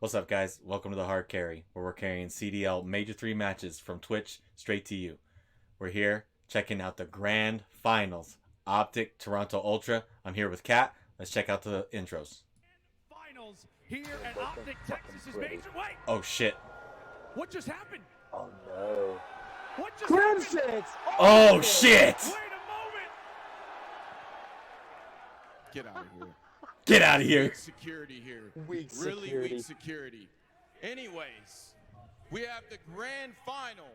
What's up, guys? Welcome to the Hard Carry, where we're carrying CDL Major 3 matches from Twitch straight to you. We're here checking out the grand finals. OpTic Toronto Ultra. I'm here with Kat. Let's check out the intros. Finals here at OpTic Texas is major. Wait, Oh, shit. what just happened? Oh no. What just happened? Crimsons! Oh, shit! Wait a moment. Get out of here. Get out of here. Weak security here. Weak Really security. weak security. Anyways, we have the grand final.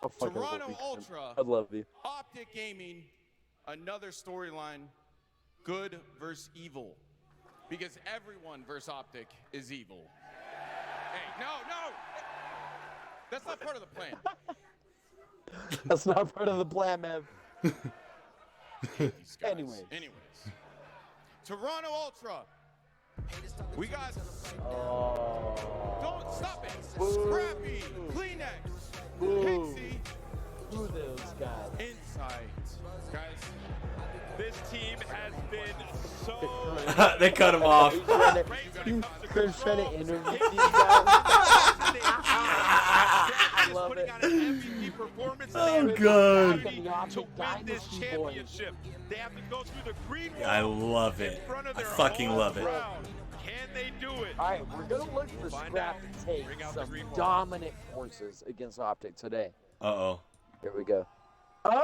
Oh, fuck, I Toronto love you. Ultra. I love you. OpTic Gaming. Another storyline. Good versus evil. Because everyone versus OpTic is evil. Hey, no! That's not part of the plan. That's not part of the plan, man. These guys. Anyways. Toronto Ultra. We got. Oh. Don't stop it. Boo. Scrappy. Kleenex. Boo. Pixie. Who those guys? Inside. Guys. This team has been so. They cut him off. Chris trying to interview these guys. I love putting it. on an MVP performance. Oh, and they have God. the opportunity to win this championship. They have to go through the green wall. I love in it. front of I their fucking home love it. crowd. Can they do it? Alright, we're gonna look for Find Scrap out. to take Bring out the some green wall. dominant forces against OpTic today. Uh-oh. Here we go. Oh,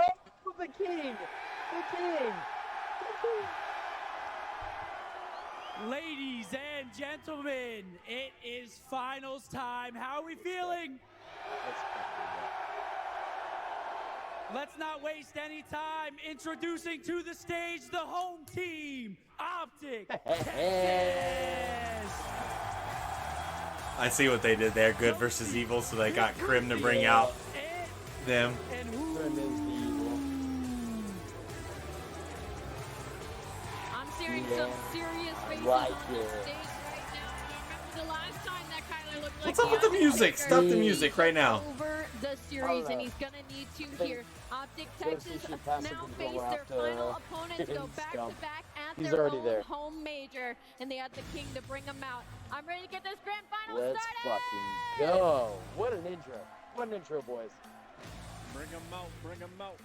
the king! The king! Ladies and gentlemen, it is finals time. How are we feeling? Let's not waste any time. Introducing to the stage the home team, OpTic Texas. I see what they did there. Good versus evil, so they got Crim to bring out them. And who? Grim is the evil. I'm seeing Yeah. some serious faces Like on the it. stage right now. Remember the last time that Kyler looked like What's up with the music? Stop the music right now. over the series, and he's gonna need to here. OpTic Texas she passed it now to face go their after, final opponents, go Scum. back to back at He's their already own there. home major, and they had the king to bring them out. I'm ready to get this grand final Let's started. fucking go. What an intro. What an intro, boys. Bring them out. Bring them out.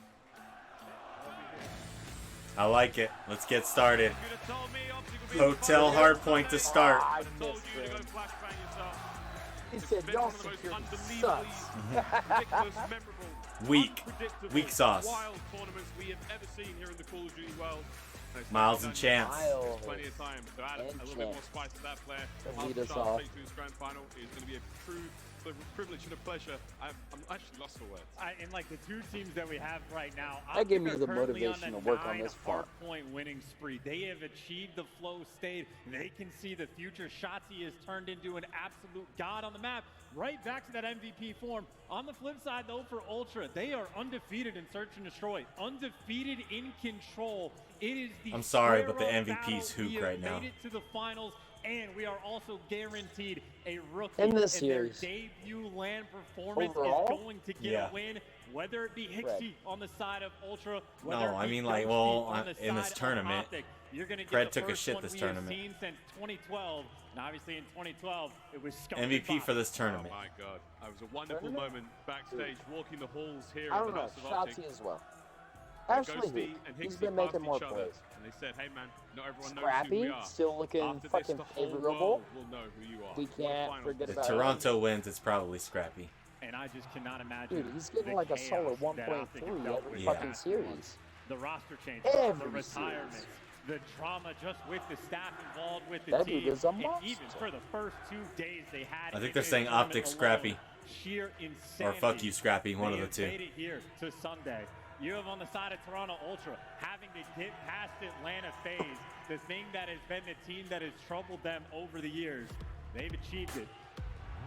I like it. Let's get started. You could have told me OpTic would be Hotel hardpoint to start. I I told missed you to go him. flashbang yourself. He It's said, been y'all one of the most security unbelievably sucks. ridiculous, memorable, Weak. unpredictable, Weak sauce. wild tournaments we have ever seen here in the Call of Duty world. And it's Miles been and done Chance. Miles plenty of time to add a and little bit more Chance. spice to that flair. To lead After us start off. straight to this grand final is going to be a true privilege and a pleasure. I'm actually lost for words. And like the two teams that we have right now, That gave OpTic me are the currently motivation on to work on 9 this front. hardpoint winning spree. They have achieved the flow state. They can see the future. Shotzi has turned into an absolute god on the map. Right back to that MVP form. On the flip side, though, for Ultra, they are undefeated in Search and Destroy. Undefeated in Control. It is the I'm sorry, but the square-up MVP's battle. hook We have right now. made it to the finals, and we are also guaranteed a rookie. In this and their series. debut land performance Overall? is going to get Yeah. a win, whether it be Hixie Right. on the side of Ultra, No, whether I it be mean, like, Ghosty well, on the in this side of tournament, OpTic. You're gonna get Fred the took a first shit one this we have tournament. seen since 2012, and obviously in 2012 it was Scum MVP and for Bob. this tournament. Oh my God. It was a wonderful Tournament? moment backstage, walking the halls here I at the don't know. House of OpTic. Shotzi as well. Ghosty Actually, and he's Hixie been passed making more each other, plays. and they said, hey man, not everyone knows who Scrappy, we are. still looking After this, fucking the whole favorable. world will know who you are. We What a can't final. forget If about Toronto wins, it's probably Scrappy. And I just cannot imagine. Dude, he's getting the like a chaos solid that 1.3 OpTic dealt every with Yeah. fucking back series. the roster changes, the Every retirements, series. the drama just with the staff involved with the That team, dude is a and even monster. for the first 2 days they had. I think in they're this saying tournament OpTic alone, Scrappy. Sheer insanity. Or fuck you, Scrappy, one They of the have two. made it here to Sunday. You have on the side of Toronto Ultra having to get past Atlanta phase, the thing that has been the team that has troubled them over the years. They've achieved it.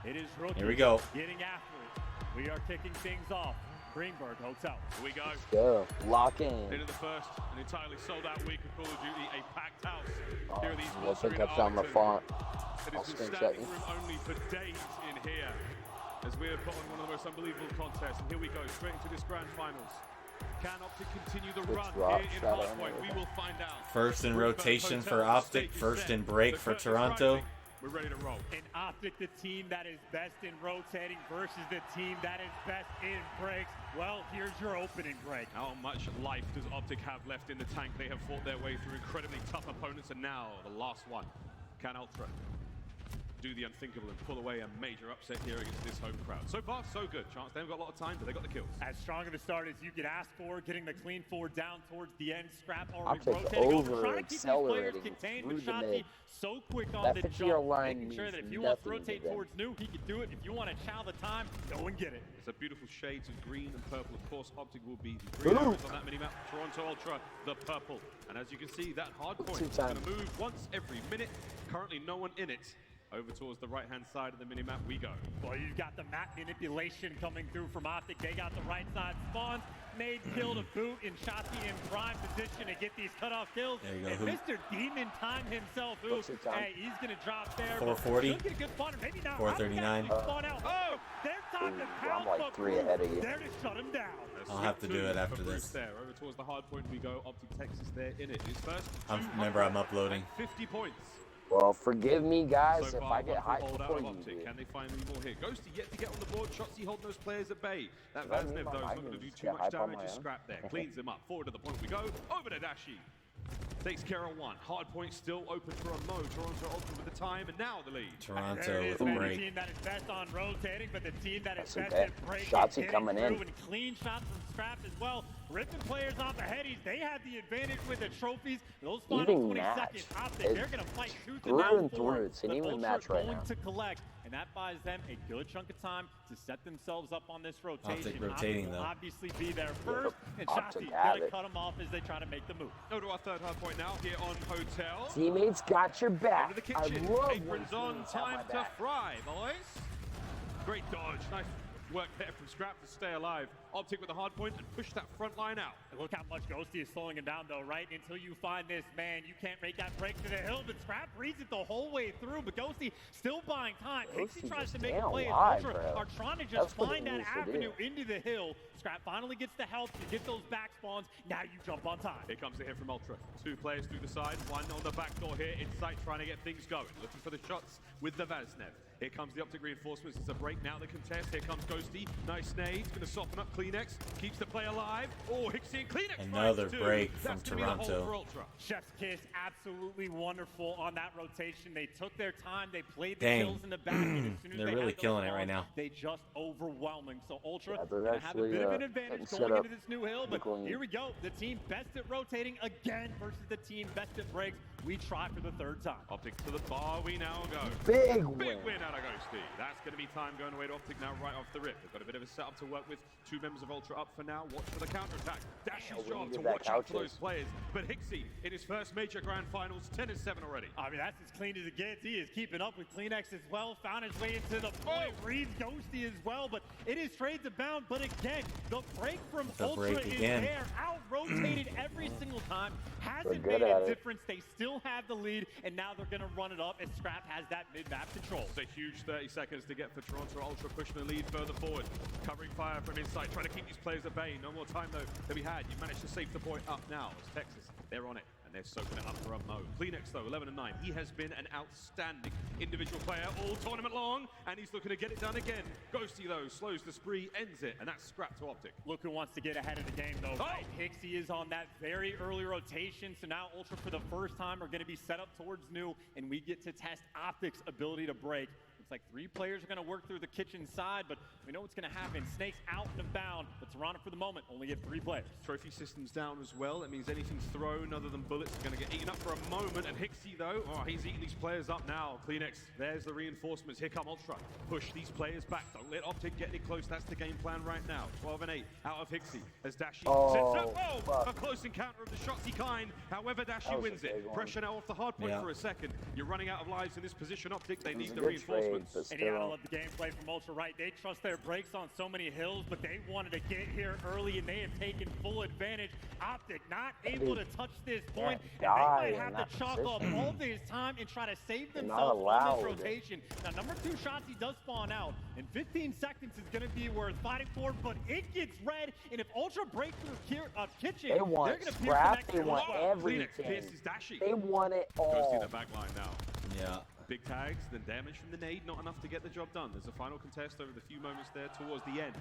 It is rookie Here we go. getting after it. We are kicking things off. Greenberg Hotel. Here we go. Go. Lock in. Into the first, an entirely sold out week of Call of Duty, a packed house here at the East I Wall think Arena I found the Arlington. font. It I'll has been screenshot standing you. room only for days in here as we have put on one of the most unbelievable contests. And here we go, straight into this grand finals. Can OpTic continue the Good run drop here in shot on Hardpoint? We there. will find out. First in Greenberg rotation for Hotel, OpTic, stage is first set. in break The for curtain is Toronto. rising. We're ready to roll. In OpTic, the team that is best in rotating versus the team that is best in breaks. Well, here's your opening break. How much life does OpTic have left in the tank? They have fought their way through incredibly tough opponents, and now the last one. Can Ultra do the unthinkable and pull away a major upset here against this home crowd? So far, so good. Chance, they haven't got a lot of time, but they got the kills. As strong of a start as you could ask for, getting the clean forward down towards the end. Scrap already OpTic rotating over, trying to keep these players over-accelerating contained, through but the Shotzi mid. so quick on That the 50-yard jump, line making sure means that if he wants to nothing to rotate them. towards New, he could do it. If you want to chow the time, go and get it. It's a beautiful shades of green and purple. Of course, OpTic will be the green arrows on that minimap. Toronto Ultra, the purple. And as you can see, that hard point is going to move once every minute. Currently, no one in it. Over towards the right-hand side of the minimap we go. Well, you've got the map manipulation coming through from OpTic. They got the right side spawns, made kill to boot, and Shotzi in prime position to get these cutoff kills. There you go, And Hoop. Mr. Demon Time himself, What's the time? hey, he's going to drop there. 440. He'll get a good spawner, maybe not. 439. Spawn out. Oh, their time to I'm pound like the 3 crew. ahead of you. There to shut him down. I'll have to do it after For this. Bruce there. Over towards the hard point we go. OpTic Texas there in it. His first Remember, I'm uploading. 50 points. Well, forgive me, guys, So if far, I get one high hold out before of you OpTic. do. Can they find any more here? Ghosty yet to get on the board. Shotzi holding those players at bay. That Does that mean Vaznev, my though, is not mic going to do is too get much hype on damage. my Just own? scrap there. Cleans him up. Forward to the point we go. Over to Dashi. Takes care of one. Hard point still open for a Mo. Toronto Ultra with the time, and now the lead. There Toronto it with is, a man. The break. team that is best on rotating, but the team that is That's best okay. at breaking. Shotzi getting coming in. through, and clean shots from Scrap as well. Ripping players off the headies. They have the advantage with the trophies. Those final Even 20 match. seconds, OpTic, It's they're going to fight tooth and through nail and for through. it. It's an But even Ultra match right going now. to collect, and that buys them a good chunk of time to set themselves up on this rotation. rotating, OpTic will though. obviously be there first, and OpTic Shotzi have got to it. cut them off as they try to make the move. Go to our third hard point now here on Hotel. Teammates got your back. Into the I kitchen. love when Aprons on. teammates have my Time to back. fry, boys. Great dodge. Nice work there from Scrap to stay alive. OpTic with the hard point and push that front line out. And look how much Ghosty is slowing him down, though, right? Until you find this man, you can't make that break to the hill. But Scrap reads it the whole way through. But Ghosty still buying time. Ghosty Pixie tries just to make a staying play. alive, Ultra bro. are trying to just That's what find he that needs to avenue do. into the hill. Scrap finally gets the help to get those back spawns. Now you jump on time. Here comes the hit from Ultra. Two players through the side, one on the back door here, inside trying to get things going. Looking for the shots with the Vaznev. Here comes the OpTic reinforcements. It's a break now, the contest. Here comes Ghosty. Nice nades, gonna soften up Kleenex. Keeps the play alive. Oh, Hixie and Kleenex Another finds two. break from That's gonna be the hold Toronto. for Ultra. Chef's kiss, absolutely wonderful on that rotation. They took their time. They played the Dang. kills in the back. And as soon as They're they really had those killing it spawns, right now. They just overwhelming. So Ultra Yeah, they're gonna have a actually, bit of an getting advantage set going up into this new hill. But equally. here we go. The team best at rotating again versus the team best at breaks. We try for the third time. OpTic to the bar, we now go. Big Big win. win out of Ghosty. That's going to be time going away to OpTic now right off the rip. They've got a bit of a setup to work with. Two members of Ultra up for now. Watch for the counterattack. Dashy's we job need to to get watch that out for couches. those players. But Hixie in his first major grand finals, 10-7 already. I mean, that's as clean as it gets. He is keeping up with Kleenex as well. Found his way into the point. Reads Ghosty as well, but it is trades abound. But again, the break from The Ultra break is again. there. Out-rotated every single time. Hasn't good made at a it. difference. They still have the lead, and now they're going to run it up as Scrap has that mid-map control. It's a huge 30 seconds to get for Toronto Ultra, pushing the lead further forward. Covering fire from inside, trying to keep these players at bay. No more time, though, to be had. You've managed to save the point up now as Texas, they're on it. And they're soaking it up for a Mo. Kleenex, though, 11-9. He has been an outstanding individual player all tournament long, and he's looking to get it done again. Ghosty, though, slows the spree, ends it, and that's Scrap to OpTic. Look who wants to get ahead of the game, though, Oh! right? Hixie is on that very early rotation, so now Ultra for the first time are going to be set up towards New, and we get to test OpTic's ability to break. Looks like 3 players are going to work through the kitchen side, but we know what's going to happen. Snakes out and abound, but Toronto for the moment only get 3 players. Trophy systems down as well. That means anything thrown other than bullets is going to get eaten up for a moment. And Hixie, though, oh, he's eating these players up now. Kleenex, there's the reinforcements. Here come Ultra. Push these players back. Don't let OpTic get any close. That's the game plan right now. 12-8 out of Hixie as Dashi sits up. Oh, fuck. a close encounter of the Shotzi kind. However, Dashi That was a wins it. big one. Pressure now off the hard point Yeah. for a second. You're running out of lives in this position. OpTic, they It was need a the good trade, reinforcements. but And you gotta still. love the gameplay from Ultra, right? They trust their brakes on so many hills, but they wanted to get here early, and they have taken full advantage. OpTic not able to touch this point, and they die might in have that to chalk up position. all this time and try to save They're not themselves on allowed. this rotation. Now, number 2 shots, he does spawn out, and 15 seconds is going to be worth fighting for, but it gets red, and if Ultra break through kitchen, They want they're going to scrap, pierce the they next want kill. Kleenex everything. pierces Dashi. They want it Goes to all. the back line now. Yeah. Big tags, then damage from the nade, not enough to get the job done. There's a final contest over the few moments there towards the end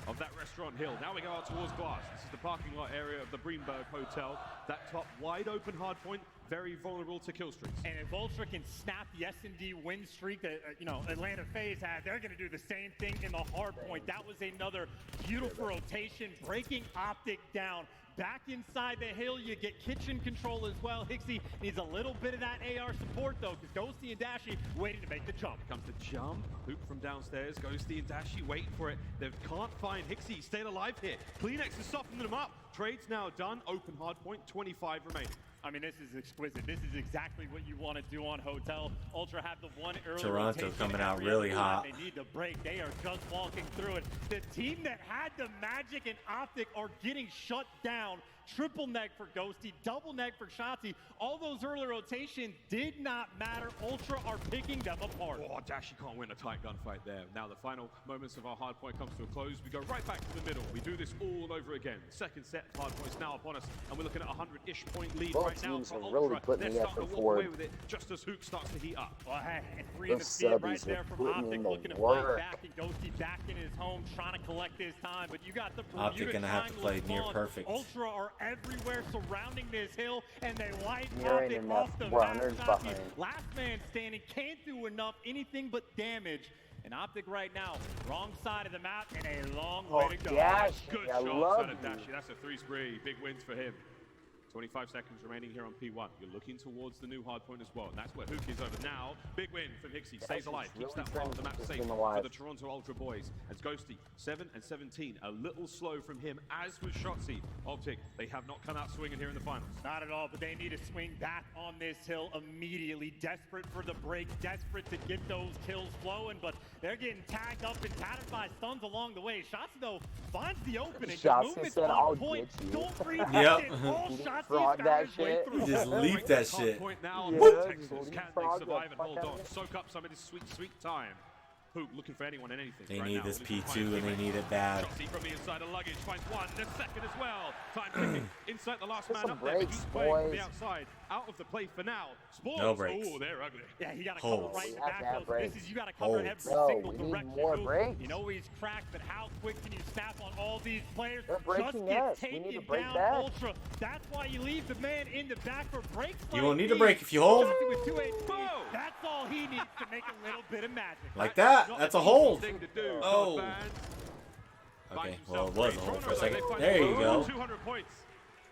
of that restaurant hill. Now we go out towards glass. This is the parking lot area of the Greenberg Hotel. That top wide open hard point, very vulnerable to kill streaks. And if Ultra can snap the S&D win streak that Atlanta FaZe had, they're going to do the same thing in the hard point. That was another beautiful rotation, breaking OpTic down. Back inside the hill, you get kitchen control as well. Hixie needs a little bit of that AR support though, because Ghosty and Dashy waiting to make the jump. Comes the jump, hoop from downstairs, Ghosty and Dashy waiting for it. They can't find Hixie, staying alive here. Kleenex is softening them up. Trade's now done, open hard point, 25 remaining. I mean, this is exquisite. This is exactly what you want to do on Hotel. Ultra have the one early Toronto rotation coming out every really other hot. They need to break. They are just walking through it. The team that had the Magic and OpTic are getting shut down. Triple neck for Ghosty, double neck for Shotzi. All those early rotations did not matter. Ultra are picking them apart. Oh, Dashy can't win a tight gunfight there. Now the final moments of our hard point comes to a close. We go right back to the middle. We do this all over again. Second set of hard points now upon us, and we're looking at a 100-ish point lead Both right now teams for are Ultra. really putting They're the starting effort to walk away forward. with it just as Hook starts to heat up. Well, hey, and three in The the field right subbies there are from putting in OpTic, the looking to work. fight back, and Ghosty back in his home, trying to collect his time. But you got the Bermuda OpTic gonna have to Triangle play near spawn. perfect. Ultra are everywhere surrounding this hill, and they light Near ain't OpTic enough off the runners map. behind. Last man standing, can't do enough, anything but damage. And OpTic right now, wrong side of the map, and a long way to go. Dash, Good I shots love out of you. Dashy. That's a 3 spree. Big wins for him. 25 seconds remaining here on P1. You're looking towards the new hard point as well. And that's where Hook is over now. Big win from Hixie. Stays alive. Keeps that part of the map safe for the Toronto Ultra boys. As Ghosty, 7 and 17. A little slow from him, as was Shotzi. OpTic, they have not come out swinging here in the finals. Not at all, but they need to swing back on this hill immediately. Desperate for the break, desperate to get those kills flowing, but they're getting tagged up and tattered by stuns along the way. Shotzi, though, finds the opening. The Shotzi movement's said, on "I'll point. get you." Don't breathe Yep. it. All Shotzi's Frog found that his way shit. through. He just leaped that shit. Point now. Yeah. Texas, Golden can frog, they survive and the fuck hold out on? of it. Soak up some of this sweet, sweet time. Hoop looking for anyone and anything. They right need now. this Looking to P2 find and they teammates. need it bad. Shotzi from the inside of luggage finds one, the second as well. Time ticking. Inside the last Get man some up there, but breaks, he's playing from the boys. outside. Out of the play for now. Spawns. No breaks. Oh, they're ugly. Yeah, he got to cover Holds. right in the We have to back. have Though. This breaks. is, you got to cover Holds. every No, single we need direction. more Hoop. breaks. You know he's cracked, but how quick can you snap on all these players? They're breaking Just get us. We taken need to break down back. Ultra. That's why you leave the man in the back for breaks. You like won't need to these. break if you hold. Shotzi with 2 HP. Whoa. That's all he needs to make a little bit of magic. Like that. Not That's an a easy hold. thing to do. Oh. Not bad. Okay, Finds well, it himself was a free. hold for a Toronto, second. they find There you the go. 200 points.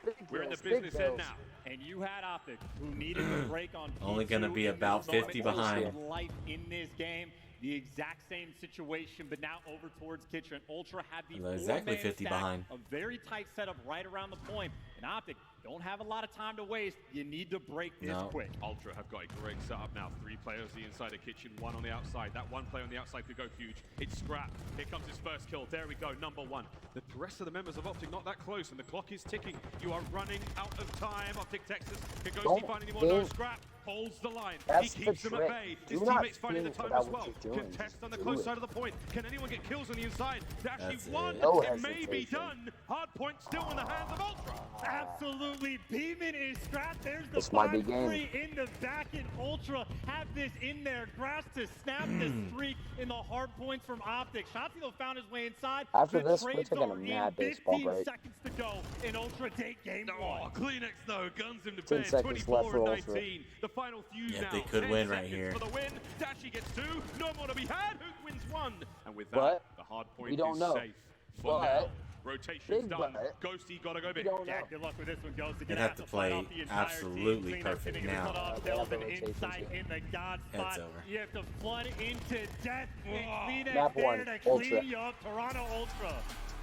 Big We're in the kills, big business end kills. now. And you had OpTic, who needed to break on Only P2 gonna be in about these 50 moments behind. of life in this game. The exact same situation, but now over towards Kitchen. Ultra had the Exactly 4-man 50 stack, behind. a very tight setup right around the point. And OpTic don't have a lot of time to waste. You need to break this No. quick. Ultra have got a great setup now. 3 players the inside of Kitchen, 1 on the outside. That 1 player on the outside could go huge. It's Scrap. Here comes his first kill. There we go, number 1. The rest of the members of OpTic not that close, and the clock is ticking. You are running out of time. OpTic Texas. Can Ghosty Don't find anyone? No, think- Scrap holds the line. That's He keeps the them trick. at bay. Do His not teammates finding the think time about as what well. you're doing. Contest on the Just close do it. side of the point. Can anyone get kills on the inside? Dashy That's 1. it. No It may be hesitation. done. Hard point still in the hands of Ultra. Absolutely. Beeman is scrapped. There's the This might be 5-3 in the back, and Ultra have this in their grasp to snap the streak in the hard points from OpTic. Shotzi, though, found his way inside. After The this, we're trades taking a are in. mad baseball 15 break. seconds to go, and Ultra take game Oh, 1. Kleenex though, guns him to 10 bed. seconds 24 left for and Ultra. 19. The final fuse Yeah, now. they could 10 win right seconds here. for the win. Dashy gets 2. No more to be had. Hook wins 1. And with that, But the hard point we don't is know. safe for But now. Rotation's big done. but Ghosty gotta go we big. don't Yeah, know. good luck with this one, Ghosty. They'd have to play absolutely perfect now. Inside rotation. in the God It's spot. over. You have to flood into death. And Kleenex Map there one, to Ultra. clean you up. Toronto Ultra.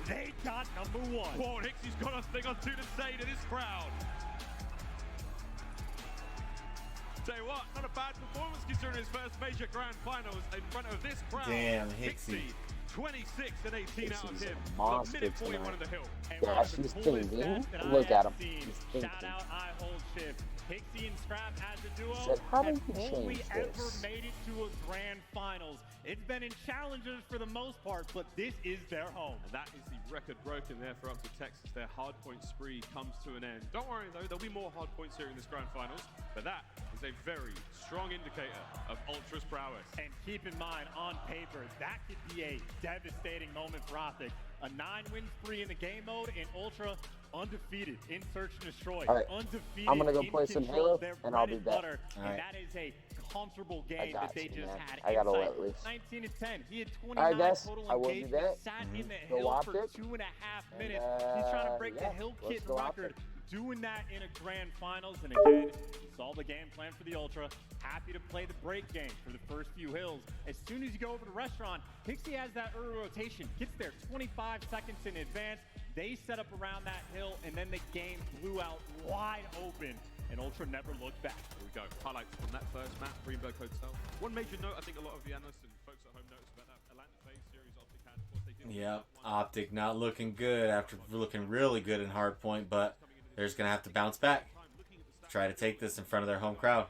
They got number 1. Whoa, Hixie's got a thing or two to say to this crowd. Tell you what, not a bad performance considering his first major grand finals in front of this crowd. Damn, Hixie. 26 and 18 This out of is a him. monster Minute 41 tonight. in the hill. And Yeah, one of the she's coolest thinking. stats that Look I at have him. seen. He's Shout thinking. out I hold shift. Pixie and Scrap as a duo Said, how do have you only change ever this? made it to a grand finals. It's been in challengers for the most part, but this is their home. And that is the record broken there for OpTic Texas. Their hard point spree comes to an end. Don't worry though, there'll be more hard points here in this grand finals, but that is a very strong indicator of Ultra's prowess. And keep in mind, on paper, that could be a devastating moment for OpTic. A 9-win spree in the game mode, and Ultra undefeated in Search and Destroy. All right, Undefeated I'm gonna go in play some control Halo, of their and I'll bread be back. butter. All And right. that is a comfortable I game got that they you, just man. had. I gotta Insight, let loose. 19 and 10. He had All 29 right, guys, total I will be engagement. back. Sat in the Go hill for OpTic. 2.5 And, minutes. He's trying to break yeah, the Hill let's Kit go record. OpTic. Doing that in a grand finals, and again, you saw the game plan for the Ultra. Happy to play the break game for the first few hills. As soon as you go over to the restaurant, Pixie has that early rotation, gets there 25 seconds in advance. They set up around that hill, and then the game blew out wide open, and Ultra never looked back. Here we go. Highlights from that first map, Greenberg Hotel. One major note, I think a lot of the analysts and folks at home noticed about that Atlanta phase series OpTic had. Of course, they did. Yep, OpTic not looking good after looking really good in hardpoint, but they're just going to have to bounce back. Try to take this in front of their home crowd.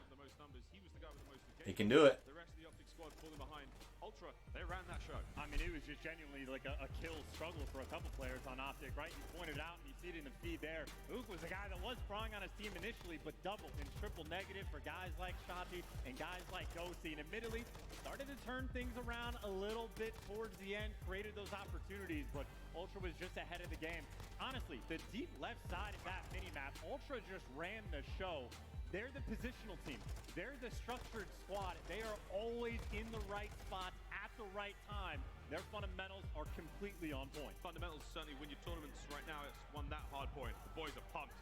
They can do it. The rest of the OpTic squad falling behind. Ultra, they ran that show. I mean, it was just genuinely like a kill struggle for a couple players on OpTic, right? You pointed out, and you see it in the feed there. Ook was a guy that was sprung on his team initially, but double and triple negative for guys like Shotzi and guys like Ghosty. And admittedly, started to turn things around a little bit towards the end, created those opportunities, but Ultra was just ahead of the game. Honestly, the deep left side of that mini-map, Ultra just ran the show. They're the positional team. They're the structured squad. They are always in the right spots at the right time. Their fundamentals are completely on point. Fundamentals certainly win your tournaments right now. It's won that hard point. The boys are pumped.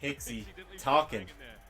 Hixie didn't leave talking. anything in there.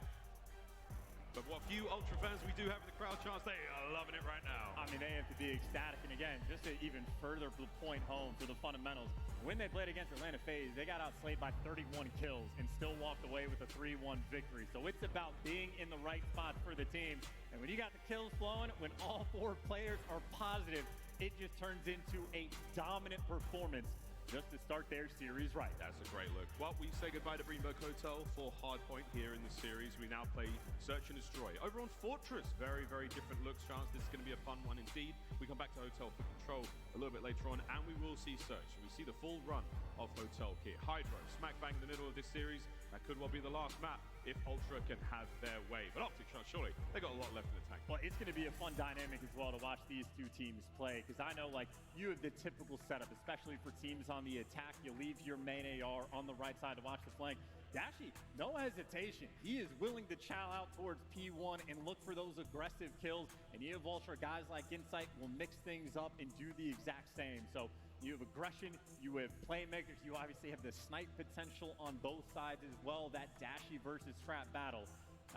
But what few Ultra fans we do have in the crowd chance, they are loving it right now. I mean, they have to be ecstatic. And again, just to even further the point home for the fundamentals, when they played against Atlanta FaZe, they got outslayed by 31 kills and still walked away with a 3-1 victory. So it's about being in the right spot for the team. And when you got the kills flowing, when all 4 players are positive, it just turns into a dominant performance just to start their series right. That's a great look. Well, we say goodbye to Greenberg Hotel for Hardpoint here in the series. We now play Search and Destroy. Over on Fortress, very, very different looks, Chance. This is going to be a fun one indeed. We come back to Hotel for Control a little bit later on, and we will see Search. We see the full run of Hotel here. Hydro, smack bang in the middle of this series. That could well be the last map if Ultra can have their way. But OpTic, surely, they got a lot left in the tank. Well, it's going to be a fun dynamic as well to watch these two teams play, because I know, like, you have the typical setup, especially for teams on the attack. You leave your main AR on the right side to watch the flank. Dashi, no hesitation. He is willing to chow out towards P1 and look for those aggressive kills. And you have Ultra guys like Insight will mix things up and do the exact same. So you have aggression, you have playmakers, you obviously have the snipe potential on both sides as well. That Dashi versus Trap battle.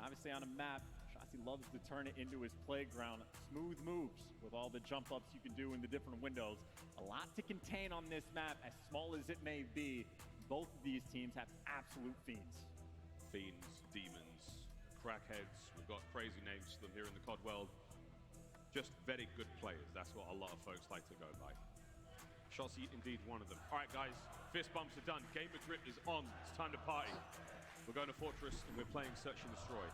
Obviously on a map, Shotzi loves to turn it into his playground. Smooth moves with all the jump ups you can do in the different windows. A lot to contain on this map, as small as it may be. Both of these teams have absolute fiends. Fiends, demons, crackheads. We've got crazy names for them here in the COD world. Just very good players. That's what a lot of folks like to go by. Shotzi, indeed one of them. All right, guys, fist bumps are done. Game of Grip is on. It's time to party. We're going to Fortress, and we're playing Search and Destroy.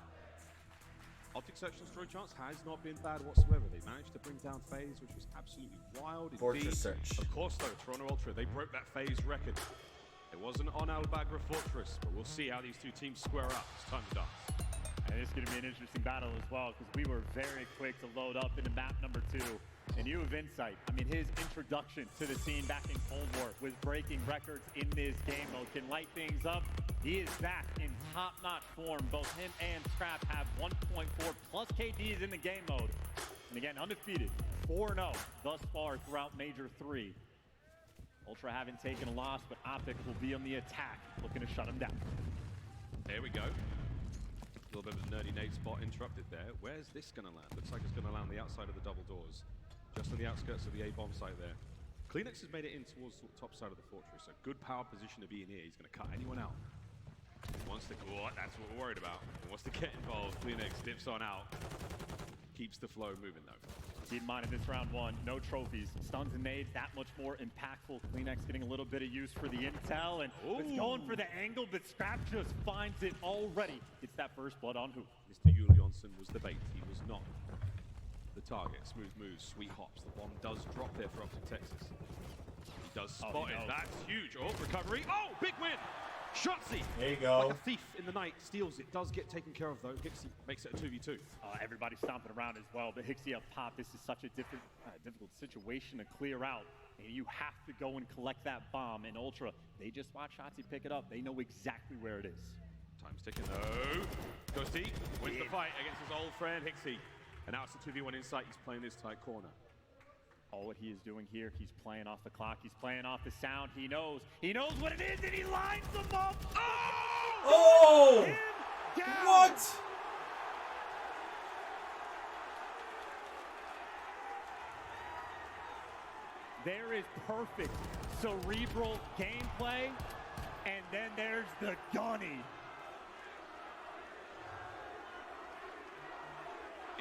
OpTic Search and Destroy Chance has not been bad whatsoever. They managed to bring down FaZe, which was absolutely wild. Fortress indeed. Search. Of course, though, Toronto Ultra, they broke that FaZe record. It wasn't on Albagra Fortress, but we'll see how these two teams square up. It's time to dance. And it's going to be an interesting battle as well, because we were very quick to load up into map number 2. And you have Insight. I mean, his introduction to the scene back in Cold War was breaking records in this game mode. Can light things up. He is back in top-notch form. Both him and Trap have 1.4 plus KDs in the game mode. And again, undefeated, 4-0 thus far throughout Major 3. Ultra haven't taken a loss, but OpTic will be on the attack, looking to shut him down. There we go. A little bit of a nerdy nade spot interrupted there. Where's this going to land? Looks like it's going to land on the outside of the double doors. Just on the outskirts of the A-bomb site there. Kleenex has made it in towards the top side of the fortress. A good power position to be in here. He's going to cut anyone out. He wants to go, that's what we're worried about. He wants to get involved. Kleenex dips on out. Keeps the flow moving though. Keep in mind in this round one, no trophies. Stuns and nades, that much more impactful. Kleenex getting a little bit of use for the intel, and it's going for the angle, but Scrap just finds it already. It's that first blood on Hoop. Mr. Julianson was the bait. He was not the target. Smooth moves, sweet hops. The bomb does drop there for OpTic Texas. He does spot it. That's huge. Oh, recovery. Oh, big win. Shotzzy. There you go. Like a thief in the night, steals it. Does get taken care of though. Hixie makes it a 2v2. Everybody stomping around as well, but Hixie up top, this is such a difficult situation to clear out. And you have to go and collect that bomb in Ultra. They just watch Shotzzy pick it up. They know exactly where it is. Time's ticking though. Ghosty wins the fight against his old friend Hixie. And now it's a 2v1 insight. He's playing this tight corner. All what he is doing here, he's playing off the clock. He's playing off the sound. He knows what it is, and he lines them up. Oh! What? There is perfect cerebral gameplay, and then there's the gunny.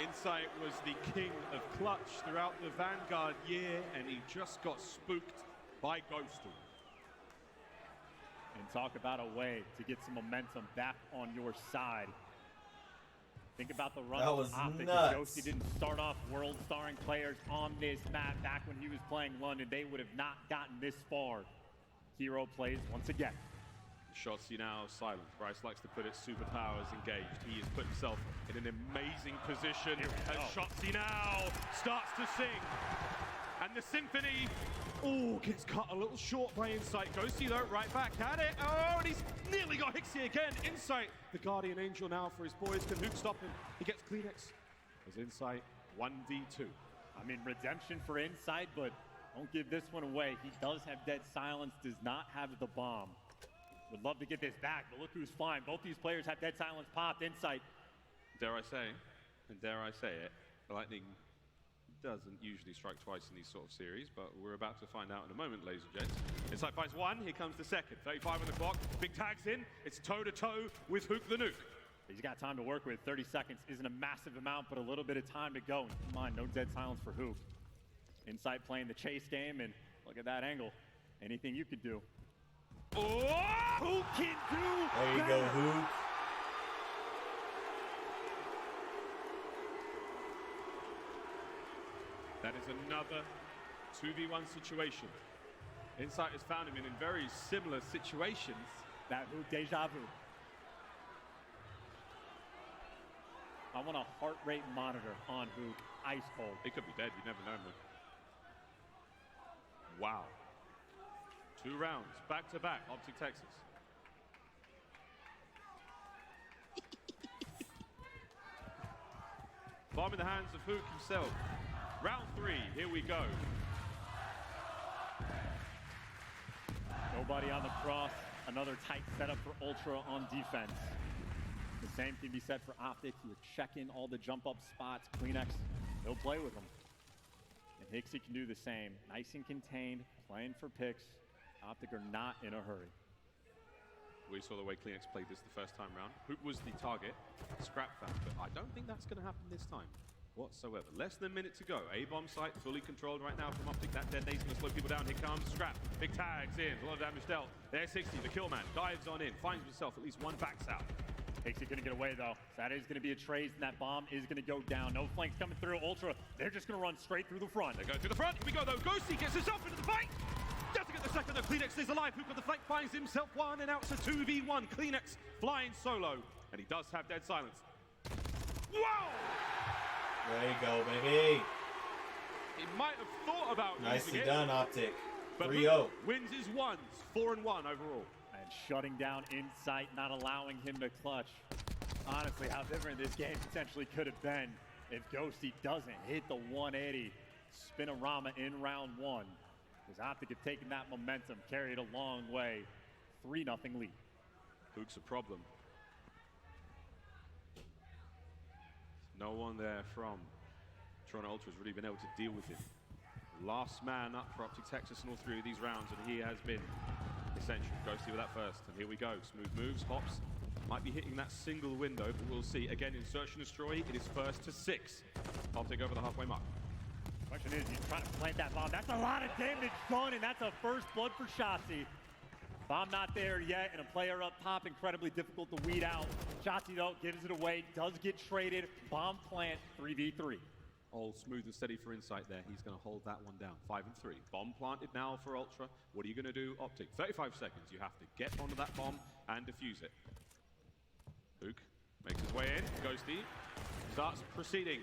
Insight was the king of clutch throughout the Vanguard year, and he just got spooked by Ghosty. And talk about a way to get some momentum back on your side. Think about the run of OpTic. Ghosty didn't start off world-starring players on this map back when he was playing London. They would have not gotten this far. Hero plays once again. Shotzzy now silent. Bryce likes to put it superpowers engaged. He has put himself in an amazing position as Shotzzy now starts to sing. And the symphony, gets cut a little short by Insight. Ghosty though, right back at it. Oh, and he's nearly got Hixie again. Insight, the guardian angel now for his boys. Can Luke stop him? He gets Kleenex. As Insight 1v2. I mean, redemption for Insight, but don't give this one away. He does have dead silence, does not have the bomb. Would love to get this back, but look who's flying. Both these players have dead silence popped. Insight. Dare I say, and dare I say it, the lightning doesn't usually strike twice in these sort of series, but we're about to find out in a moment, ladies and gents. Insight finds one, here comes the second. 35 on the clock, big tags in. It's toe-to-toe with Hook the Nuke. He's got time to work with. 30 seconds isn't a massive amount, but a little bit of time to go. And keep in mind, no dead silence for Hook. Insight playing the chase game, and look at that angle. Anything you could do. Oh! Who can do There you go, Hook. That is another 2v1 situation. Insight has found him in very similar situations. That Hook deja vu. I want a heart rate monitor on Hook, ice cold. He could be dead, you never know, man. Wow. 2 rounds, back to back, OpTic Texas. Bomb in the hands of Hook himself. Round 3, here we go. Nobody on the cross. Another tight setup for Ultra on defense. The same can be said for OpTic. You're checking all the jump up spots. Kleenex, he'll play with them. And Hixie can do the same. Nice and contained, playing for picks. OpTic are not in a hurry. We saw the way Kleenex played this the first time round. Hoop was the target, Scrap found, but I don't think that's going to happen this time whatsoever. Less than a minute to go. A-bomb site fully controlled right now from OpTic. That detonate's going to slow people down. Here comes Scrap. Big tags in. A lot of damage dealt. There's 60. The kill man dives on in. Finds himself at least one backs out. Hixie going to get away though. That is going to be a trace, and that bomb is going to go down. No flanks coming through. Ultra, they're just going to run straight through the front. They go through the front. Here we go though. Ghosty gets himself into the fight. Doesn't get the second though. Kleenex stays alive. Hook on the flank finds himself one, and now it's a 2v1. Kleenex flying solo, and he does have dead silence. Whoa! There you go, baby. He might have thought about Nicely using done, it, OpTic. but 3-0. wins his ones, 4-1 overall. And shutting down Insight, not allowing him to clutch. Honestly, how different this game potentially could have been if Ghosty doesn't hit the 180 spinorama in round 1. Because OpTic have taken that momentum, carried a long way. 3-0 lead. Hook's a problem. No one there from Toronto Ultra has really been able to deal with him. Last man up for OpTic Texas in all 3 of these rounds, and he has been essential. Ghosty with that first, and here we go. Smooth moves, hops. Might be hitting that single window, but we'll see. Again, insertion destroy. It is first to 6. OpTic over the halfway mark. Question is, he's trying to plant that bomb. That's a lot of damage done, and that's a first blood for Shotzi. Bomb not there yet, and a player up top, incredibly difficult to weed out. Shotzi, though, gives it away, does get traded. Bomb plant, 3v3. All smooth and steady for Insight there. He's going to hold that one down. 5 and 3. Bomb planted now for Ultra. What are you going to do, OpTic? 35 seconds. You have to get onto that bomb and defuse it. Hook makes his way in. Ghosty starts proceedings.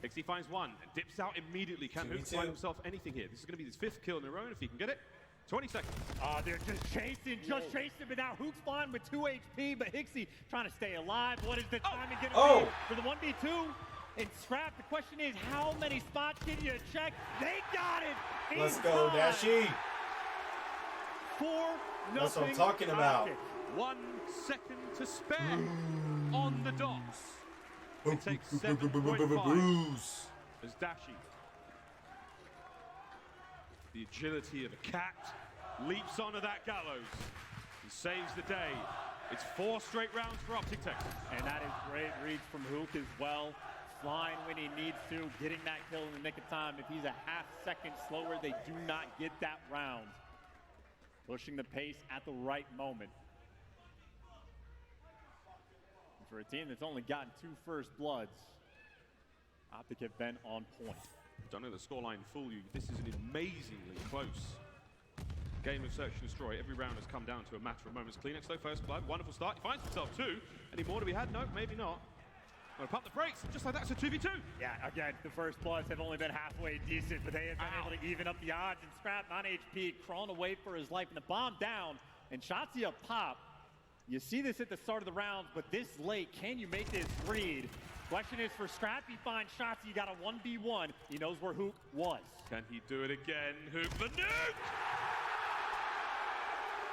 Hixie finds one and dips out immediately. Can Hook find himself anything here? This is going to be his 5th kill in a row, and if he can get it, 20 seconds. They're just chasing, but now Hook's flying with 2 HP, but Hixie trying to stay alive. What is the timing going to be for the 1v2? And Scrap, the question is, how many spots can you check? They got it! Let's go, Dashy! 4-0. That's what I'm talking about. 1 second to spare on the dot. It takes 7.5 as Dashi, the agility of a cat, leaps onto that gallows and saves the day. It's 4 straight rounds for OpTic Texas. And that is great reads from Hook as well. Flying when he needs to, getting that kill in the nick of time. If he's a half second slower, they do not get that round. Pushing the pace at the right moment. And for a team that's only gotten 2 first bloods, OpTic have been on point. Don't let the scoreline fool you. This is an amazingly close game of search and destroy. Every round has come down to a matter of moments. Kleenex though, first blood, wonderful start. He finds himself 2. Any more to be had? No, maybe not. Gonna pump the brakes, just like that, it's a 2v2. Yeah, again, the first bloods have only been halfway decent, but they have been able to even up the odds. And Scrap, on HP, crawling away for his life, and the bomb down, and Shotzi up pop. You see this at the start of the round, but this late, can you make this read? Question is for Scrap, he finds Shotzi, you got a 1v1. He knows where Hook was. Can he do it again? Hook the nuke!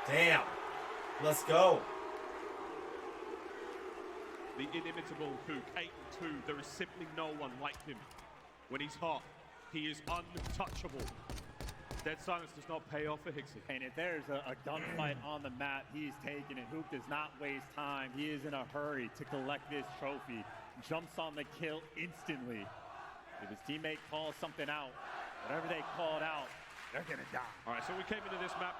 Damn. Let's go. The inimitable Hook, 8 and 2. There is simply no one like him. When he's hot, he is untouchable. Dead silence does not pay off for Hixie. And if there's a gunfight on the map, he's taking it. Hook does not waste time. He is in a hurry to collect this trophy. Jumps on the kill instantly. If his teammate calls something out, whatever they called out, they're gonna die. All right, so we came into this map.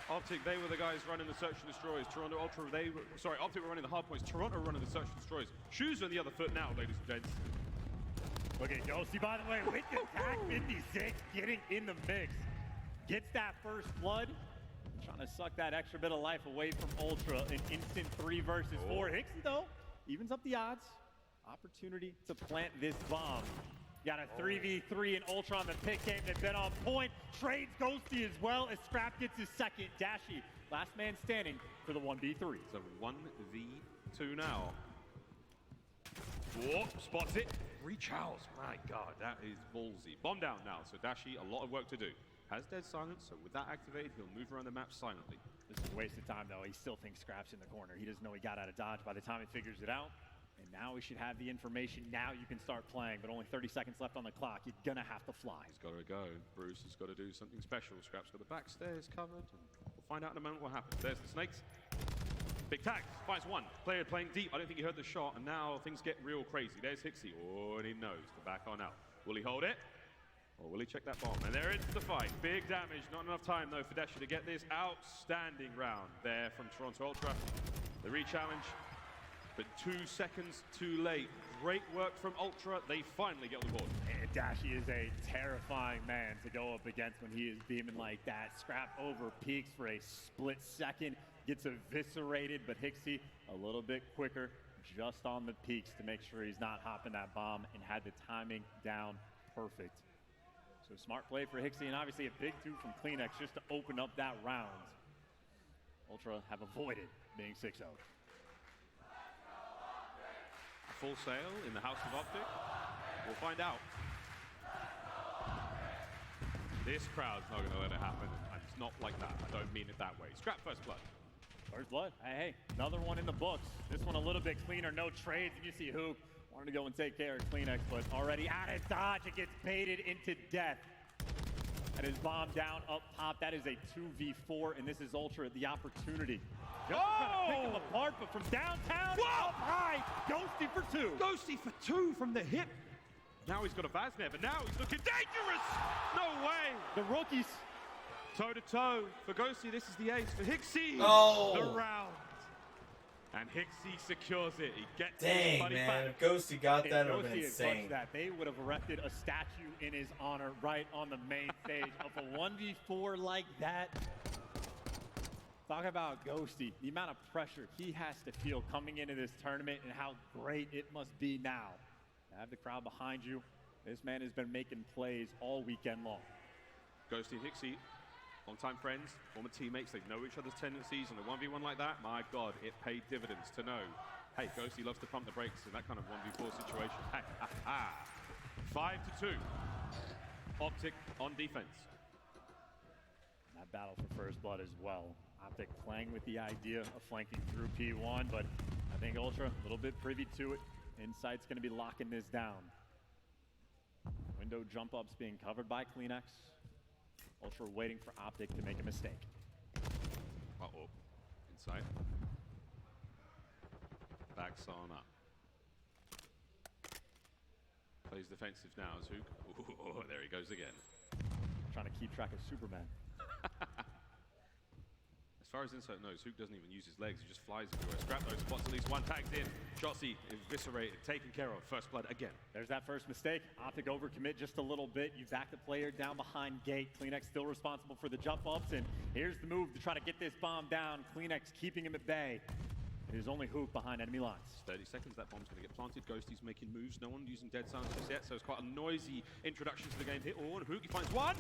OpTic, they were the guys running the search and destroys. Toronto Ultra, OpTic were running the hard points. Toronto were running the search and destroys. Shoes on the other foot now, ladies and gents. Look at Ghosty, by the way, with the attack 56, getting in the mix. Gets that first blood. Trying to suck that extra bit of life away from Ultra. An instant 3 versus 4. Hixie, though, evens up the odds. Opportunity to plant this bomb. Got a 3v3 and Ultra on the pick game. They've been on point. Trades Ghosty as well as Scrap gets his second. Dashi, last man standing for the 1v3. It's a 1v2 now. Whoa, spots it. Reach out. My God, that is ballsy. Bomb down now, so Dashi, a lot of work to do. Has dead silence, so with that activated, he'll move around the map silently. This is a waste of time, though. He still thinks Scrap's in the corner. He doesn't know he got out of dodge by the time he figures it out. And now we should have the information. Now you can start playing, but only 30 seconds left on the clock. You're gonna have to fly. He's got to go. Bruce has got to do something special. Scrap's got the back stairs covered, and we'll find out in a moment what happens. There's the snakes. Big tag, finds one. Player playing deep. I don't think he heard the shot, and now things get real crazy. There's Hixie. Oh, and he knows to back on out. Will he hold it? Or will he check that bomb? And there is the fight. Big damage. Not enough time, though, for Dashi to get this. Outstanding round there from Toronto Ultra. The re-challenge, but 2 seconds too late. Great work from Ultra. They finally get on the board. And Dashi is a terrifying man to go up against when he is beaming like that. Scrap over peaks for a split second. Gets eviscerated, but Hixie a little bit quicker, just on the peaks to make sure he's not hopping that bomb and had the timing down perfect. So smart play for Hixie, and obviously a big 2 from Kleenex just to open up that round. Ultra have avoided being 6-0. Full sail in the house of OpTic. We'll find out. This crowd's not going to let it happen. And it's not like that. I don't mean it that way. Scrap first blood. First blood. Hey, another one in the books. This one a little bit cleaner. No trades. And you see Hook wanted to go and take care of Kleenex, but already out of dodge. It gets baited into death. That is bomb down up top. That is a 2v4, and this is Ultra the opportunity. Just trying to pick him apart, but from downtown, up high, Ghosty for two. Ghosty for 2 from the hip. Now he's got a Vaznev, and now he's looking dangerous. No way. The rookies. Toe to toe for Ghosty. This is the ace for Hixie. Oh. The round. And Hixie secures it. He gets Dang, his buddy man. back. If Ghosty got If that, it would have Ghosty been had insane. touched that, they would have erected a statue in his honor right on the main stage of a 1v4 like that. Talk about Ghosty, the amount of pressure he has to feel coming into this tournament and how great it must be now. To have the crowd behind you. This man has been making plays all weekend long. Ghosty and Hixie, long-time friends, former teammates. They know each other's tendencies, and a 1v1 like that, my God, it paid dividends to know. Hey, Ghosty loves to pump the brakes in that kind of 1v4 situation. Hey, 5-2. OpTic on defense. That battle for first blood as well. OpTic playing with the idea of flanking through P1, but I think Ultra a little bit privy to it. Insight's going to be locking this down. Window jump ups being covered by Kleenex. Ultra waiting for OpTic to make a mistake. Uh-oh. Inside. Backs on up. Plays defensive now as Hook. Ooh, there he goes again. Trying to keep track of Superman. As far as Insight knows, Hook doesn't even use his legs. He just flies everywhere. Scrap those spots, at least one tags in. Shotzzy eviscerated, taken care of. First blood again. There's that first mistake. OpTic overcommit just a little bit. You back the player down behind gate. Kleenex still responsible for the jump ups, and here's the move to try to get this bomb down. Kleenex keeping him at bay. It is only Hook behind enemy lines. 30 seconds, that bomb's going to get planted. Ghosty's making moves. No one using dead silence just yet, so it's quite a noisy introduction to the game here. Oh, and Hook, he finds one.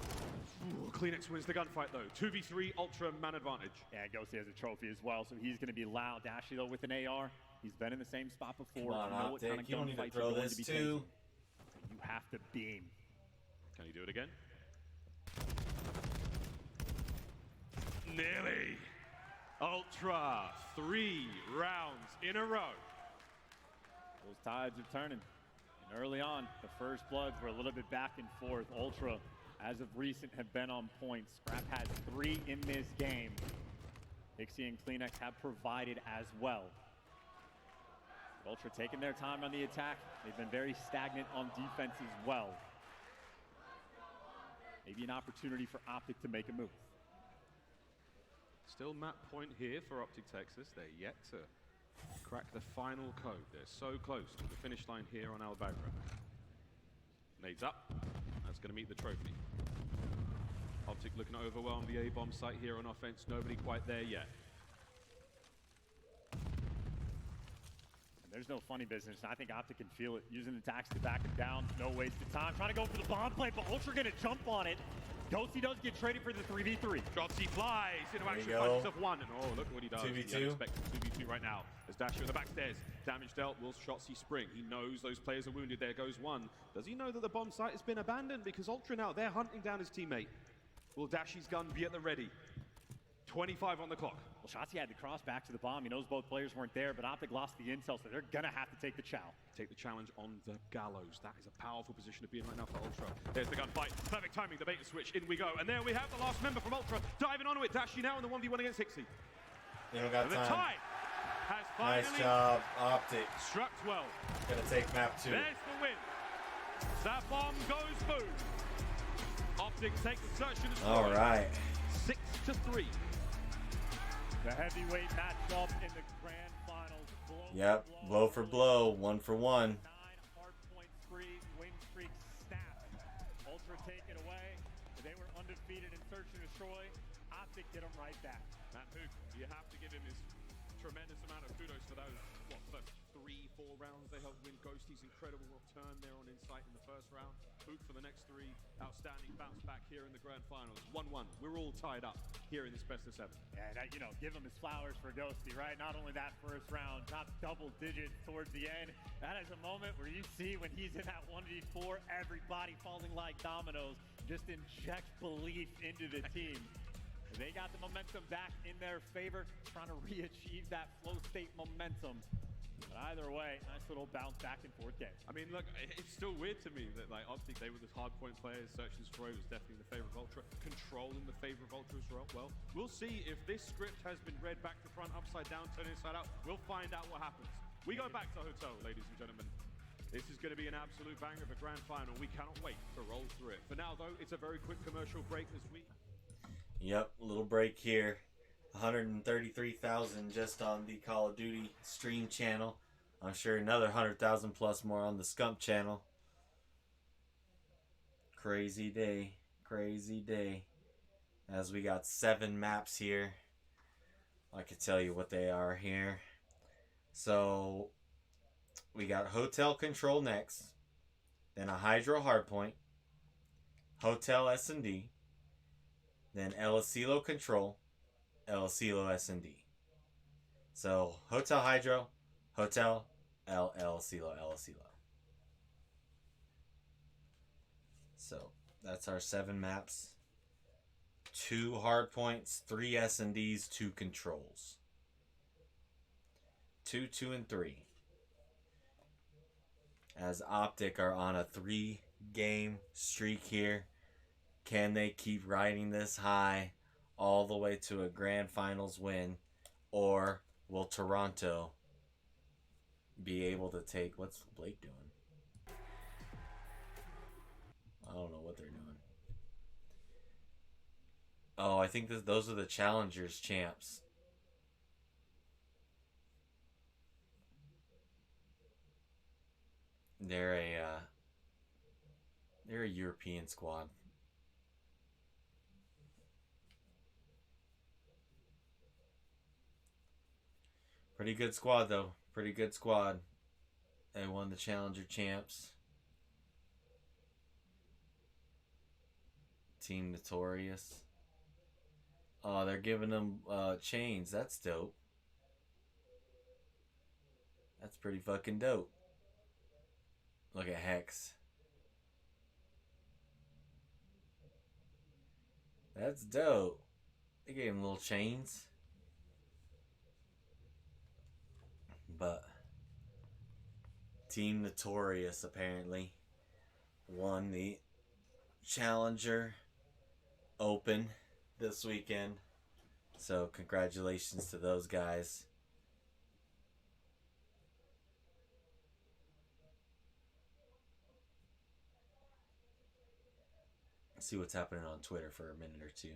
Ooh, Kleenex wins the gunfight, though. 2v3, Ultra man advantage. Yeah, Ghosty has a trophy as well, so he's going to be loud. Dashy, though, with an AR. He's been in the same spot before. Come on, You know what kind of OpTic. You don't need to gunfights throw you're going this to be too. taking. You have to beam. Can he do it again? Nearly. Ultra, 3 rounds in a row. Those tides are turning. And early on, the first bloods were a little bit back and forth. Ultra, as of recent, have been on point. Scrap has 3 in this game. Hixie and Kleenex have provided as well. Ultra taking their time on the attack. They've been very stagnant on defense as well. Maybe an opportunity for OpTic to make a move. Still map point here for OpTic Texas. They're yet to crack the final code. They're so close to the finish line here on Albagra. Nades up. That's going to meet the trophy. OpTic looking to overwhelm the A-bomb site here on offense. Nobody quite there yet. And there's no funny business. I think OpTic can feel it. Using attacks to back it down. No waste of time. Trying to go for the bomb play, but Ultra going to jump on it. Ghosty does get traded for the 3v3. Shotzzy flies into action, go. finds himself one, and oh, look what he does. 2v2. The unexpected 2v2 right now. As Dasher in the back stairs, damage dealt, will Shotzzy spring. He knows those players are wounded, there goes one. Does he know that the bomb site has been abandoned? Because Ultra now, they're hunting down his teammate. Will Dashy's gun be at the ready? 25 on the clock. Well, Shotzzy had to cross back to the bomb. He knows both players weren't there, but OpTic lost the intel, so they're gonna have to take the chow. Take the challenge on the gallows. That is a powerful position to be in right now for Ultra. There's the gunfight. Perfect timing, the bait and switch. In we go. And there we have the last member from Ultra diving onto it. Dashy now in the 1v1 against Hixie. You don't got And the time. tide has finally Nice job, OpTic. struck 12. Gonna take map 2. There's the win. That bomb goes boom. OpTic takes the search and destroy. All right. 6-3. The heavyweight matchup in the grand finals. Blow Yep. for Blow for blow. 1 for 1. 9 hard point spree, win streak snapped. Ultra take it away. They were undefeated in search and destroy. OpTic get them right back. Matt Hook, you have to give him his tremendous amount of kudos for those, first 3-4 rounds they helped win. Ghosty's incredible return there on Insight in the first round. Hook for the next 3. Outstanding bounce back here in the grand finals. 1-1. We're all tied up here in this best of 7. And, give him his flowers for Ghosty, right? Not only that first round, top double digits towards the end. That is a moment where you see when he's in that 1v4, everybody falling like dominoes, just injects belief into the team. They got the momentum back in their favor, trying to re-achieve that flow state momentum. But either way, nice little bounce back and forth game. I mean, look, it's still weird to me that, OpTic, they were the hard point players. Search and Destroy was definitely in the favor of Ultra. Control in the favor of Ultra as well. We'll see if this script has been read back to front, upside down, turn inside out. We'll find out what happens. We go back to hotel, ladies and gentlemen. This is going to be an absolute banger of a grand final. We cannot wait to roll through it. For now, though, it's a very quick commercial break as we... Yep, little break here. 133,000 just on the Call of Duty stream channel. I'm sure another 100,000 plus more on the Scump channel. Crazy day. Crazy day. As we got 7 maps here. I can tell you what they are here. So, we got Hotel Control next. Then a Hydro Hardpoint. Hotel S&D. Then El Asilo Control. El Asilo S&D. So, Hotel Hydro. Hotel. El Asilo. El Asilo. So, that's our 7 maps. 2 hardpoints, 3 S&Ds, 2 controls. 2, 2, and 3. As OpTic are on a 3-game streak here. Can they keep riding this high all the way to a grand finals win? Or will Toronto be able to take... What's Blake doing? I don't know what they're doing. Oh, I think those are the Challengers champs. They're a European squad. Pretty good squad though. Pretty good squad. They won the Challenger champs. Team Notorious. Oh, they're giving them chains. That's dope. That's pretty fucking dope. Look at Hex. That's dope. They gave him little chains. But Team Notorious apparently won the Challenger Open this weekend. So congratulations to those guys. Let's see what's happening on Twitter for a minute or two.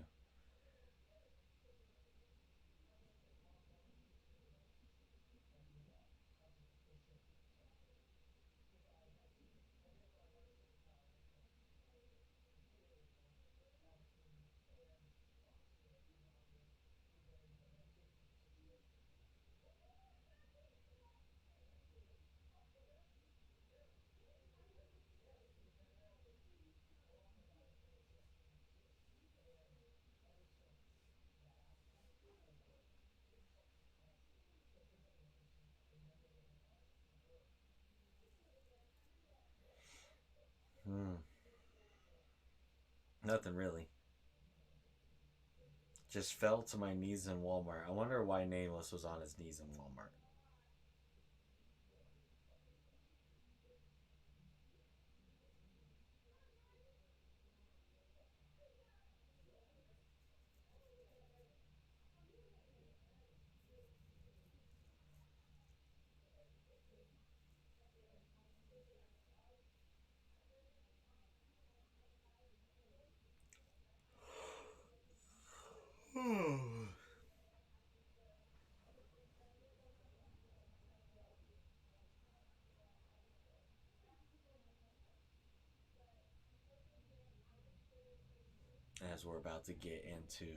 Nothing really. Just fell to my knees in Walmart. I wonder why Nameless was on his knees in Walmart. As we're about to get into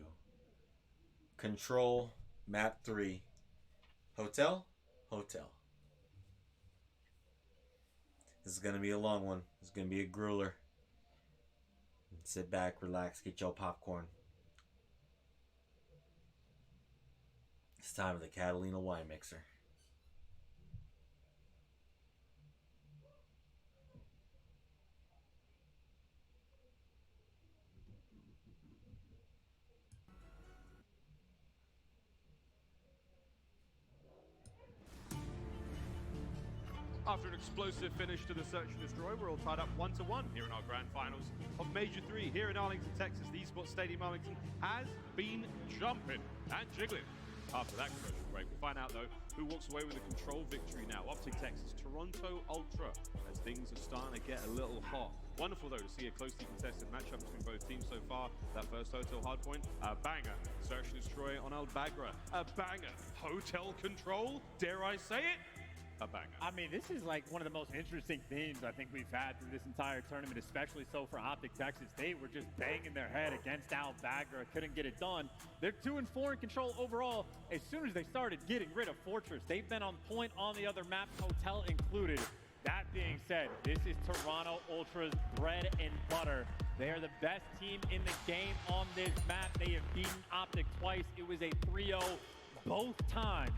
Control Map 3. Hotel? Hotel. This is going to be a long one. It's going to be a grueler. Sit back, relax, get your popcorn. It's time for the Catalina wine mixer. After an explosive finish to the Search and Destroy, we're all tied up 1-1 here in our grand finals of Major 3 here in Arlington, Texas. The Esports Stadium Arlington has been jumping and jiggling after that commercial break. We'll find out, though, who walks away with a control victory now. OpTic Texas, Toronto Ultra, as things are starting to get a little hot. Wonderful, though, to see a closely contested matchup between both teams so far. That first hotel hardpoint, a banger. Search and destroy on Al Bagra, a banger. Hotel control, dare I say it? A banger. I mean, this is like one of the most interesting themes I think we've had through this entire tournament, especially so for OpTic Texas. They were just banging their head against Al Bagra, couldn't get it done. They're 2-4 in control overall. As soon as they started getting rid of Fortress, they've been on point on the other maps, Hotel included. That being said, this is Toronto Ultra's bread and butter. They are the best team in the game on this map. They have beaten OpTic twice. It was a 3-0 both times.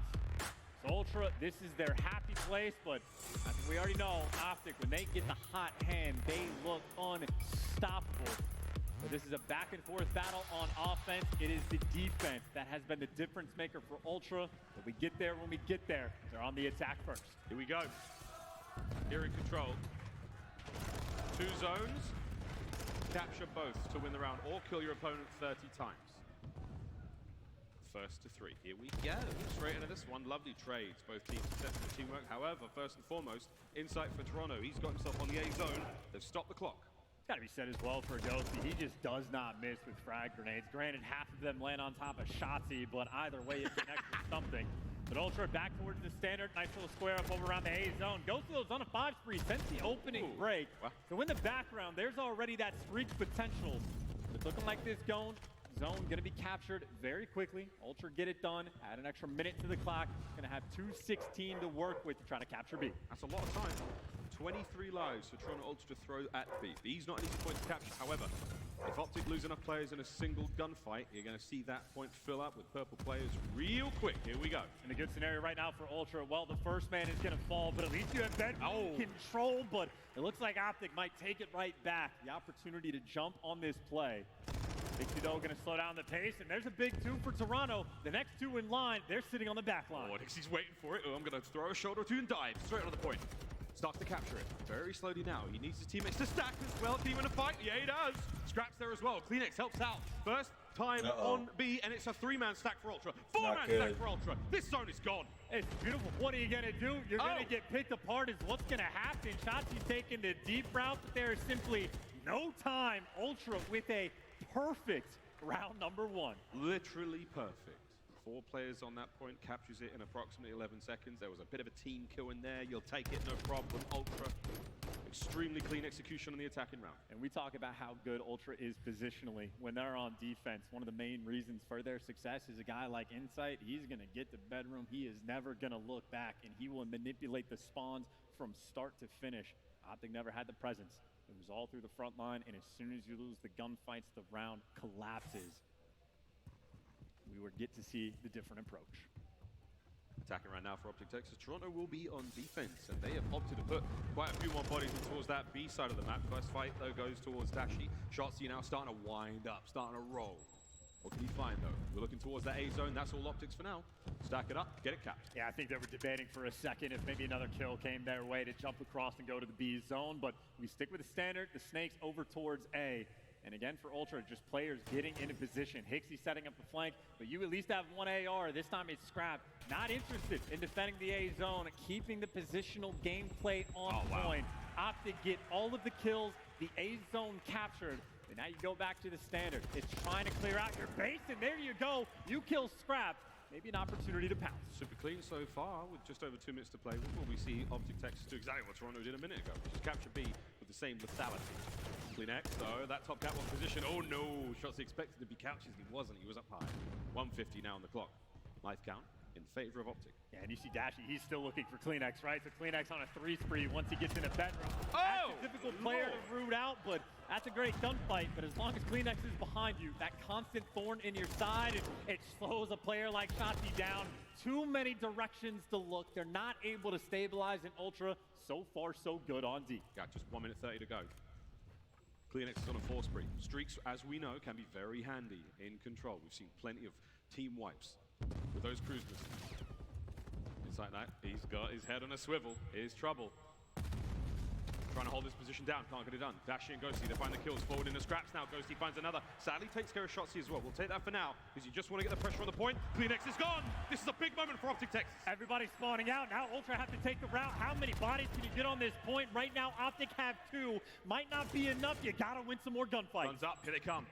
Ultra, this is their happy place, but we already know OpTic, when they get the hot hand, they look unstoppable. So this is a back and forth battle on offense. It is the defense that has been the difference maker for Ultra. But we get there when we get there. They're on the attack first. Here we go. Here in control. 2 zones. Capture both to win the round or kill your opponent 30 times. First to 3. Here we go. Straight into this one. Lovely trades. Both teams set for the teamwork. However, first and foremost, insight for Toronto. He's got himself on the A zone. They've stopped the clock. Got to be said as well for Ghosty. He just does not miss with frag grenades. Granted, half of them land on top of Shotzzy, but either way, it connects with something. But Ultra back towards the standard. Nice little square up over around the A zone. Ghosty was on a 5 spree since the opening break. Wow. So in the background, there's already that streak potential. It's looking like this zone going to be captured very quickly. Ultra get it done. Add an extra minute to the clock. Going to have 2:16 to work with to try to capture B. That's a lot of time. 23 lives for Toronto Ultra to throw at B. B's not an easy point to capture. However, if OpTic lose enough players in a single gunfight, you're going to see that point fill up with purple players real quick. Here we go. In a good scenario right now for Ultra. Well, the first man is going to fall, but at least you have bedroom control. But it looks like OpTic might take it right back. The opportunity to jump on this play. Dixie, though, going to slow down the pace, and there's a big 2 for Toronto. The next 2 in line, they're sitting on the back line. Oh, Dixie's waiting for it. Oh, I'm going to throw a shoulder or 2 and dive straight on the point. Starts to capture it very slowly now. He needs his teammates to stack as well. Team in a fight. Yeah, he does. Scraps there as well. Kleenex helps out. First time on B, and it's a 3-man stack for Ultra. 4-man stack for Ultra. This zone is gone. It's beautiful. What are you going to do? You're going to get picked apart is what's going to happen. Shotzzy's taking the deep route, but there is simply no time. Ultra with a perfect round number 1. Literally perfect. 4 players on that point, captures it in approximately 11 seconds. There was a bit of a team kill in there. You'll take it, no problem. Ultra, extremely clean execution on the attacking round. And we talk about how good Ultra is positionally when they're on defense. One of the main reasons for their success is a guy like Insight. He's going to get the bedroom. He is never going to look back, and he will manipulate the spawns from start to finish. OpTic never had the presence. It was all through the front line, and as soon as you lose the gunfights, the round collapses. We will get to see the different approach. Attacking right now for OpTic Texas. Toronto will be on defense, and they have opted to put quite a few more bodies in towards that B side of the map. First fight, though, goes towards Dashi. Shotzzy now starting to wind up, starting to roll. What can he find, though? We're looking towards that A zone. That's all OpTics for now. Stack it up, get it capped. Yeah, I think they were debating for a second if maybe another kill came their way to jump across and go to the B zone, but we stick with the standard. The Snakes over towards A. And again, for Ultra, just players getting into position. Hixie setting up the flank, but you at least have 1 AR. This time it's Scrap. Not interested in defending the A zone, keeping the positional gameplay on point. OpTic get all of the kills, the A zone captured. And now you go back to the standard. It's trying to clear out your base, and there you go. You kill Scrap. Maybe an opportunity to pounce. Super clean so far with just over 2 minutes to play. What will we see OpTic Texas do exactly what Toronto did a minute ago, which is capture B with the same lethality. Kleenex, though, that top catwalk position. Oh no, Shotzzy expected to be couches. He wasn't. He was up high. 150 now on the clock. Life count in favor of OpTic. Yeah, and you see Dashi, he's still looking for Kleenex, right? So Kleenex on a 3 spree once he gets in a bedroom. That's a difficult player to root out, but that's a great gunfight. But as long as Kleenex is behind you, that constant thorn in your side, it slows a player like Shotzzy down. Too many directions to look. They're not able to stabilize in Ultra. So far, so good on D. Got just 1 minute 30 to go. Kleenex is on a 4 spree. Streaks, as we know, can be very handy in control. We've seen plenty of team wipes with those cruise missiles. Inside that, he's got his head on a swivel. Here's trouble. Trying to hold this position down, can't get it done. Dashi and Ghosty, they find the kills, forward in the scraps now. Ghosty finds another, sadly takes care of Shotzzy as well. We'll take that for now, because you just want to get the pressure on the point. Kleenex is gone! This is a big moment for OpTic Texas. Everybody's spawning out. Now Ultra have to take the route. How many bodies can you get on this point? Right now, OpTic have 2. Might not be enough. You gotta win some more gunfights. Guns up, here they come.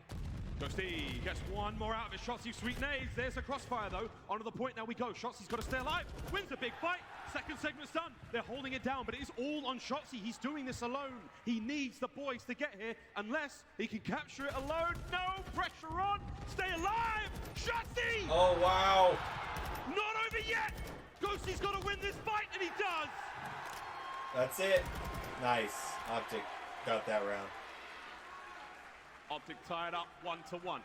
Ghosty gets one more out of his Shotzzy. Sweet nades. There's a crossfire though. Onto the point now we go. Shotzzy's got to stay alive. Wins a big fight. Second segment's done. They're holding it down, but it is all on Shotzzy. He's doing this alone. He needs the boys to get here unless he can capture it alone. No pressure on. Stay alive. Shotzzy! Oh, wow. Not over yet. Ghosty's got to win this fight, and he does. That's it. Nice. OpTic got that round. OpTic tied up 1-1.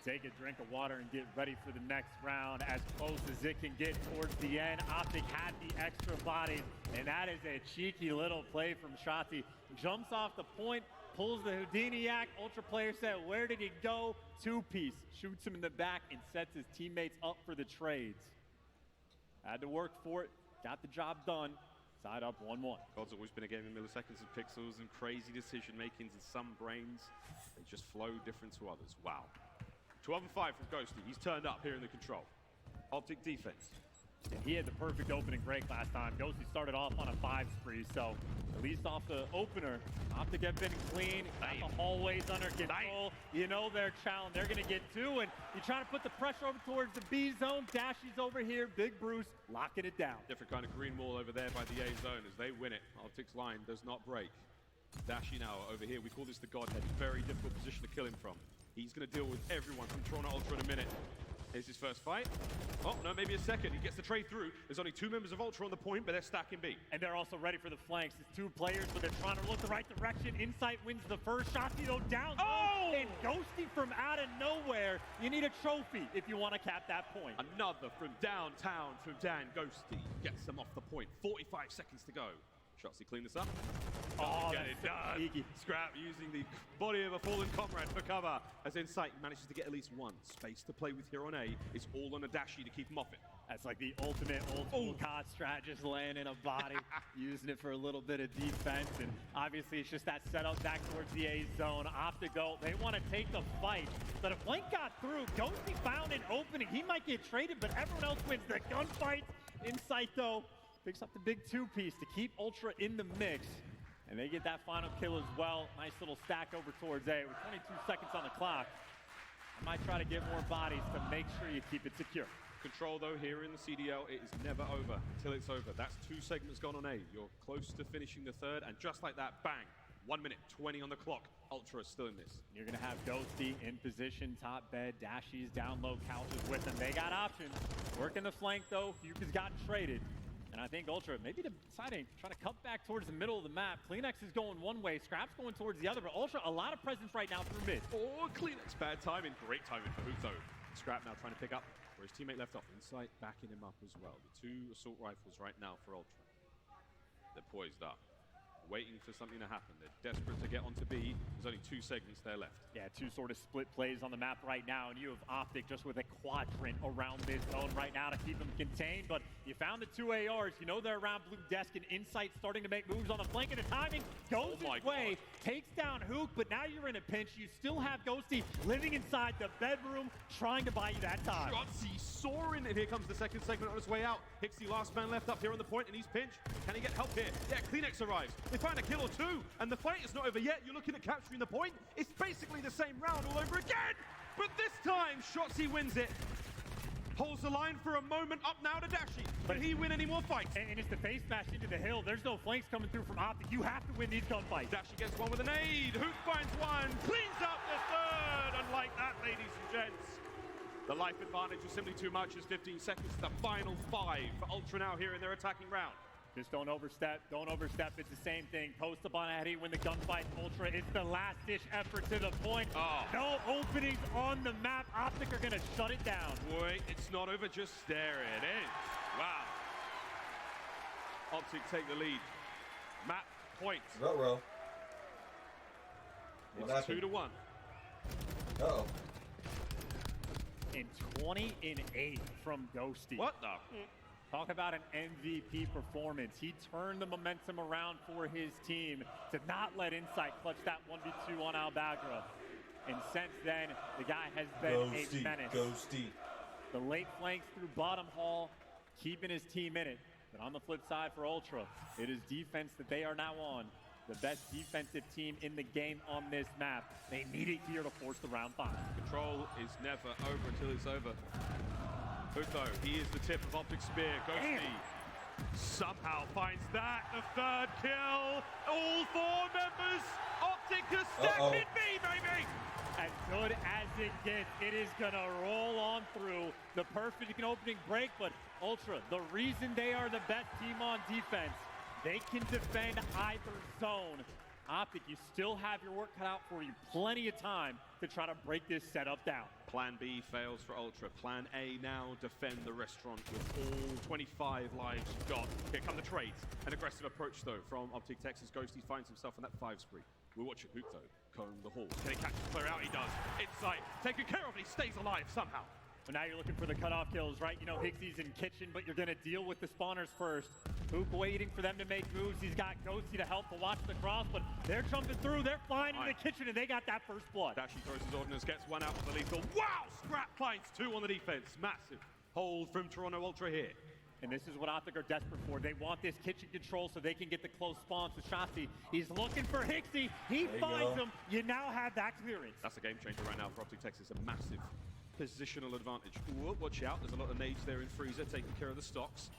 Take a drink of water and get ready for the next round as close as it can get towards the end. OpTic had the extra bodies, and that is a cheeky little play from Shotzzy. Jumps off the point, pulls the Houdiniac. Ultra player said, where did he go? Two-piece, shoots him in the back and sets his teammates up for the trades. Had to work for it, got the job done. Tied up 1-1. God's always been a game in milliseconds and pixels and crazy decision makings, and some brains, they just flow different to others. Wow. 12 and 5 from Ghosty. He's turned up here in the control. OpTic defense. And he had the perfect opening break last time. Ghosty started off on a 5 spree, so at least off the opener, OpTic have been clean, got the hallways under control. You know their challenge, they're gonna get 2, and you try to put the pressure over towards the B zone. Dashy's over here, Big Bruce locking it down. Different kind of green wall over there by the A zone as they win it. OpTic's line does not break. Dashy now over here, we call this the Godhead. Very difficult position to kill him from. He's gonna deal with everyone from Toronto Ultra in a minute. Here's his first fight. Oh, no, maybe a second. He gets the trade through. There's only 2 members of Ultra on the point, but they're stacking B. And they're also ready for the flanks. It's 2 players, but they're trying to look the right direction. Insight wins the first. Shotzzy, though, down low. Oh! And Ghosty from out of nowhere. You need a trophy if you want to cap that point. Another from downtown from Dan Ghosty. Gets them off the point. 45 seconds to go. Shotzzy clean this up. Oh, Get it done. cheeky. Scrap using the body of a fallen comrade for cover as Insight manages to get at least one. Space to play with here on A. It's all on a Dashi to keep him off it. That's like the ultimate old school COD strat, just laying in a body, using it for a little bit of defense. And obviously it's just that setup back towards the A zone. OpTic go, they want to take the fight. But if Flank got through, Ghosty found an opening. He might get traded, but everyone else wins the gunfight. Insight though, picks up the big 2-piece to keep Ultra in the mix. And they get that final kill as well. Nice little stack over towards A with 22 seconds on the clock. I might try to get more bodies to make sure you keep it secure. Control though here in the CDL, it is never over till it's over. That's 2 segments gone on A. You're close to finishing the third, and just like that, bang, 1 minute 20 on the clock. Ultra is still in this. You're gonna have Ghosty in position, top bed, Dashies down low, couches with them. They got options. Working the flank though, Fuke has gotten traded. And I think Ultra maybe deciding, trying to cut back towards the middle of the map. Kleenex is going one way, Scrap's going towards the other, but Ultra, a lot of presence right now through mid. Oh, Kleenex, bad timing, great timing for Hook though. Scrap now trying to pick up where his teammate left off. Insight backing him up as well. The 2 assault rifles right now for Ultra. They're poised up, waiting for something to happen. They're desperate to get onto B. There's only 2 segments there left. Yeah, 2 sort of split plays on the map right now, and you have OpTic just with a quadrant around mid zone right now to keep them contained. But you found the 2 ARs. You know they're around blue desk, and Insight starting to make moves on the flank, and the timing goes his way, takes down Hook, but now you're in a pinch. You still have Ghosty living inside the bedroom, trying to buy you that time. Shotzzy soaring, and here comes the second segment on his way out. Hixie, last man left up here on the point, and he's pinched. Can he get help here? Yeah, Kleenex arrives. They find a kill or 2, and the fight is not over yet. You're looking at capturing the point. It's basically the same round all over again, but this time Shotzzy wins it. Holds the line for a moment, up now to Dashi. But he win any more fights? And it's the face smash into the hill. There's no flanks coming through from OpTic. You have to win these gunfights. Dashi gets one with an aid. Hook finds one, cleans up the third. And like that, ladies and gents, the life advantage was simply too much as 15 seconds to the final 5 for Ultra now here in their attacking round. Just don't overstep, don't overstep. It's the same thing. Post up on Eddie, win the gunfight. Ultra, it's the last-ditch effort to the point. Oh. No openings on the map. OpTic are gonna shut it down. Wait, it's not over, just stare it in. Wow. OpTic take the lead. Map point. Ruh-roh. It's 2-1. Uh-oh. And 20 and 8 from Ghosty. What the? Talk about an MVP performance. He turned the momentum around for his team to not let Insight clutch that 1v2 on Albagra. And since then, the guy has been a menace. Ghosty. The late flanks through bottom hall, keeping his team in it. But on the flip side for Ultra, it is defense that they are now on. The best defensive team in the game on this map. They need it here to force the round 5. Control is never over until it's over. Hugo, he is the tip of OpTic Spear. Ghosty somehow finds that. The third kill. All 4 members. OpTic just stacked it, baby. As good as it gets, it is gonna roll on through. The perfect opening break, but Ultra, the reason they are the best team on defense, they can defend either zone. OpTic, you still have your work cut out for you. Plenty of time to try to break this setup down. Plan B fails for Ultra. Plan A now defend the restaurant with all 25 lives got. Here come the trades. An aggressive approach though from OpTic Texas. Ghosty finds himself on that 5 spree. We're watching Hook though, comb the hall. Can he catch the player out? He does. Insight, taken care of, and he stays alive somehow. But now you're looking for the cutoff kills, right? You know, Hicksy's in kitchen, but you're gonna deal with the spawners first. Hook waiting for them to make moves. He's got Ghosty to help to watch the cross, but they're jumping through. They're flying in the kitchen, and they got that first blood. Dashi throws his ordnance, gets one out with the lethal. Wow! Scrap finds 2 on the defense. Massive hold from Toronto Ultra here. And this is what OpTic are desperate for. They want this kitchen control so they can get the close spawns to Shotzi. He's looking for Hicksy. He finds him. You now have that clearance. That's a game changer right now for OpTic Texas. A massive positional advantage. Ooh, watch out. There's a lot of nades there in Freezer taking care of the stocks.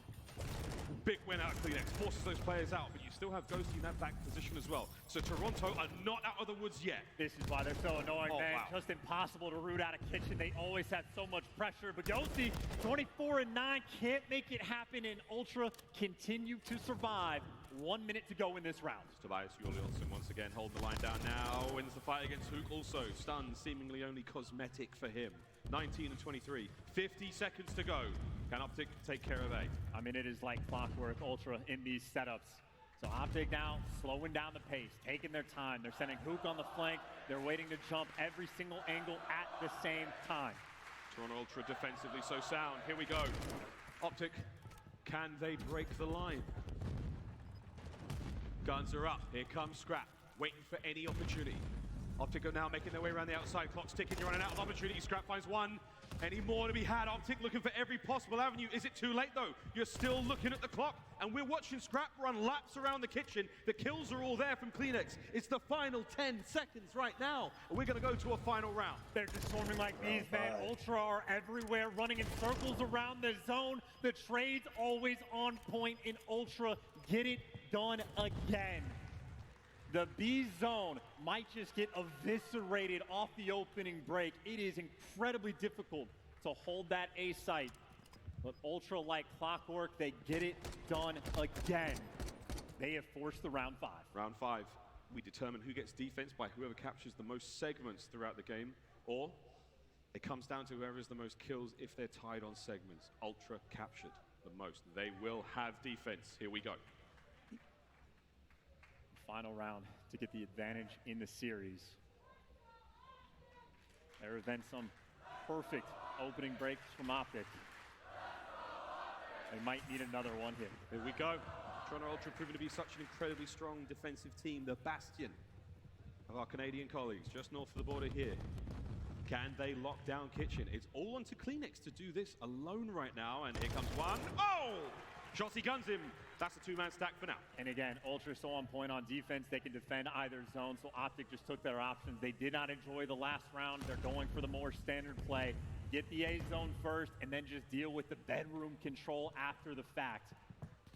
Big win out of Kleenex. Forces those players out, but you still have Ghosty in that back position as well. So Toronto are not out of the woods yet. This is why they're so annoying, man. Wow. Just impossible to root out a kitchen. They always have so much pressure. But Ghosty, 24-9, can't make it happen, and Ultra continue to survive. 1 minute to go in this round. Tobias Juliusson once again holding the line down now. Wins the fight against Hook also. Stun seemingly only cosmetic for him. 19 and 23. 50 seconds to go. Can OpTic take care of A? I mean, it is like clockwork, Ultra, in these setups. So OpTic now slowing down the pace, taking their time. They're sending Hook on the flank. They're waiting to jump every single angle at the same time. Toronto Ultra defensively so sound. Here we go. OpTic, can they break the line? Guns are up. Here comes Scrap, waiting for any opportunity. OpTic are now making their way around the outside. Clock's ticking. You're running out of opportunity. Scrap finds one. Any more to be had? OpTic looking for every possible avenue. Is it too late though? You're still looking at the clock, and we're watching Scrap run laps around the kitchen. The kills are all there from Kleenex. It's the final 10 seconds right now, and we're going to go to a final round. They're just swarming like bees, man. Ultra are everywhere, running in circles around the zone. The trade's always on point in Ultra. Get it done again. The B zone might just get eviscerated off the opening break. It is incredibly difficult to hold that A site. But Ultra, like clockwork, they get it done again. They have forced the round 5. Round 5, we determine who gets defense by whoever captures the most segments throughout the game, or it comes down to whoever has the most kills if they're tied on segments. Ultra captured the most. They will have defense. Here we go. Final round to get the advantage in the series. There have been some perfect opening breaks from OpTic. They might need another one here. Here we go. Toronto Ultra proving to be such an incredibly strong defensive team, the bastion of our Canadian colleagues just north of the border here. Can they lock down Kitchen? It's all onto Kleenex to do this alone right now, and here comes one. Oh! Shotzi guns him. That's a 2-man stack for now. And again, Ultra so on point on defense. They can defend either zone, so OpTic just took their options. They did not enjoy the last round. They're going for the more standard play. Get the A zone first, and then just deal with the bedroom control after the fact.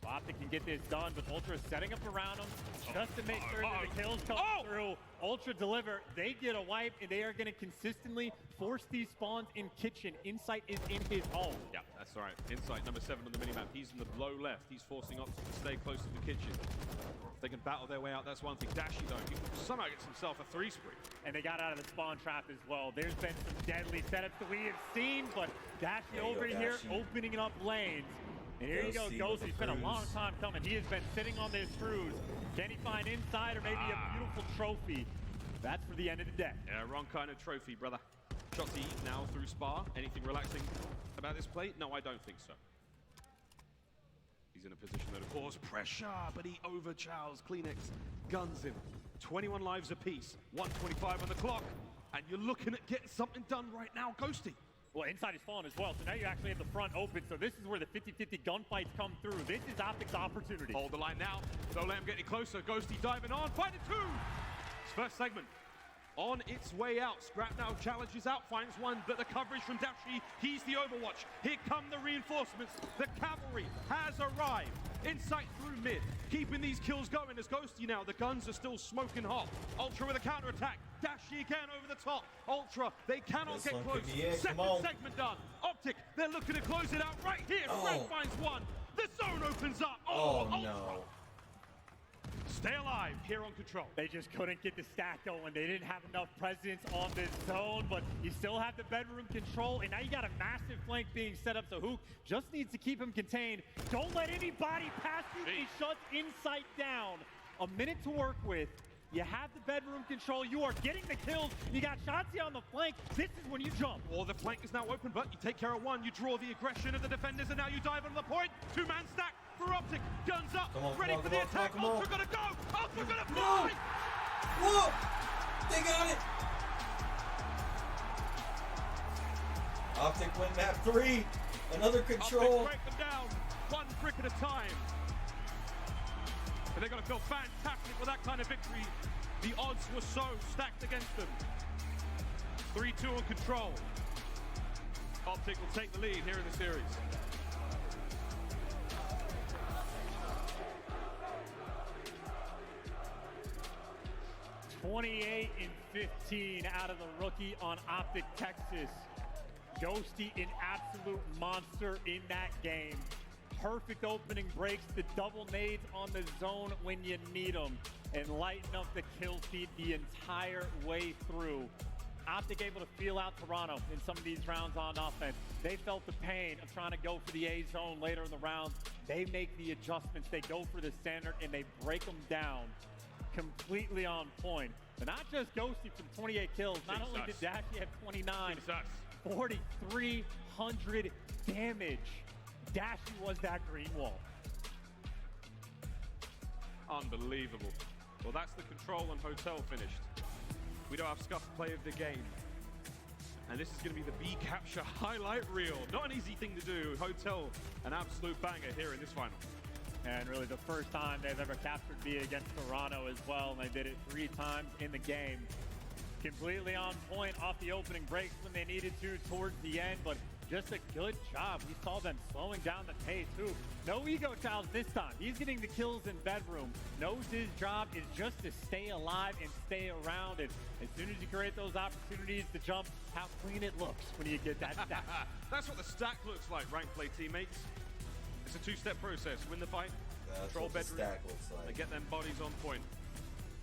OpTic can get this done, but Ultra is setting up around them just to make sure that the kills come through. Ultra deliver. They get a wipe, and they are going to consistently force these spawns in Kitchen. Insight is in his home. Yeah, that's right. Insight, number 7 on the minimap. He's in the low left. He's forcing OpTic to stay close to the Kitchen. If they can battle their way out, that's one thing. Dashi, though, he somehow gets himself a 3 spree. And they got out of the spawn trap as well. There's been some deadly setups that we have seen, but Dashi over here opening up lanes. And here you go, Ghosty. It's been a long time coming. He has been sitting on this cruise. Can he find inside or maybe a beautiful trophy? That's for the end of the day. Yeah, wrong kind of trophy, brother. Shotzi now through Spa. Anything relaxing about this play? No, I don't think so. He's in a position though to cause pressure, but he overchows. Kleenex guns him. 21 lives apiece, 125 on the clock, and you're looking at getting something done right now, Ghosty. Well, inside is falling as well, so now you actually have the front open, so this is where the 50-50 gunfights come through. This is OpTic's opportunity. Hold the line now. Don't let him get any closer. Ghosty diving on, fighting two. His first segment on its way out. Scrap now challenges out, finds one, but the coverage from Dashi, he's the overwatch. Here come the reinforcements. The cavalry has arrived. Insight through mid, keeping these kills going as Ghosty now. The guns are still smoking hot. Ultra with a counterattack. Dashi again over the top. Ultra, they cannot This get one close. could be it. Second Come on. segment done. OpTic, they're looking to close it out right here. Scrap finds one. The zone opens up. Oh, Ultra. no. Stay alive here on Control. They just couldn't get the stack going. They didn't have enough presence on this zone, but you still have the bedroom control, and now you got a massive flank being set up, so Hook just needs to keep him contained. Don't let anybody pass you. He shuts Insight down. A minute to work with. You have the bedroom control. You are getting the kills. You got Shotzi on the flank. This is when you jump. Well, the flank is now open, but you take care of one. You draw the aggression of the defenders, and now you dive on the point. Two-man stack for OpTic. Guns up, ready for the attack. Ultra gonna go. Ultra gonna fly. Whoa! They got it! OpTic win map 3. Another control. OpTic break them down, one brick at a time. And they're gonna feel fantastic with that kind of victory. The odds were so stacked against them. 3-2 on Control. OpTic will take the lead here in the series. $28 and 15 out of the rookie on OpTic Texas. Ghosty, an absolute monster in that game. Perfect opening breaks, the double nades on the zone when you need them, and lighten up the kill feed the entire way through. OpTic able to feel out Toronto in some of these rounds on offense. They felt the pain of trying to go for the A zone later in the rounds. They make the adjustments, they go for the standard, and they break them down completely on point. But not just Ghosty from 28 kills, not only did Dashi have 29, 4,300 damage. Dashi was that green wall. Unbelievable. Well, that's the Control and Hotel finished. We don't have Scuff play of the game. And this is going to be the B capture highlight reel. Not an easy thing to do. Hotel, an absolute banger here in this final. And really the first time they've ever captured B against Toronto as well. And they did it 3 times in the game. Completely on point off the opening breaks when they needed to towards the end. But just a good job. We saw them slowing down the pace too. No ego challenge this time. He's getting the kills in bedroom. Knows his job is just to stay alive and stay around. And as soon as you create those opportunities to jump, how clean it looks when you get that stack. That's what the stack looks like, ranked play teammates. It's a 2-step process. Win the fight, control bedroom, and get them bodies on point.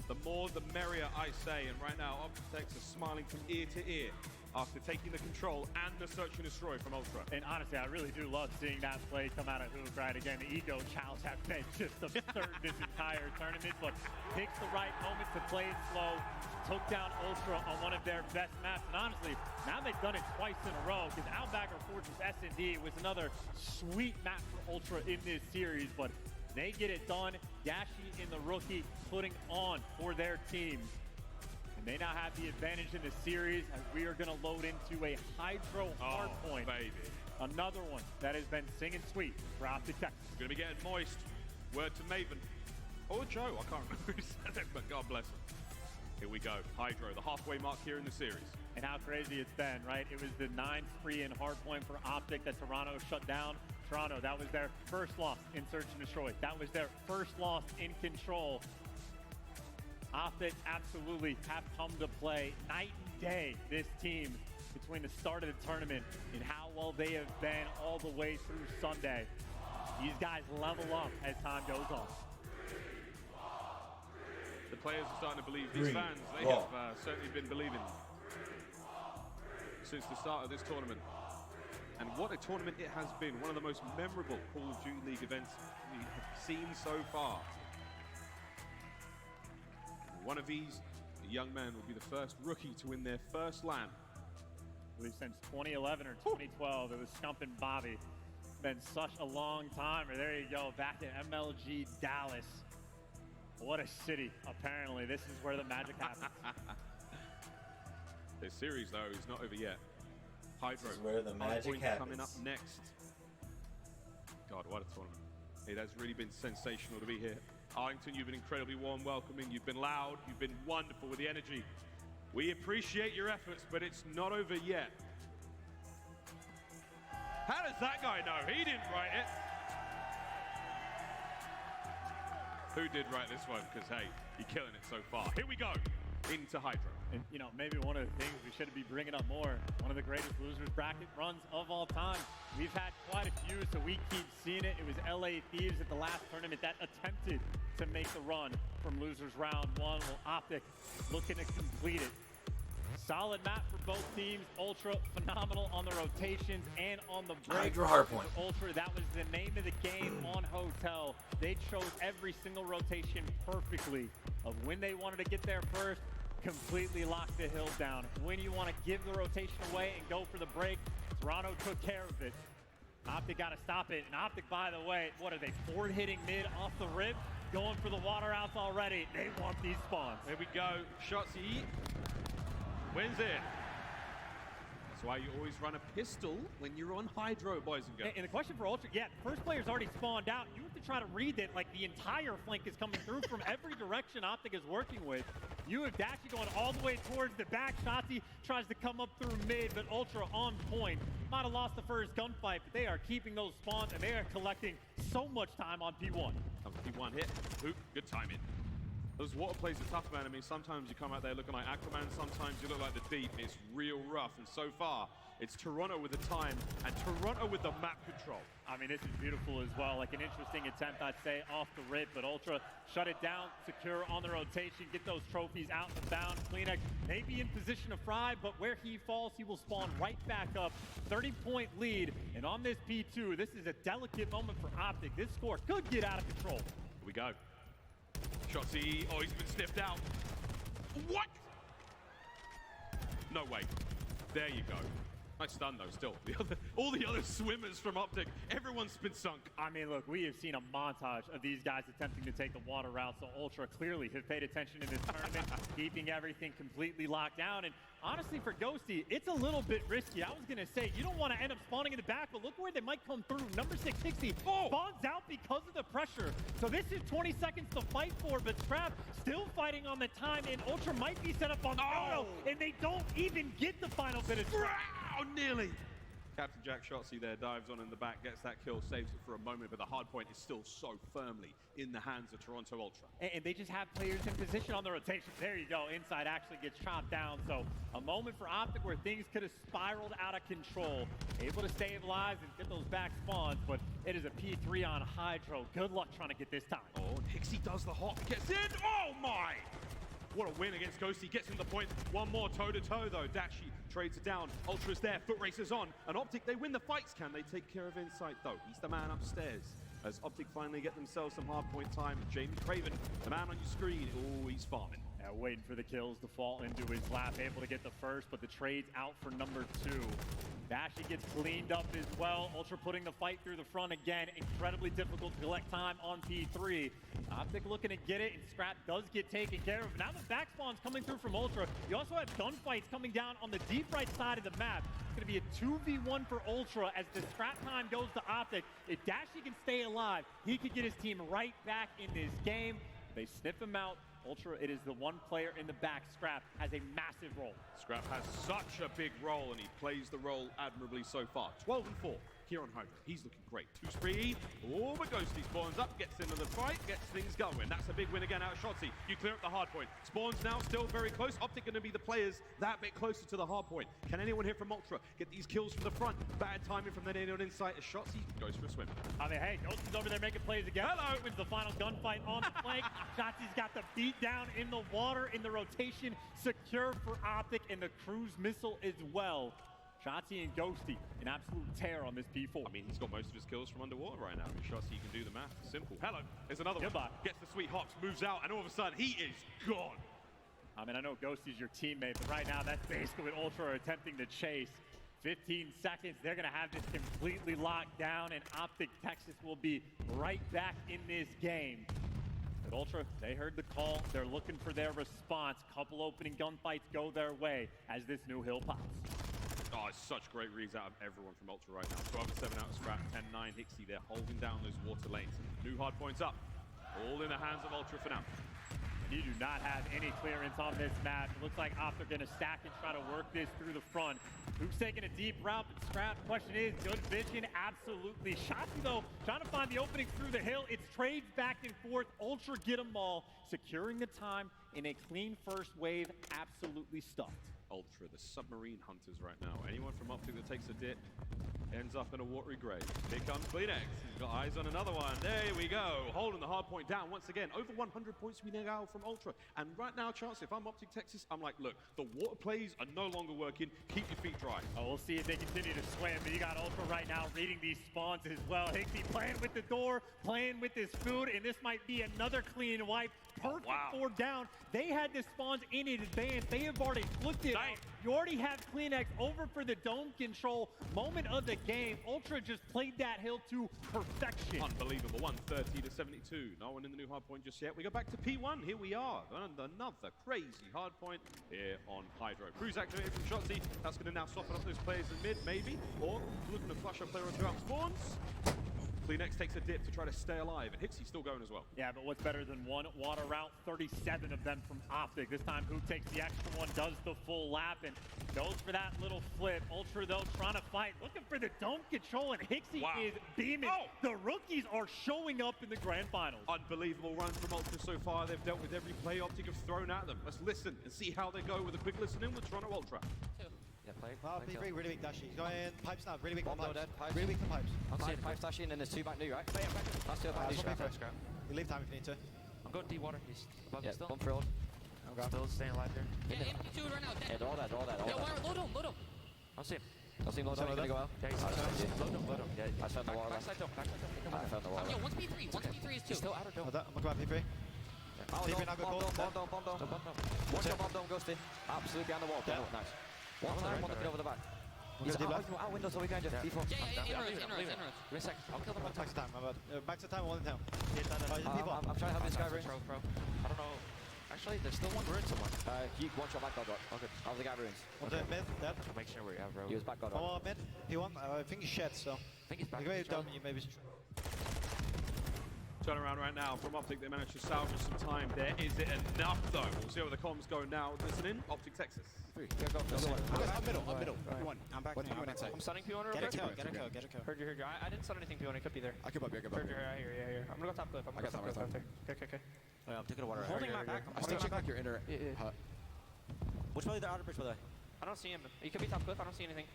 The more the merrier, I say. And right now, OpTic Texas is smiling from ear to ear after taking the control and the search and destroy from Ultra. And honestly, I really do love seeing that play come out of Hook, right? Again, the ego challenge have been just absurd this entire tournament, but picks the right moment to play it slow, took down Ultra on one of their best maps, and honestly, now they've done it twice in a row, because Outbacker Fortress S&D was another sweet map for Ultra in this series, but they get it done. Dashi and the rookie putting on for their team. And they now have the advantage in the series as we are going to load into a Hydro hardpoint. Baby. Another one that has been singing sweet for OpTic Texas. Going to be getting moist. Word to Maven. Or Joe, I can't remember who said it, but God bless him. Here we go. Hydro, the halfway mark here in the series. And how crazy it's been, right? It was the 9-3 in hardpoint for OpTic that Toronto shut down. Toronto, that was their first loss in Search and Destroy. That was their first loss in Control. OpTic absolutely have come to play night and day, this team, between the start of the tournament and how well they have been all the way through Sunday. These guys level up as time goes on. The players are starting to believe. These fans, they have certainly been believing since the start of this tournament. And what a tournament it has been. One of the most memorable Call of Duty League events we have seen so far. One of these, the young man, will be the first rookie to win their first LAN. I believe since 2011 or 2012, it was Scump and Bobby. been such a long time. There you go, back to MLG Dallas. What a city, apparently. This is where the magic happens. This series, though, is not over yet. Hydro. This is where the magic happens. Coming up next. God, what a tournament. It has really been sensational to be here. Arlington, you've been incredibly warm, welcoming. You've been loud. You've been wonderful with the energy. We appreciate your efforts, but it's not over yet. How does that guy know? He didn't write it. Who did write this one? Because, hey, you're killing it so far. Here we go. Into Hydro. And, you know, maybe one of the things we should be bringing up more, one of the greatest losers bracket runs of all time. We've had quite a few, so we keep seeing it. It was LA Thieves at the last tournament that attempted to make the run from losers round one. Well, OpTic looking to complete it. Solid map for both teams. Ultra phenomenal on the rotations and on the break. Hydra hardpoint. Ultra, that was the name of the game on Hotel. They chose every single rotation perfectly of when they wanted to get there first, completely locked the hill down. When you want to give the rotation away and go for the break, Toronto took care of it. OpTic got to stop it. And OpTic, by the way, what are they, forward hitting mid off the rib? Going for the water outs already. They want these spawns. Here we go. Shotzzy wins it. That's why you always run a pistol when you're on Hydro, boys and girls. And the question for Ultra, yeah, the first player's already spawned out. You have to try to read that like the entire flank is coming through from every direction OpTic is working with. You have Dashi going all the way towards the back. Shotzzy tries to come up through mid, but Ultra on point. Might have lost the first gunfight, but they are keeping those spawns and they are collecting so much time on P1. P1 hit. Oop, good timing. Those water plays are tough, man. I mean, sometimes you come out there looking like Aquaman, sometimes you look like the Deep. It's real rough, and so far, it's Toronto with the time, and Toronto with the map control. I mean, this is beautiful as well. Like an interesting attempt, I'd say, off the rip, but Ultra shut it down, secure on the rotation, get those trophies out and bound. Kleenex may be in position to fry, but where he falls, he will spawn right back up. 30-point lead, and on this P2, this is a delicate moment for OpTic. This score could get out of control. Here we go. Shotzzy, oh, he's been sniffed out. What? No way. There you go. Nice stun though, still. All the other swimmers from OpTic, everyone's been sunk. I mean, look, we have seen a montage of these guys attempting to take the water route, so Ultra clearly have paid attention in this tournament, keeping everything completely locked down. And honestly, for Ghosty, it's a little bit risky. I was going to say, you don't want to end up spawning in the back, but look where they might come through. Number 660 spawns out because of the pressure. So this is 20 seconds to fight for, but Scrap still fighting on the time, and Ultra might be set up on Toronto, and they don't even get the final bit of Oh, nearly. Captain Jack Shotzzy there dives on in the back, gets that kill, saves it for a moment, but the hard point is still so firmly in the hands of Toronto Ultra. And they just have players in position on the rotation. There you go. Inside actually gets chopped down. So a moment for OpTic where things could have spiraled out of control. Able to stabilize and get those back spawns, but it is a P3 on Hydro. Good luck trying to get this time. Oh, Hixie does the hop, gets in. Oh my! What a win against Ghosty. Gets him the point. One more toe-to-toe, though. Dashi trades it down. Ultra's there. Foot races on. And OpTic, they win the fights. Can they take care of Insight, though? He's the man upstairs. As OpTic finally get themselves some hard point time. Jamie Craven, the man on your screen. Oh, he's farming. Waiting for the kills to fall into his lap. Able to get the first, but the trade's out for number 2. Dashi gets cleaned up as well. Ultra putting the fight through the front again. Incredibly difficult to collect time on P3. OpTic looking to get it, and Scrap does get taken care of. Now the back spawn's coming through from Ultra. You also have gunfights coming down on the deep right side of the map. It's going to be a 2v1 for Ultra as the scrap time goes to OpTic. If Dashi can stay alive, he could get his team right back in this game. They sniff him out. Ultra, it is the one player in the back. Scrap has a massive role. Scrap has such a big role, and he plays the role admirably so far. 12-4 here on Hydro. He's looking great. 2 spree. Oh, but Ghosty spawns up, gets into the fight, gets things going. That's a big win again out of Shotzzy. You clear up the hard point. Spawns now still very close. OpTic going to be the players that bit closer to the hard point. Can anyone here from Ultra get these kills from the front? Bad timing from the Nano Insight as Shotzzy goes for a swim. I mean, hey, Ghosty's over there making plays again. Hello! Wins the final gunfight on the flank. Shotzi's got the beat down in the water, in the rotation, secure for OpTic, and the cruise missile as well. Shotzzy and Ghosty, an absolute tear on this P4. I mean, he's got most of his kills from underwater right now. I mean, Shotzzy can do the math. Simple. Hello, there's another one. Gets the sweet hops, moves out, and all of a sudden, he is gone. I mean, I know Ghosty's your teammate, but right now, that's basically what Ultra are attempting to chase. 15 seconds. They're going to have this completely locked down, and OpTic Texas will be right back in this game. But Ultra, they heard the call. They're looking for their response. Couple opening gunfights go their way as this new hill pops. Oh, it's such great reads out of everyone from Ultra right now. 12-7 out of Scrap, 10-9 Hixie. They're holding down those water lanes. New hard points up. All in the hands of Ultra for now. You do not have any clearance on this map. It looks like Opt are going to stack and try to work this through the front. Hook's taking a deep route, but Scrap, question is, good vision, absolutely. Shotzi, though, trying to find the opening through the hill. It's trades back and forth. Ultra get them all, securing the time in a clean first wave, absolutely stuffed. Ultra, the submarine hunters right now. Anyone from OpTic that takes a dip ends up in a watery grave. Here comes Kleenex. He's got eyes on another one. There we go. Holding the hard point down once again. Over 100 points we now from Ultra. And right now, Chance, if I'm OpTic Texas, I'm like, look, the water plays are no longer working. Keep your feet dry. Oh, we'll see if they continue to swim. But you got Ultra right now reading these spawns as well. Hixie playing with the door, playing with his food, and this might be another clean wipe. Perfect for down. They had the spawns in advance. They have already flipped it. You already have Kleenex over for the dome control. Moment of the game. Ultra just played that hill to perfection. Unbelievable. 130-72. No one in the new hard point just yet. We go back to P1. Here we are. And another crazy hard point here on Hydro. Cruise activated from Shotzi. That's going to now soften up those players in mid, maybe. Or looking to flush a player or two out spawns. Kleenex takes a dip to try to stay alive, and Hixie's still going as well. Yeah, but what's better than one water route? 37 of them from OpTic. This time, Hook takes the extra one, does the full lap, and goes for that little flip. Ultra, though, trying to fight, looking for the dome control, and Hixie is beaming. The rookies are showing up in the grand finals. Unbelievable run from Ultra so far. They've dealt with every play OpTic have thrown at them. Let's listen and see how they go with a quick listen in with Toronto Ultra. Yeah, play. Really weak dash. He's going pipes now. Really weak on pipes. Pipes. Really weak on pipes. I'm seeing pipes dashing, and there's two back new, right? That's two back new, Scrap. You leave time if you need to. I'm going deep water. He's above me still. Bump field. Still staying alive there. Yeah, empty right now. Yeah, they're all dead. Yeah, load him. I'll see him. Load him. He's gonna go out. Yeah, he's load him. Yeah, I found the water. Backside dome. I found the water. Yo, 1P3. 1P3 is 2. He's still outer dome. I'm gonna grab P3. P3 now go cold. Bomb dome. Watch your bomb dome, Ghosty. Absolutely behind the wall. Nice. One time, one to get over the back. He's out window, so we can just default. Yeah, inroads. Give me a sec. I'll kill them. Back to time, my bad. Back to time, one in town. I'm trying to help this guy ruins. I don't know. Actually, there's still one ruin somewhere. He one shot back god rock. Okay. How's the guy ruins? What's that, mid? Dead? Make sure we have bro. He was back god rock. Oh, mid. P1. I think he's shed, so. I think he's back. You maybe. Turn around right now from OpTic. They managed to salvage some time there. Is it enough, though? We'll see where the comms go now. Listen in. OpTic Texas. I'm middle. P1. I'm back. I'm stunning P1 or Get a kill. Heard you. I didn't stun anything P1. It could be there. I could bump you. Heard you. I hear you. I'm gonna go top cliff. I'm gonna go top cliff after. Okay. I'm taking a water. Holding my back. I'm still checking like your inner hut. Which way the outer bridge, by the way? I don't see him. He could be top cliff. I don't see anything.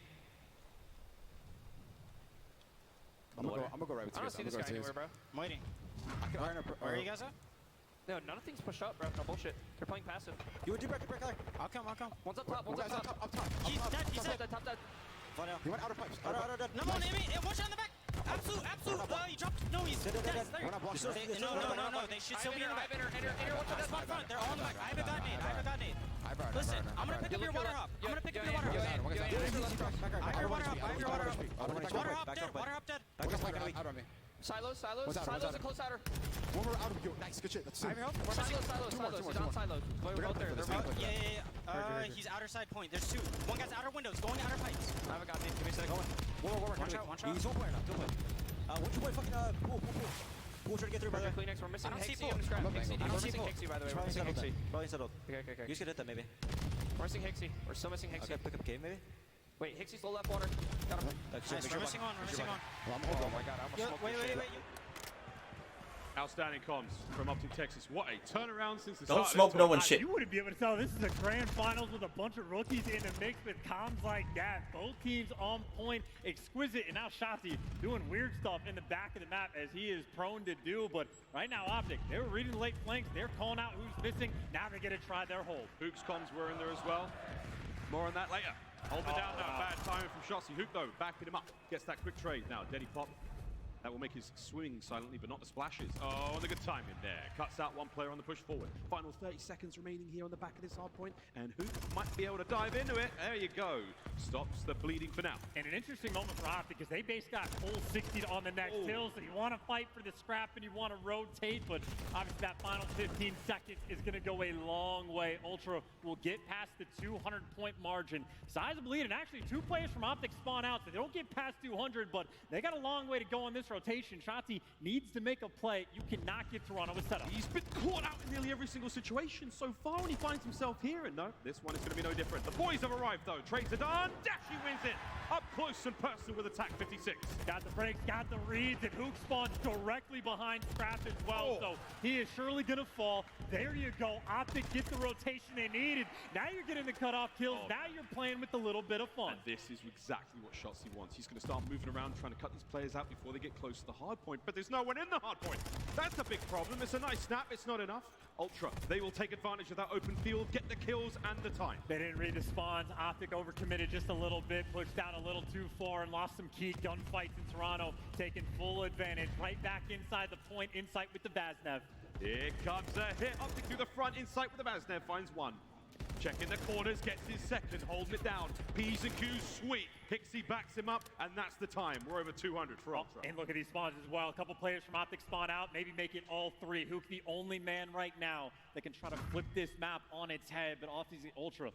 I'm gonna go right with you. I don't see this guy anywhere, bro. I'm waiting. Where are you guys at? No, none of things pushed up, bro. No bullshit. They're playing passive. You would do break. I'll come. One's up top. One's up top. Up top. He's dead. Top dead. He went outer pipes. Outer dead. No, Amy, watch out in the back. Absolute. You dropped. No, he's dead. No. They should still be in the back. They're all in the back. I have a god nade. Listen, I'm gonna pick up your water hop. I have your water hop. Water hop dead. Out on me. Silos and close outer. One more out of you. Nice, good shit. That's two. Silos. He's on silos. They're both there. Yeah. He's outer side point. There's two. One guy's outer windows, going outer pipes. I haven't got me. Give me a second. Watch out. He's don't play now. What's your boy fucking pool trying to get through, by the way? Kleenex, we're missing I don't see Hixie pool. on the scrap. I'm We're not missing Hixie, by the way. We're missing Hixie. Probably settled. Okay. You just hit that, maybe. We're missing Hixie. We're still missing Hixie. Okay, pick up cave, maybe? Wait, Hixie's low left water. Got him. Nice, we're missing one. Oh my god, I almost smoked this shit. Wait. Outstanding comms from OpTic Texas. What a turnaround since the Don't start. smoke no one shit. You wouldn't be able to tell. This is a grand finals with a bunch of rookies in the mix with comms like that. Both teams on point, exquisite, and now Shotzi doing weird stuff in the back of the map as he is prone to do. But right now, OpTic, they were reading the late flanks. They're calling out who's missing. Now they get to try their hold. Hook's comms were in there as well. More on that later. Hold it down now. Bad timing from Shotzi. Hook, though, backing him up. Gets that quick trade now. Deddy Pop That will make his swing silently, but not the splashes. Oh, and the good timing there. Cuts out one player on the push forward. Final 30 seconds remaining here on the back of this hard point, and who might be able to dive into it? There you go. Stops the bleeding for now. And an interesting moment for OpTic because they base got full 60 on the next hill, so you want to fight for the scrap and you want to rotate, but obviously that final 15 seconds is going to go a long way. Ultra will get past the 200-point margin. Sizable lead, and actually 2 players from OpTic spawn out, so they don't get past 200, but they got a long way to go in this rotation. Shotzzy needs to make a play. You cannot get Toronto a setup. He's been caught out in nearly every single situation so far, and he finds himself here, and no, this one is going to be no different. The boys have arrived, though. Trades are done. Dashi wins it. Up close and personal with attack 56. Got the breaks, got the reads, and Hook spawns directly behind Scrap as well, so he is surely going to fall. There you go. OpTic get the rotation they needed. Now you're getting the cutoff kills. Now you're playing with a little bit of fun. And this is exactly what Shotzzy wants. He's going to start moving around, trying to cut these players out before they get close to the hard point, but there's no one in the hard point. That's a big problem. It's a nice snap. It's not enough. Ultra, they will take advantage of that open field, get the kills and the time. They didn't read the spawns. OpTic overcommitted just a little bit, pushed out a little too far, and lost some key gunfights in Toronto, taking full advantage. Right back inside the point, Insight with the Vaznev. Here comes a hit. OpTic through the front, Insight with the Vaznev finds one. Checking the corners, gets his second, holding it down. P's and Q's sweet. Pixie backs him up, and that's the time. We're over 200 for Ultra. And look at these spawns as well. A couple players from OpTic spawn out, maybe make it all 3. Hook the only man right now that can try to flip this map on its head, but obviously Ultra,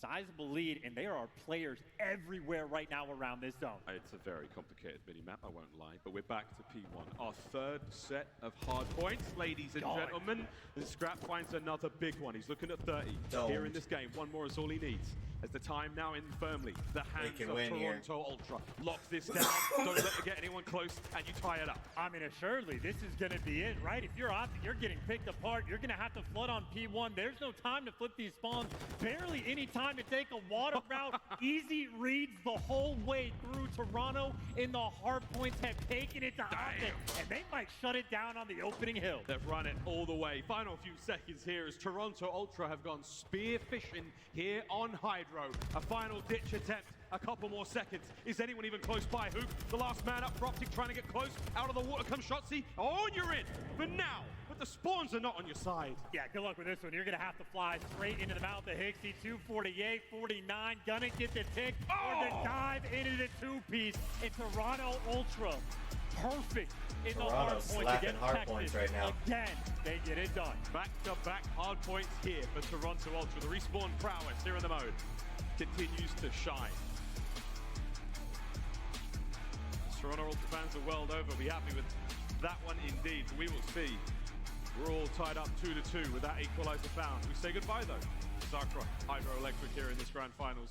sizable lead, and there are players everywhere right now around this zone. It's a very complicated mini-map, I won't lie, but we're back to P1. Our third set of hard points, ladies and gentlemen. And Scrap finds another big one. He's looking at 30 here in this game. One more is all he needs. As the time now in firmly, the hands of Toronto Ultra. Locks this down, don't let it get anyone close, and you tie it up. I mean, assuredly, this is going to be it, right? If you're OpTic, you're getting picked apart. You're going to have to flood on P1. There's no time to flip these spawns. Barely any time to take a water route. Easy reads the whole way through. Toronto in the hard points have taken it to OpTic, and they might shut it down on the opening hill. They've run it all the way. Final few seconds here as Toronto Ultra have gone spear fishing here on Hydro. A final ditch attempt. A couple more seconds. Is anyone even close by? Hoop, the last man up for OpTic, trying to get close. Out of the water comes Shotzzy. Oh, and you're in. For now. But the spawns are not on your side. Yeah, good luck with this one. You're going to have to fly straight into the mouth of Hixie. 248, 49. Gonna get the tick or the dive into the 2-piece. And Toronto Ultra, perfect in the hard points against Texas. Right now. Again, they get it done. Back-to-back hard points here for Toronto Ultra. The respawn prowess here in the mode continues to shine. Toronto Ultra fans are welled over. Be happy with that one indeed. We will see. We're all tied up 2-2 with that equalizer found. We say goodbye though. Sarkra, Hydroelectric here in this grand finals.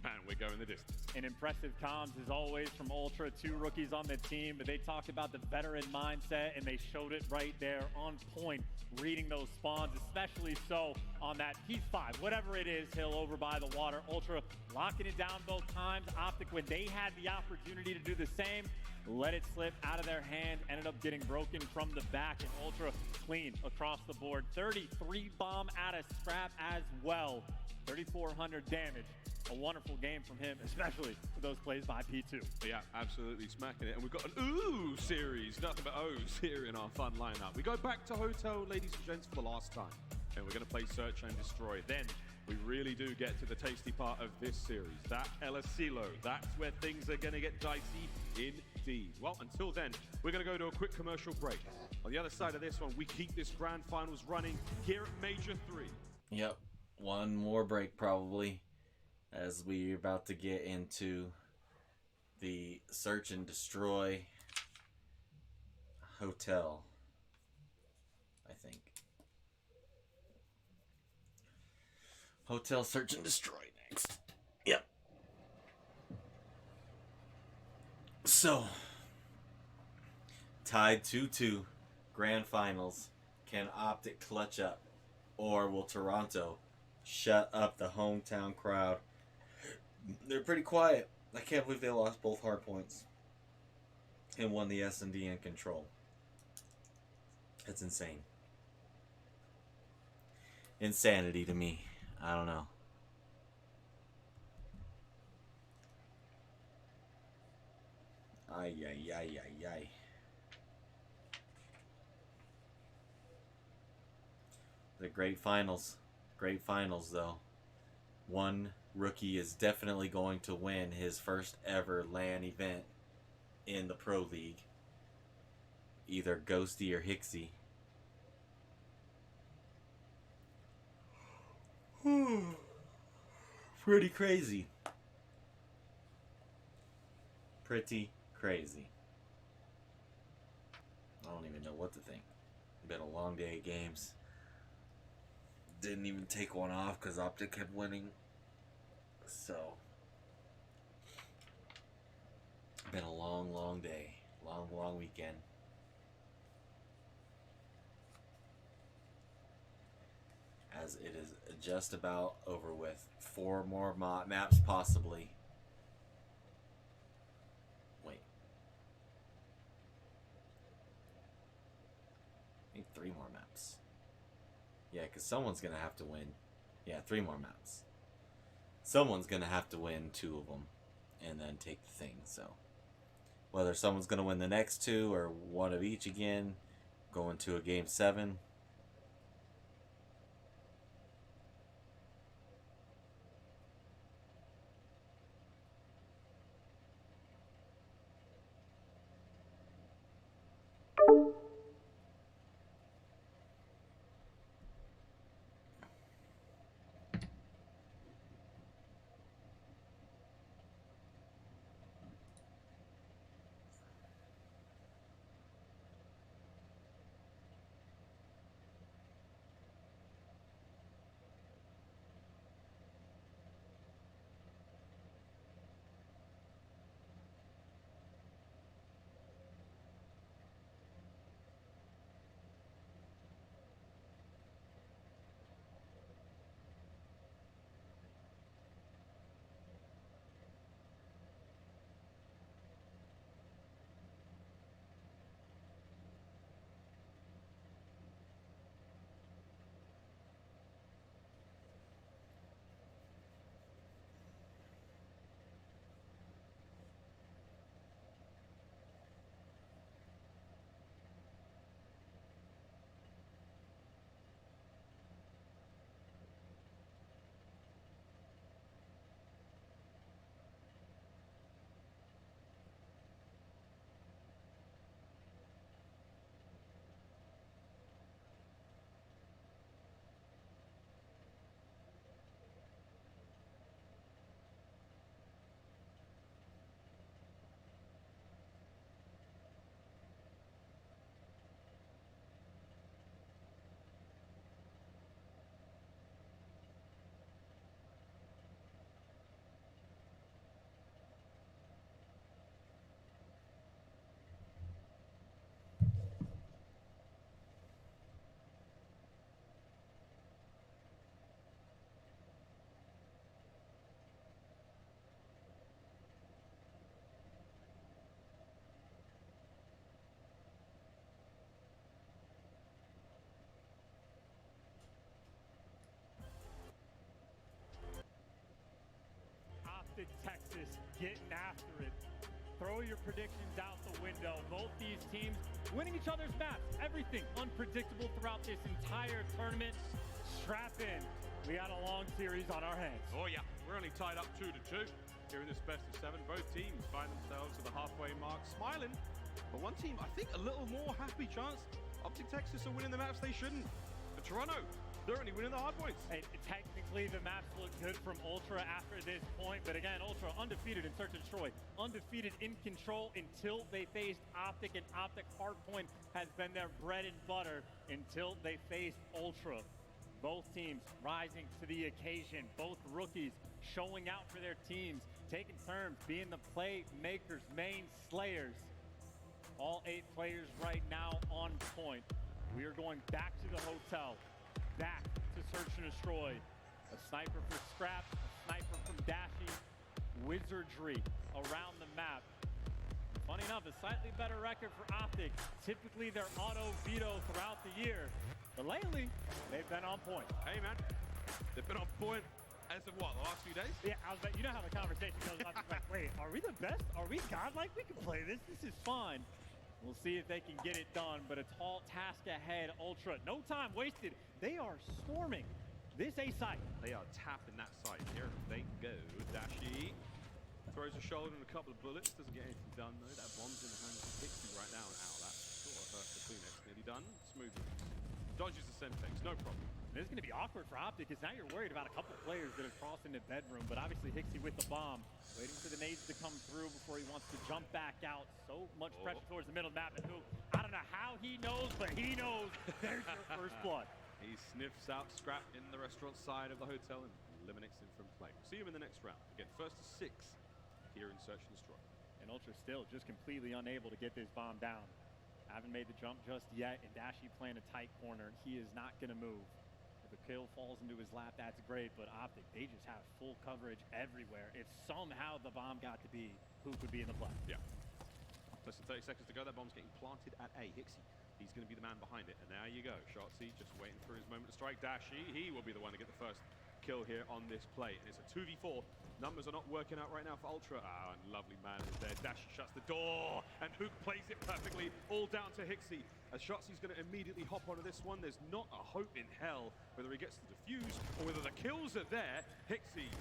And we're going the distance. An impressive comms as always from Ultra. 2 rookies on the team, but they talked about the veteran mindset and they showed it right there on point, reading those spawns, especially so on that P5, whatever it is, hill over by the water. Ultra locking it down both times. OpTic, when they had the opportunity to do the same, let it slip out of their hand, ended up getting broken from the back, and Ultra clean across the board. 33 bomb out of Scrap as well. 3,400 damage. A wonderful game from him, especially for those plays by P2. Yeah, absolutely smacking it. And we've got an ooh series, nothing but O's here in our fun lineup. We go back to Hotel, ladies and gents, for the last time. And we're going to play Search and Destroy. Then we really do get to the tasty part of this series. That El Asilo, that's where things are going to get dicey indeed. Well, until then, we're going to go to a quick commercial break. On the other side of this one, we keep this grand finals running here at Major 3. Yep, one more break probably, as we're about to get into the Search and Destroy Hotel, I think. Hotel Search and Destroy next. Yep. So, tied 2-2, grand finals. Can OpTic clutch up, or will Toronto shut up the hometown crowd? They're pretty quiet. I can't believe they lost both hard points and won the S&D in control. That's insane. Insanity to me. I don't know. Ay, ay, ay, ay, ay. The great finals. Great finals, though. One rookie is definitely going to win his first ever LAN event in the Pro League. Either Ghosty or Hixie. Pretty crazy. Pretty crazy. I don't even know what to think. Been a long day of games. Didn't even take one off because OpTic kept winning. So, been a long, long day. Long, long weekend. As it is just about over with. 4 more maps possibly. Wait. I think 3 more maps. Yeah, because someone's going to have to win. Yeah, 3 more maps. Someone's going to have to win 2 of them and then take the thing. So, whether someone's going to win the next 2 or 1 of each again, going to a game 7. OpTic Texas getting after it. Throw your predictions out the window. Both these teams winning each other's maps. Everything unpredictable throughout this entire tournament. Strap in. We got a long series on our hands. Oh yeah, we're only tied up 2-2 here in this best of 7. Both teams find themselves at the halfway mark, smiling. But one team, I think, a little more happy chance. OpTic Texas are winning the maps they shouldn't. But Toronto, they're only winning the hard points. Hey, technically, the maps look good from Ultra after this point, but again, Ultra undefeated in Search and Destroy, undefeated in Control until they faced OpTic, and OpTic Hardpoint has been their bread and butter until they faced Ultra. Both teams rising to the occasion, both rookies showing out for their teams, taking turns being the playmakers, main slayers. All 8 players right now on point. We are going back to the hotel. Back to Search and Destroy. A sniper for Scrap, a sniper from Dashy. Wizardry around the map. Funny enough, a slightly better record for OpTic. Typically, they're auto veto throughout the year. But lately, they've been on point. Hey, man. They've been on point. As of what, the last few days? Yeah, I was like, you know how the conversation goes on. Like, wait, are we the best? Are we godlike? We can play this. This is fun. We'll see if they can get it done, but a tall task ahead. Ultra, no time wasted. They are storming this A site. They are tapping that site. Here they go. Dashi throws a shoulder and a couple of bullets. Doesn't get anything done, though. That bomb's in the hands of Dixie right now. And ow, that sort of hurt the Kleenex. Nearly done. Smooth moves. Dodges the Semtex, no problem. This is going to be awkward for OpTic, because now you're worried about a couple of players that have crossed into bedroom, but obviously Hixie with the bomb, waiting for the nades to come through before he wants to jump back out. So much pressure towards the middle of the map, and who, I don't know how he knows, but he knows there's your first blood. He sniffs out Scrap in the restaurant side of the hotel and eliminates him from play. We'll see him in the next round. Again, first to 6 here in Search and Destroy. And Ultra still just completely unable to get this bomb down. Haven't made the jump just yet, and Dashi playing a tight corner. He is not going to move. If the kill falls into his lap, that's great, but OpTic, they just have full coverage everywhere. If somehow the bomb got to be, who could be in the play? Yeah. Less than 30 seconds to go. That bomb's getting planted at A. Hixie, he's going to be the man behind it. And there you go. Shotzzy just waiting for his moment to strike. Dashi, he will be the one to get the first kill here on this play. And it's a 2v4. Numbers are not working out right now for Ultra. Ah, and lovely man is there. Dashi shuts the door, and Hook plays it perfectly, all down to Hixie. As Shotzi's going to immediately hop onto this one, there's not a hope in hell whether he gets the defuse or whether the kills are there. Hixie,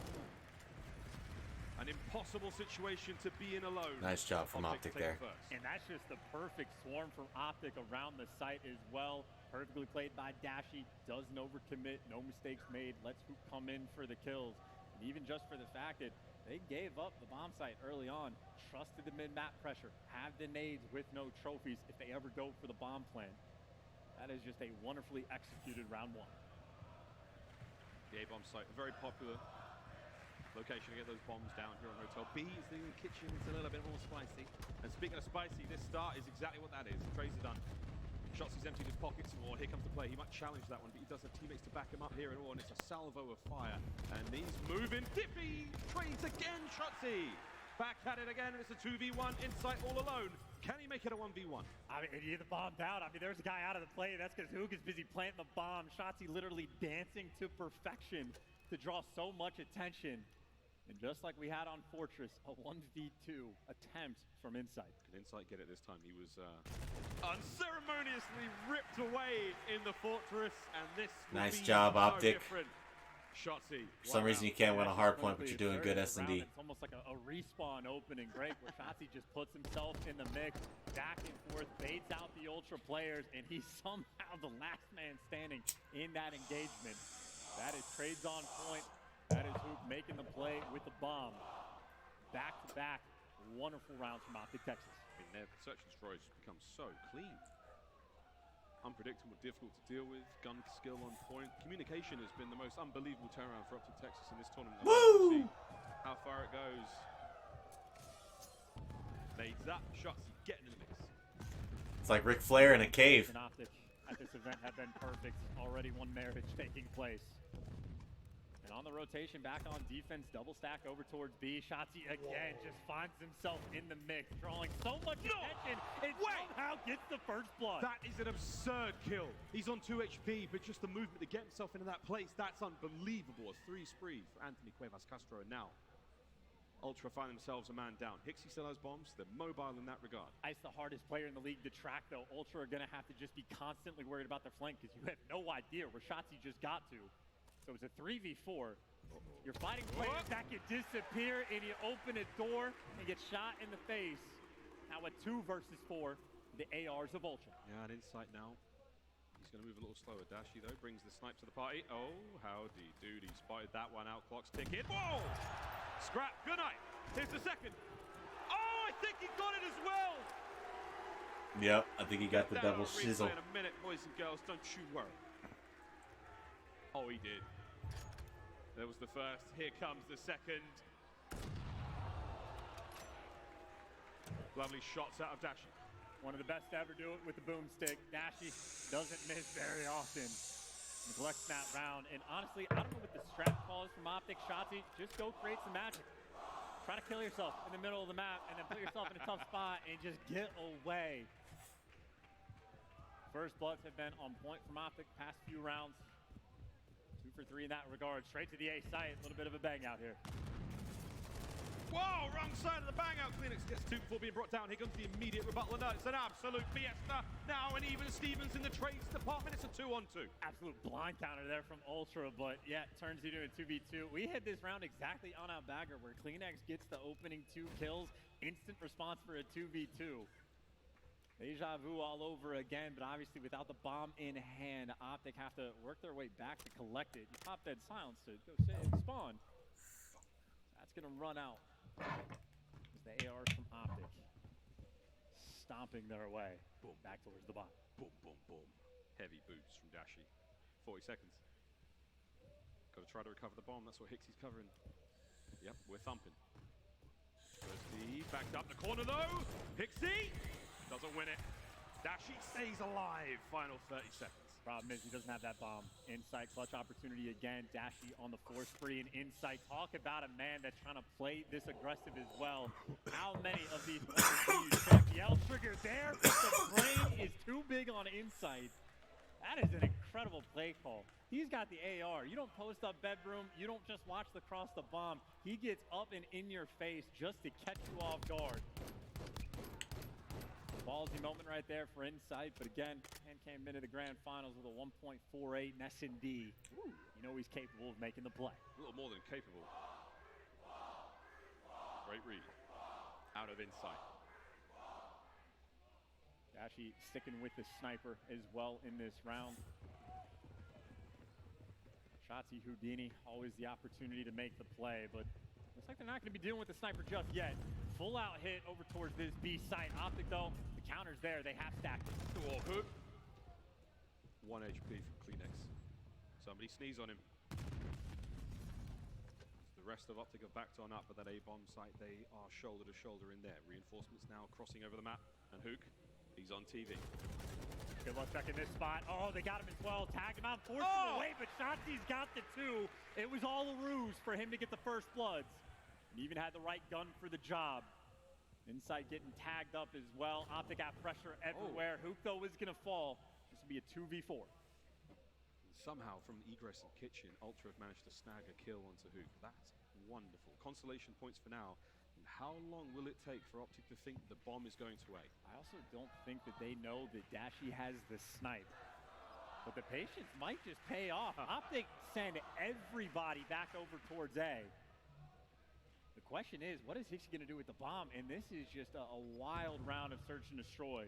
an impossible situation to be in alone. Nice job from OpTic there. And that's just the perfect swarm from OpTic around the site as well. Perfectly played by Dashi. Doesn't overcommit, no mistakes made. Lets Hook come in for the kills. And even just for the fact that they gave up the bomb site early on, trusted the mid-map pressure, have the nades with no trophies if they ever go for the bomb plant. That is just a wonderfully executed round 1. The A-bomb site, a very popular location to get those bombs down here on Hotel B. Is the kitchen, it's a little bit more spicy. And speaking of spicy, this start is exactly what that is. Trays are done. Shotzi's emptied his pockets more. Here comes the play. He might challenge that one, but he does have teammates to back him up here and all, and it's a salvo of fire. And he's moving. Diffie trades again, Shotzi. Back at it again, and it's a 2v1. Insight all alone. Can he make it a 1v1? I mean, he bombed out. I mean, there's a guy out of the play. That's because Hook is busy planting the bomb. Shotzi literally dancing to perfection to draw so much attention. And just like we had on Fortress, a 1v2 attempt from Insight. Can Insight get it this time? He was unceremoniously ripped away in the Fortress, and this will nice be job, no OpTic. different. Shotzi. For some reason you can't win a hard point, but you're doing good S&D. It's almost like a respawn opening break where Shotzi just puts himself in the mix, back and forth, baits out the Ultra players, and he's somehow the last man standing in that engagement. That is trades on point. That is Hook making the play with the bomb. Back-to-back, wonderful rounds from OpTic Texas. I mean, their search and destroy has become so clean. Unpredictable, difficult to deal with, gun skill on point. Communication has been the most unbelievable turnaround for OpTic Texas in this tournament. Woo! See how far it goes. Nades up, Shotzi getting in the mix. It's like Ric Flair in a cave. And OpTic at this event have been perfect. Already one marriage taking place. And on the rotation, back on defense, double stack over towards B. Shotzi again just finds himself in the mix, drawing so much attention, and somehow gets the first blood. That is an absurd kill. He's on 2 HP, but just the movement to get himself into that place, that's unbelievable. A 3 spree for Anthony Cuevas Castro, and now Ultra find themselves a man down. Hixie still has bombs. They're mobile in that regard. Ice, the hardest player in the league to track, though. Ultra are going to have to just be constantly worried about their flank because you have no idea where Shotzi just got to. So it's a 3v4. You're fighting players that can disappear, and you open a door and get shot in the face. Now a 2 versus 4, the ARs of Ultra. Yeah, an Insight now. He's going to move a little slower. Dashi, though, brings the snipe to the party. Oh, howdy, dude. He spotted that one out. Clock's ticking. Whoa! Scrap, good night. Here's the second. Oh, I think he got it as well. Yep, I think he got the double shizzle. In a minute, boys and girls, don't you worry. Oh, he did. There was the first. Here comes the second. Lovely shots out of Dashi. One of the best to ever do it with the boomstick. Dashi doesn't miss very often. Neglects that round. And honestly, I don't know what the strat calls from OpTic. Shotzi, just go create some magic. Try to kill yourself in the middle of the map and then put yourself in a tough spot and just get away. First bloods have been on point from OpTic past few rounds. 2 for 3 victory in that regard. Straight to the A site. A little bit of a bang out here. Whoa, wrong side of the bang out. Kleenex gets two before being brought down. Here comes the immediate rebuttal. No, it's an absolute fiesta. Now, and even Stevens in the trades department, it's a 2-on-2. Absolute blind counter there from Ultra, but yeah, it turns into a 2v2. We hit this round exactly on our bagger where Kleenex gets the opening 2 kills. Instant response for a 2v2. Deja vu all over again, but obviously without the bomb in hand, OpTic have to work their way back to collect it. Pop that silence to go save spawn. That's gonna run out. As the ARs from OpTic stomping their way Boom. back towards the bot. Boom, boom, boom. Heavy boots from Dashi. 40 seconds. Got to try to recover the bomb. That's what Hixie's covering. Yep, we're thumping. First backed up the corner though. Hixie doesn't win it. Dashi stays alive. Final 30 seconds. Problem is he doesn't have that bomb. Insight, clutch opportunity again. Dashi on the force spree and Insight. Talk about a man that's trying to play this aggressive as well. How many of these players do you check? The L trigger there, but the brain is too big on Insight. That is an incredible play call. He's got the AR. You don't post up bedroom. You don't just watch the cross the bomb. He gets up and in your face just to catch you off guard. Ballsy moment right there for Insight, but again, hand came into the grand finals with a 1.48 in S&D. You know he's capable of making the play. A little more than capable. Great read. Out of Insight. Dashi sticking with the sniper as well in this round. Shotzi Houdini, always the opportunity to make the play, but looks like they're not going to be dealing with the sniper just yet. Full out hit over towards this B site. OpTic though, the counter's there. They have stacked it. Hook. 1 HP from Kleenex. Somebody sneeze on him. The rest of OpTic have backed on up, but that A-bomb site, they are shoulder to shoulder in there. Reinforcements now crossing over the map. And Hook, he's on TV. Good luck checking this spot. Oh, they got him as well. Tagged him out, forced him away, but Shotzi's got the 2. It was all a ruse for him to get the first bloods. And even had the right gun for the job. Insight getting tagged up as well. OpTic got pressure everywhere. Hook though is gonna fall. This will be a 2v4. Somehow from egress and kitchen, Ultra have managed to snag a kill onto Hook. That's wonderful. Consolation points for now. And how long will it take for OpTic to think the bomb is going to A? I also don't think that they know that Dashi has the snipe. But the patience might just pay off. OpTic send everybody back over towards A. The question is, what is Hixie going to do with the bomb? And this is just a wild round of search and destroy.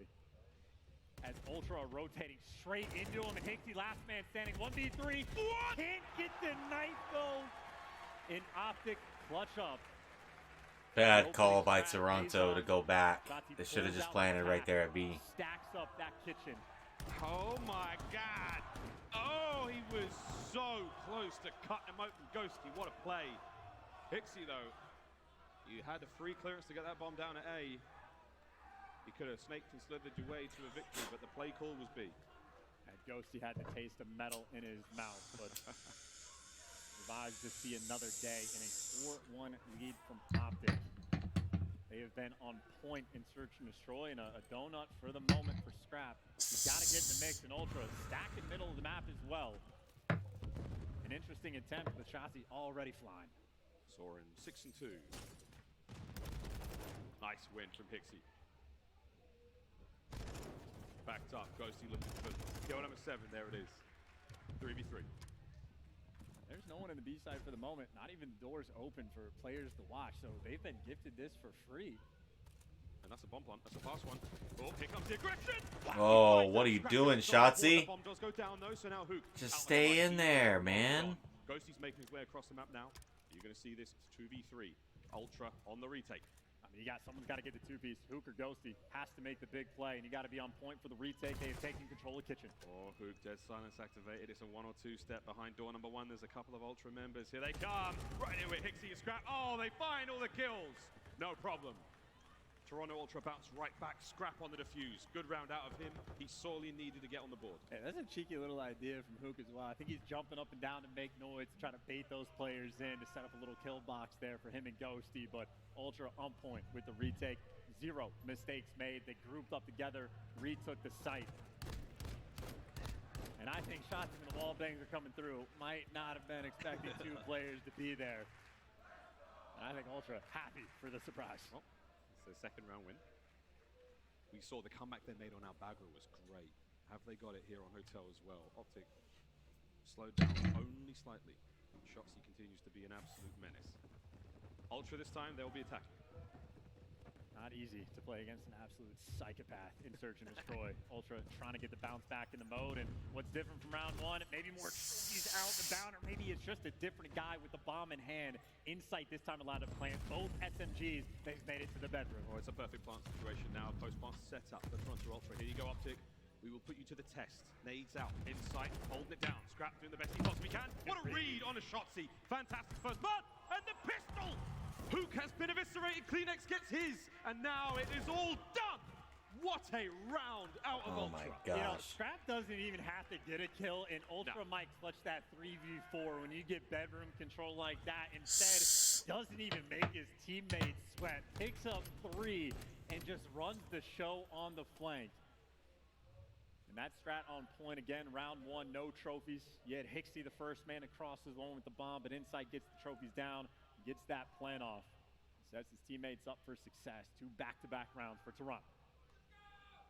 As Ultra are rotating straight into him, and Hixie, last man standing, 1v3. Can't get the knife though. And OpTic clutch up. Bad call by Toronto to go back. They should have just planted right there at B. Stacks up that kitchen. Oh my God. Oh, he was so close to cut him open. Ghosty, what a play. Hixie though, you had the free clearance to get that bomb down at A. You could have snaked and slithered your way to a victory, but the play call was B. And Ghosty had the taste of metal in his mouth, but survives to see another day in a 4-1 lead from OpTic. They have been on point in search and destroy, and a donut for the moment for Scrap. He's got to get in the mix, and Ultra stacked in the middle of the map as well. An interesting attempt with Shotzi already flying. Soren 6-2. Nice win from Hixie. Backed up, Ghosty looking for kill number 7, there it is. 3v3. There's no one in the B side for the moment, not even doors open for players to watch, so they've been gifted this for free. And that's a bomb plant, that's a fast one. Oh, here comes the aggression! Oh, what are you doing, Shotzi? The bomb does go down though, so now Hook. Just stay in there, man. Ghosty's making his way across the map now. You're gonna see this 2v3. Ultra on the retake. I mean, someone's got to get the 2-piece. Hook or Ghosty has to make the big play, and you got to be on point for the retake. They have taken control of kitchen. Oh, Hook, dead silence activated. It's a 1 or 2 step behind door number 1. There's a couple of Ultra members. Here they come. Right here with Hixie and Scrap. Oh, they find all the kills. No problem. Toronto Ultra bounce right back. Scrap on the defuse. Good round out of him. He sorely needed to get on the board. Hey, that's a cheeky little idea from Hook as well. I think he's jumping up and down to make noise, to try to bait those players in, to set up a little kill box there for him and Ghosty. But Ultra on point with the retake. 0 mistakes made. They grouped up together, retook the site. And I think shots and the wall bangs are coming through. Might not have been expecting two players to be there. And I think Ultra happy for the surprise. Well, it's their second round win. We saw the comeback they made on Albagra was great. Have they got it here on Hotel as well? OpTic slowed down only slightly. Shotzzy continues to be an absolute menace. Ultra this time, they'll be attacking. Not easy to play against an absolute psychopath in Search and Destroy. Ultra trying to get the bounce back in the mode, and what's different from round one, maybe more trophies out the bound, or maybe it's just a different guy with the bomb in hand. Insight this time allowed to plant both SMGs. They've made it to the bedroom. Oh, it's a perfect plant situation now. Post-plant set up for Toronto Ultra. Here you go, OpTic. We will put you to the test. Nades out, Insight, holding it down. Scrap doing the best he possibly can. What a read on a Shotzzy. Fantastic first blood, and the pistol! Hook has been eviscerated, Kleenex gets his, and now it is all done! What a round out of Ultra. My You know, gosh. Scrap doesn't even have to get a kill, and Ultra might clutch that 3v4 when you get bedroom control like that. Instead, doesn't even make his teammates sweat, picks up 3, and just runs the show on the flank. And that strat on point again, round one, no trophies. You had Hixie, the first man across the zone with the bomb, but Insight gets the trophies down, gets that plan off. Sets his teammates up for success. 2 back-to-back rounds for Toronto.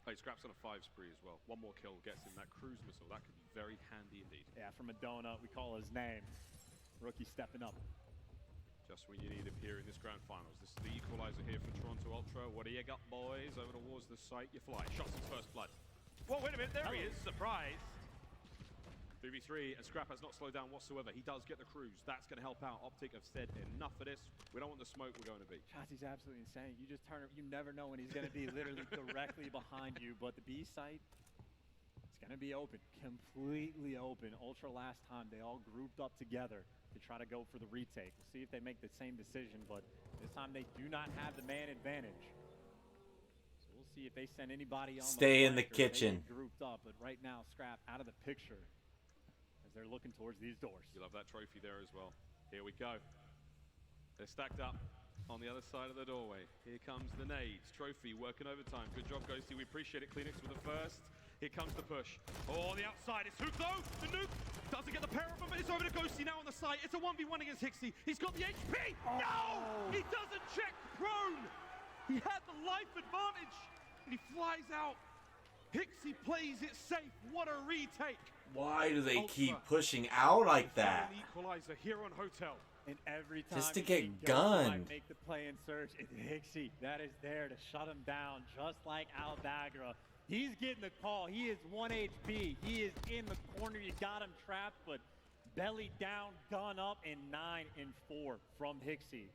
Hey, Scrap's on a 5 spree as well. One more kill gets him that cruise missile. That could be very handy indeed. Yeah, from a donut, we call his name. Rookie stepping up. Just when you need him here in this grand finals. This is the equalizer here for Toronto Ultra. What do you got, boys? Over towards the site, you fly. Shots his first blood. Whoa, wait a minute, there he is. Surprise. 3v3, and Scrap has not slowed down whatsoever. He does get the cruise. That's going to help out. OpTic have said enough of this. We don't want the smoke. We're going to B. Shotzzy's absolutely insane. You just turn, you never know when he's going to be literally directly behind you. But the B site, it's going to be open, completely open. Ultra last time, they all grouped up together to try to go for the retake. We'll see if they make the same decision, but this time they do not have the man advantage. So we'll see if they send anybody on. Stay in the flank or if they kitchen. get grouped up, but right now Scrap out of the picture. They're looking towards these doors. You love that trophy there as well. Here we go. They're stacked up on the other side of the doorway. Here comes the nades. Trophy working overtime. Good job, Ghosty. We appreciate it. Kleenex with the first. Here comes the push. Oh, on the outside. It's Hook, though. The nuke doesn't get the pair of them, but it's over to Ghosty now on the site. It's a 1v1 against Hixie. He's got the HP. Oh. No! He doesn't check prone. He had the life advantage, and he flies out. Hixie plays it safe. What a retake. Why do they keep pushing out like that? An equalizer here on Hotel. And every time Just to you get see gunned. make the play in Search, it's Hixie that is there to shut him down, just like Albagra. He's getting the call. He is 1 HP. He is in the corner. You got him trapped, but belly down, gun up, and 9 and 4 from Hixie.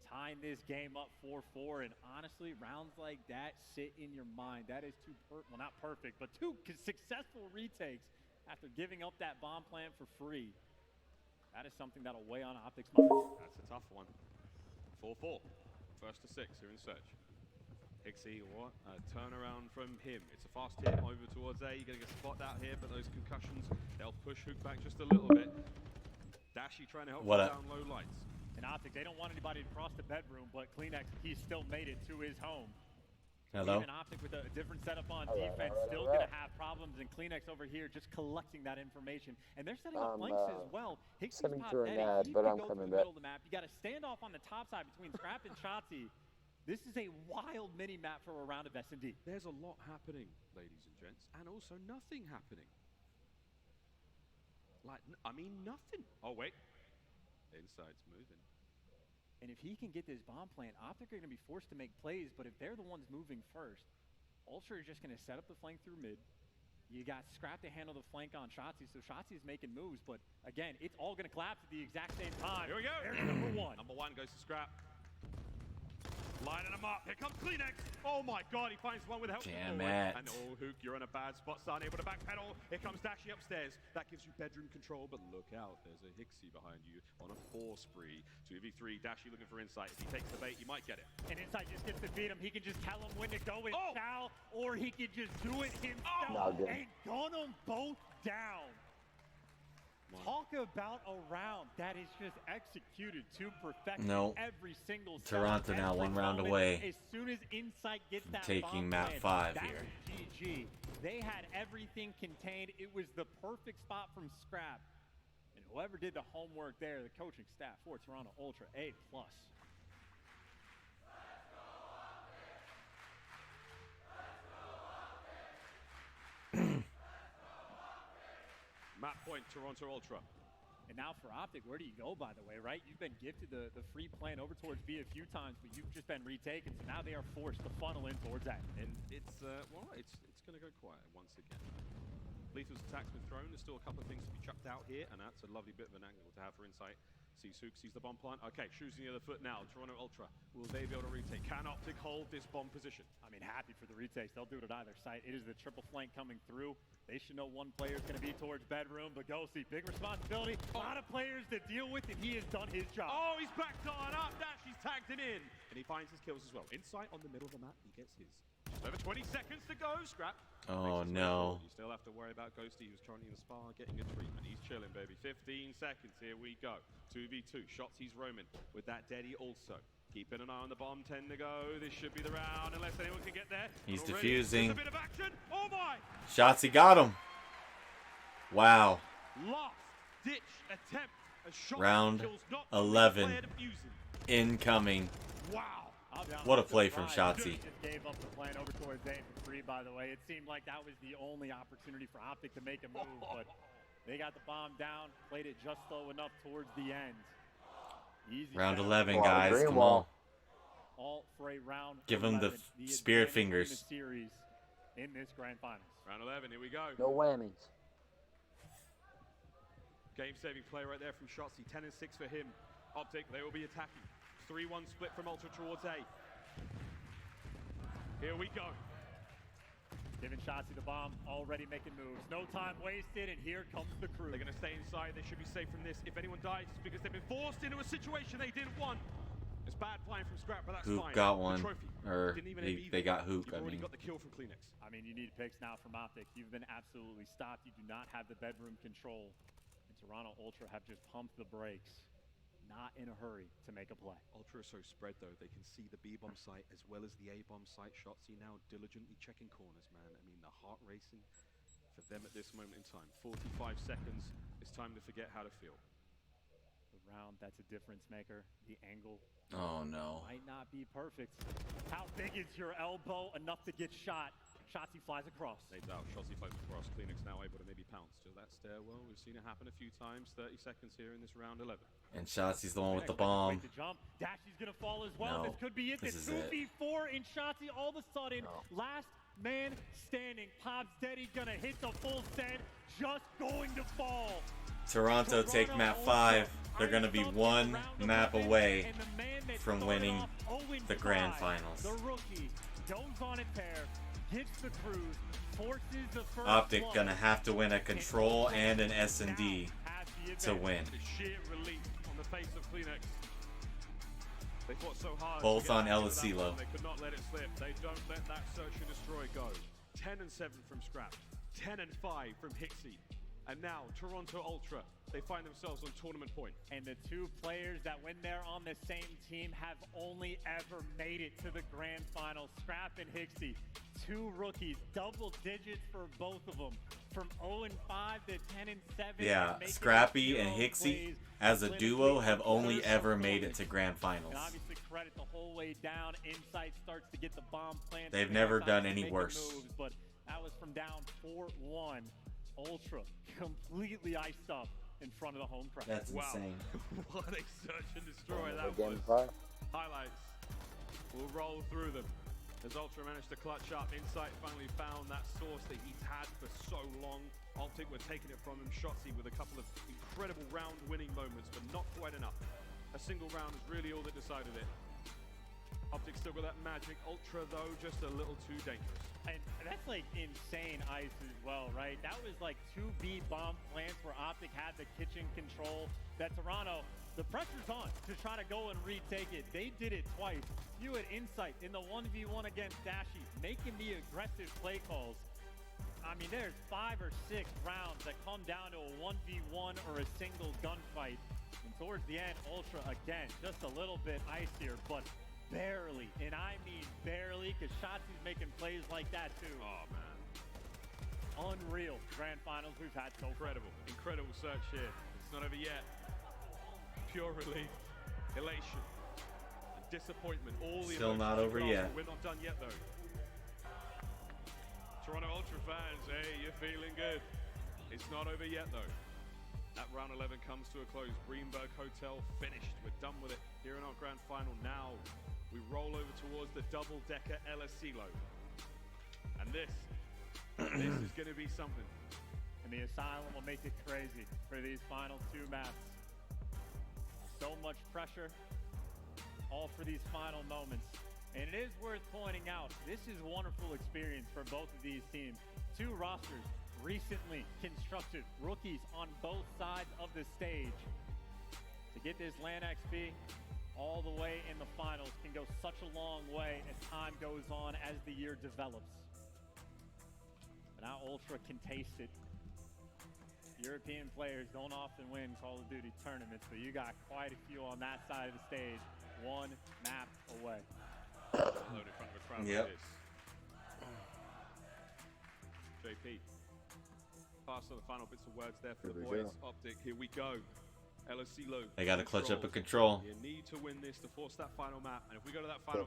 Tying this game up 4-4, and honestly, rounds like that sit in your mind. That is well, not perfect, but 2 successful retakes after giving up that bomb plan for free. That is something that'll weigh on OpTic's mind. That's a tough one. 4-4. First to 6 here in Search. Hixie, what a turnaround from him. It's a fast hit over towards A. You're going to get spotted out here, but those concussions, they'll push Hook back just a little bit. Dashy trying to help down low lights. And OpTic, they don't want anybody to cross the bedroom, but Kleenex, he still made it to his home. Hello? Even OpTic with a different setup on defense, still going to have problems. And Kleenex over here just collecting that information. And they're setting up flanks as well. Hicksie's sending top through an net, ad, he but could I'm go coming through the back. middle of the map. You got a standoff on the top side between Scrap and Shotzzy. This is a wild mini-map for a round of S&D. There's a lot happening, ladies and gents, and also nothing happening. Like, I mean, nothing. Oh, wait. Inside's moving. And if he can get this bomb plant, OpTic are going to be forced to make plays, but if they're the ones moving first, Ultra is just going to set up the flank through mid. You got Scrap to handle the flank on Shotzzy, so Shotzzy is making moves, but again, it's all going to collapse at the exact same time. Here we go. There's number 1. Number 1 goes to Scrap. Lining them up. Here comes Kleenex. Oh my God, he finds one with help. Damn it. And oh, Hook, you're in a bad spot, son. Able to backpedal. Here comes Dashy upstairs. That gives you bedroom control, but look out. There's a Hixie behind you on a 4 spree. 2v3. Dashy looking for Insight. If he takes the bait, you might get it. And Insight just gets to beat him. He can just tell him when to go and chow, or he can just do it himself and gun them both down. Talk Talk about a round that is just executed to perfection. No. Every single Toronto now every 1 round moment. away As soon as Insight gets that taking bomb map plant, 5 that's here. GG. They had everything contained. It was the perfect spot from scrap. And whoever did the homework there, the coaching staff for Toronto Ultra, A+. Map point, Toronto Ultra. And now for OpTic, where do you go, by the way, right? You've been gifted the free plan over towards B a few times, but you've just been retaken, so now they are forced to funnel in towards that. And it's, well, it's going to go quiet once again. Lethal's attack's been thrown. There's still a couple of things to be chucked out here, and that's a lovely bit of an angle to have for Insight. Sees Hook, sees the bomb plant. Okay, shooting the other foot now. Toronto Ultra, will they be able to retake? Can OpTic hold this bomb position? I mean, happy for the retakes. They'll do it at either site. It is the triple flank coming through. They should know one player is going to be towards bedroom, but Ghosty, big responsibility. A lot of players to deal with, and he has done his job. Oh, he's backdoored up. Dashy's tagged him in. And he finds his kills as well. Insight on the middle of the map, he gets his. Just over 20 seconds to go, Scrap. Oh, no. You still have to worry about Ghosty, who's currently in the spa, getting a treatment. He's chilling, baby. 15 seconds, here we go. 2v2, shots he's roaming with that Deddy also. Keeping an eye on the bomb, 10 to go. This should be the round, unless anyone can get there. He's Already, defusing. there's a bit of action. Oh, my! Shotsy got him. Wow. Last ditch attempt. A shot Round kills not 11 player defusing. incoming. Wow. What a play from Shotzzy. Just gave up the plan over towards A for free, by the way. It seemed like that was the only opportunity for OpTic to make a move, but they got the bomb down, played it just slow enough towards the end. Easy Round setup. 11, guys. Come on. All for a round Give him the 11, spirit advantage fingers. in the series in this grand finals. Round 11, here we go. No whammies. Game-saving play right there from Shotzzy. 10 and 6 for him. OpTic, they will be attacking. 3-1 split from Ultra towards A. Here we go. Giving Shotzzy the bomb, already making moves. No time wasted, and here comes the crew. They're going to stay inside. They should be safe from this. If anyone dies, it's because they've been forced into a situation they didn't want. It's bad flying from Scrap, but that's Hook fine. got one. The trophy Or didn't even they got Hook, You've I already mean. got the kill from Kleenex. I mean, you need picks now from OpTic. You've been absolutely stopped. You do not have the bedroom control. And Toronto Ultra have just pumped the brakes. Not in a hurry to make a play. Ultra are so spread, though. They can see the B-bomb site as well as the A-bomb site. Shotzzy now diligently checking corners, man. I mean, the heart racing for them at this moment in time. 45 seconds. It's time to forget how to feel. The round, that's a difference maker. The angle Oh, no. might not be perfect. How big is your elbow enough to get shot? Shotzzy flies across. No doubt, Shotzzy flies across. Kleenex now able to maybe pounce to that stairwell. We've seen it happen a few times. 30 seconds here in this round 11. And Shotzy's the one with the Wait bomb. to jump. Dashy's gonna fall as well. No, This could be it. The this is it. 2v4 in Shotzzy. All of a sudden, last man standing. Pops Deddy gonna hit the full send. Just going to fall. Toronto take map 5. They're going to be one map away from winning the grand finals. The rookie goes on a tear, gets the cruise, forces the first OpTic blood, going to have to win a control and an S&D to win. Sheer relief on the face of Kleenex. They fought so hard. Both to get on out of that Elisilo. one. They could not let it slip. They don't let that search and destroy go. 10 and 7 from Scrap. 10 and 5 from Hixie. And now Toronto Ultra. They find themselves on tournament point. And the two players that, when they're on the same team, have only ever made it to the grand final. Scrap and Hixie, two rookies, double digits for both of them. From 0 and 5 to 10 and 7. Yeah, making Scrappy and 0 Hixie plays. as a duo have Clinically only ever made it performance. to grand finals. And obviously credit the whole way down. Insight starts to get the bomb planted. They've never done any Making worse. moves, but that was from down 4-1. Ultra completely iced up in front of the home crowd. That's Wow. insane. What a search and destroy that Again, was. Highlights. We'll roll through them. As Ultra managed to clutch up, Insight finally found that source that he's had for so long. OpTic were taking it from him. Shotzzy with a couple of incredible round-winning moments, but not quite enough. A single round is really all that decided it. OpTic still got that magic. Ultra, though, just a little too dangerous. And that's like insane ice as well, right? That was like 2 B bomb plants where OpTic had the kitchen control. That Toronto, the pressure's on to try to go and retake it. They did it twice. You had Insight in the 1v1 against Dashy, making the aggressive play calls. I mean, there's 5 or 6 rounds that come down to a 1v1 or a single gunfight. And towards the end, Ultra, again, just a little bit icier, but barely. And I mean barely, because Shotzi's making plays like that, too. Oh, man. Unreal grand finals we've had so far. Incredible search here. It's not over yet. Pure relief, elation, and disappointment. All the Still not over yet. We're not done yet, though. Toronto Ultra fans, hey, you're feeling good. It's not over yet, though. That round 11 comes to a close. Greenberg Hotel finished. We're done with it here in our grand final. Now we roll over towards the double-decker LSClo. And this is going to be something. And the Asylum will make it crazy for these final 2 maps. So much pressure, all for these final moments. And it is worth pointing out, this is a wonderful experience for both of these teams. 2 rosters recently constructed, rookies on both sides of the stage. To get this LAN XP all the way in the finals can go such a long way as time goes on, as the year develops. But now Ultra can taste it. European players don't often win Call of Duty tournaments, but you got quite a few on that side of the stage, 1 map away. Load in front of a crowd like this. JP. Pass on the final bits of words there for the boys. OpTic, here we go. LSClo. They got to clutch up a control. You need to win this to force that final map. And if we go to that final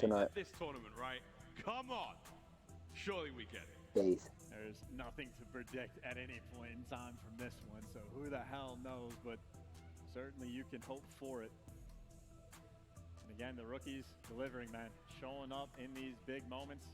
map, this tournament, right? Come on. Surely we get it. There's nothing to predict at any point in time from this one, so who the hell knows, but certainly you can hope for it. And again, the rookies delivering, man, showing up in these big moments,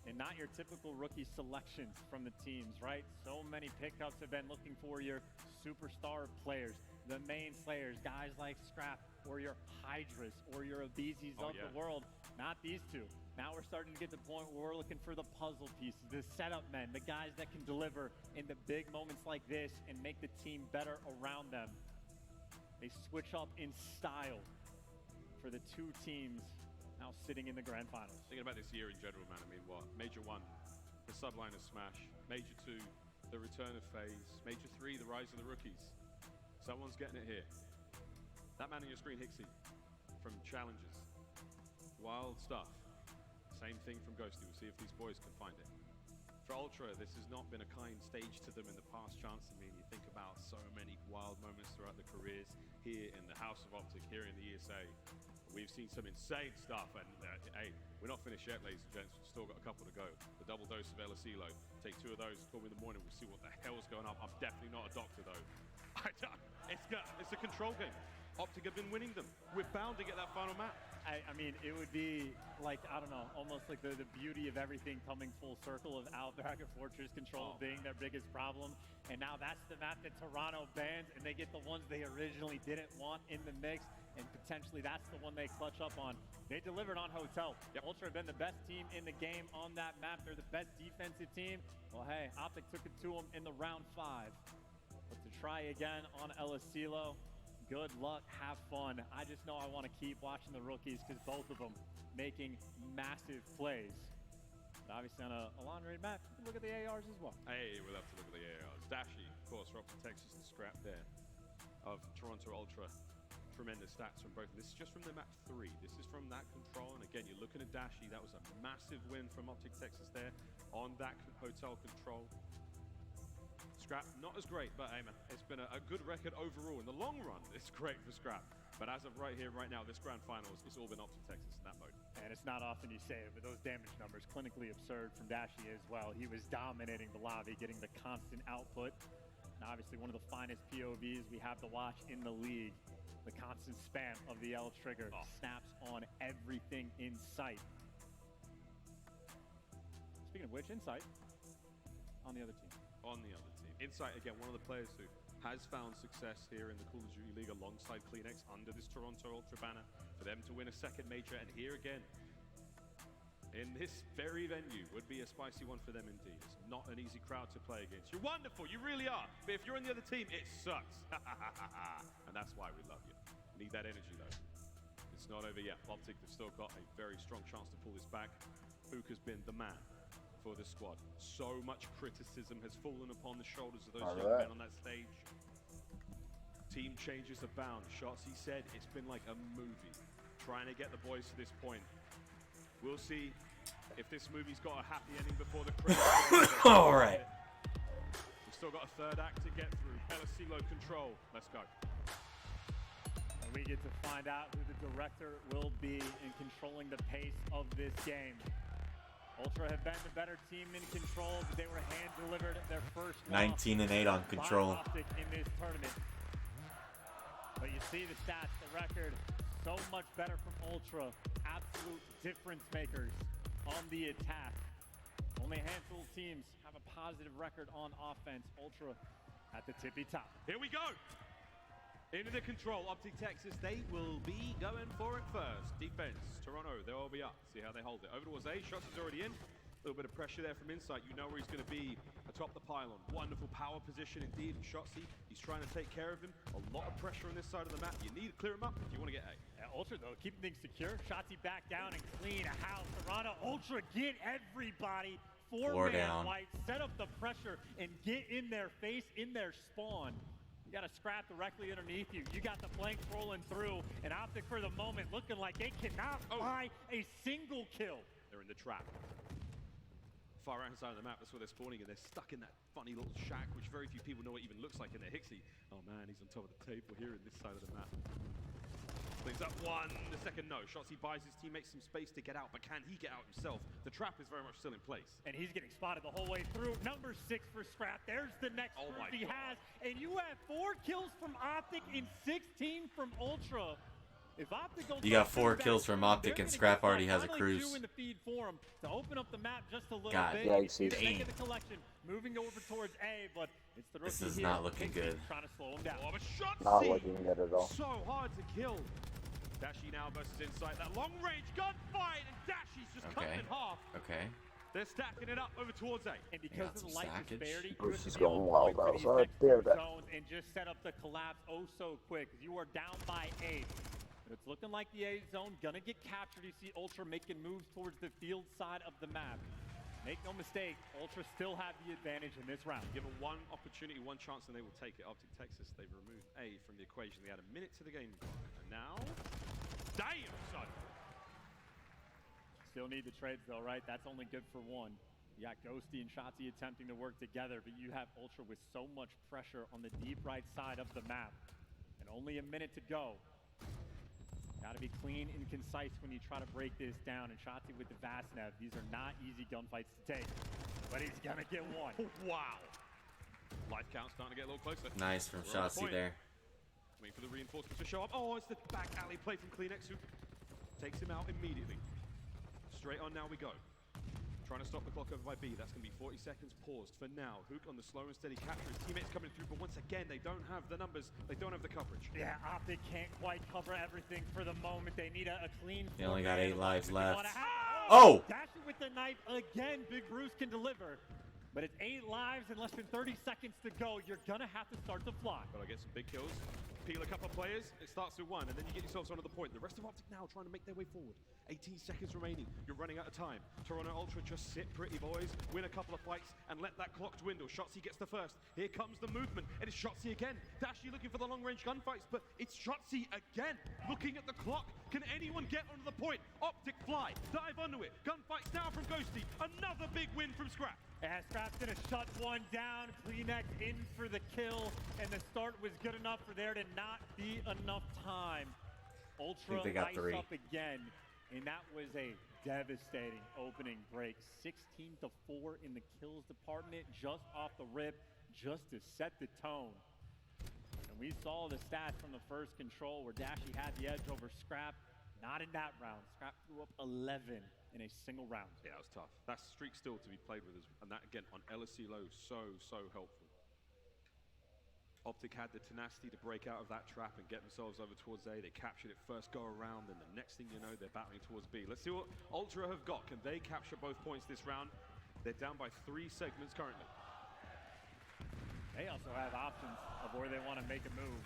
and not your typical rookie selections from the teams, right? So many pickups have been looking for your superstar players, the main players, guys like Scrap, or your Hydras, or your Abizis of the world. Not these 2. Now we're starting to get to the point where we're looking for the puzzle pieces, the setup men, the guys that can deliver in the big moments like this and make the team better around them. They switch up in style for the 2 teams now sitting in the grand finals. Thinking about this year in general, man, I mean, what? Major 1, the Subliner Smash. Major 2, the return of FaZe. Major 3, the rise of the rookies. Someone's getting it here. That man on your screen, Hixie, from Challenges. Wild stuff. Same thing from Ghosty. We'll see if these boys can find it. For Ultra, this has not been a kind stage to them in the past, Chance. I mean, you think about so many wild moments throughout their careers here in the House of OpTic, here in the ESA. We've seen some insane stuff, and hey, we're not finished yet, ladies and gents. We've still got a couple to go. The double dose of LSClo. Take 2 of those, call me in the morning, we'll see what the hell's going on. I'm definitely not a doctor, though. It's a control game. OpTic have been winning them. We're bound to get that final map. I mean, it would be like, I don't know, almost like the beauty of everything coming full circle, of Outback Fortress control being their biggest problem. And now that's the map that Toronto bans, and they get the ones they originally didn't want in the mix, and potentially that's the one they clutch up on. They delivered on Hotel. Ultra have been the best team in the game on that map. They're the best defensive team. Well, hey, OpTic took it to them in the round 5. But to try again on LSClo, good luck, have fun. I just know I want to keep watching the rookies, because both of them making massive plays. But obviously on a long-range map, you can look at the ARs as well. Hey, we'll have to look at the ARs. Dashy, of course, for OpTic Texas, the Scrap there of Toronto Ultra. Tremendous stats from both. This is just from the map 3. This is from that control. And again, you're looking at Dashy. That was a massive win from OpTic Texas there on that Hotel control. Scrap, not as great, but hey man, it's been a good record overall. In the long run, it's great for Scrap. But as of right here, right now, this grand finals, it's all been OpTic Texas in that mode. And it's not often you say it, but those damage numbers, clinically absurd from Dashy as well. He was dominating the lobby, getting the constant output. And obviously one of the finest POVs we have to watch in the league. The constant spam of the L trigger. Snaps on everything in sight. Speaking of which, Insight on the other team. On the other team. Insight, again, one of the players who has found success here in the Call of Duty League alongside CleanX under this Toronto Ultra banner. For them to win a second major, and here again, in this very venue, would be a spicy one for them indeed. It's not an easy crowd to play against. You're wonderful, you really are. But if you're on the other team, it sucks. And that's why we love you. Need that energy though. It's not over yet. OpTic have still got a very strong chance to pull this back. Hook has been the man for this squad. So much criticism has fallen upon the shoulders of those All young right. men on that stage. Team changes abound. Shotzi said it's been like a movie trying to get the boys to this point. We'll see if this movie's got a happy ending before the credits. All right. We've still got a third act to get through. LSC low control. Let's go. And we get to find out who the director will be in controlling the pace of this game. Ultra have been the better team in control, but they were hand-delivered their first 19-8 on control. OpTic in this tournament. But you see the stats, the record, so much better from Ultra. Absolute difference makers on the attack. Only a handful of teams have a positive record on offense. Ultra at the tippy top. Here we go. Into the control. OpTic Texas, they will be going for it first. Defense, Toronto, they'll be up. See how they hold it. Over towards A, Shots is already in. A little bit of pressure there from inside. You know where he's going to be atop the pylon. Wonderful power position indeed. And Shotzi, he's trying to take care of him. A lot of pressure on this side of the map. You need to clear him up if you want to get A. Yeah, Ultra, though, keeping things secure. Shotzi back down and clean a house. Toronto, Ultra, get everybody. Four-man down. white, set up the pressure and get in their face, in their spawn. You got a scrap directly underneath you. You got the flanks rolling through. And OpTic for the moment looking like they cannot find a single kill. They're in the trap. Far right hand side of the map, that's where they're spawning, and they're stuck in that funny little shack, which very few people know what even looks like in their Hixie. Oh man, he's on top of the table here in this side of the map. Cleans up one, the second no. Shotzi buys his teammates some space to get out, but can he get out himself? The trap is very much still in place. And he's getting spotted the whole way through. Number 6 for Scrap. There's the next first he has. And you have 4 kills from OpTic and 16 from Ultra. If OpTic goes You got 4 kills from OpTic, and Scrap already has a cruise. In the feed for him to open up the map just a little God, bit. yeah, he's Making the collection, moving over towards A, but it's the rookie This is here, not looking Pixie, good. Trying to slow him down. Oh, but Shotzi! Not looking good at all. So hard to kill. Dashi now versus Insight. That long range gunfight, and Dashi's just cut in half. Okay. They're stacking it up over towards A. And because of the light stackage. disparity, Oh, you have she's to be on going wild, point for though, these so I next dare two that. zones and just set up the collapse oh so quick. You are down by 8. It's looking like the A zone gonna get captured. You see Ultra making moves towards the field side of the map. Make no mistake, Ultra still have the advantage in this round. Given one opportunity, one chance, and they will take it. OpTic Texas, they've removed A from the equation. They had a minute to the game clock. And now, damn, son. Still need the trades though, right? That's only good for one. You got Ghosty and Shotzi attempting to work together, but you have Ultra with so much pressure on the deep right side of the map. And only a minute to go. Got to be clean and concise when you try to break this down. And Shotzi with the Vastnev. These are not easy gunfights to take. But he's going to get one. Wow. Life count starting to get a little closer. Nice from We're on the Shotzi point. there. Waiting for the reinforcements to show up. Oh, it's the back alley play from Kleenex, who takes him out immediately. Straight on, now we go. Trying to stop the clock over by B. That's going to be 40 seconds paused for now. Hook on the slow and steady capture. His teammates coming through, but once again, they don't have the numbers. They don't have the coverage. Yeah, OpTic can't quite cover everything for the moment. They need a clean. They only got 8 lives left. Oh! Oh! Dashing with the knife again. Big Bruce can deliver. But it's 8 lives and less than 30 seconds to go. You're going to have to start to fly. Gotta get some big kills. Peel a couple of players. It starts with 1, and then you get yourselves onto the point. The rest of OpTic now trying to make their way forward. 18 seconds remaining. You're running out of time. Toronto Ultra, just sit pretty, boys. Win a couple of fights and let that clock dwindle. Shotzi gets the first. Here comes the movement. It is Shotzi again. Dashi looking for the long-range gunfights, but it's Shotzi again. Looking at the clock. Can anyone get onto the point? OpTic fly. Dive onto it. Gunfights now from Ghosty. Another big win from Scrap. And Scrap's gonna shut one down. Kleenex in for the kill, and the start was good enough for there to not be enough time. Ultra they got ice 3. up again, and that was a devastating opening break. 16-4 in the kills department, just off the rip, just to set the tone. And we saw the stats from the first control where Dashi had the edge over Scrap. Not in that round. Scrap threw up 11 in a single round. Yeah, that was tough. That streak still to be played with, and that again on LSC low, so helpful. OpTic had the tenacity to break out of that trap and get themselves over towards A. They captured it first go around, and the next thing you know, they're battling towards B. Let's see what Ultra have got. Can they capture both points this round? They're down by 3 segments currently. They also have options of where they want to make a move.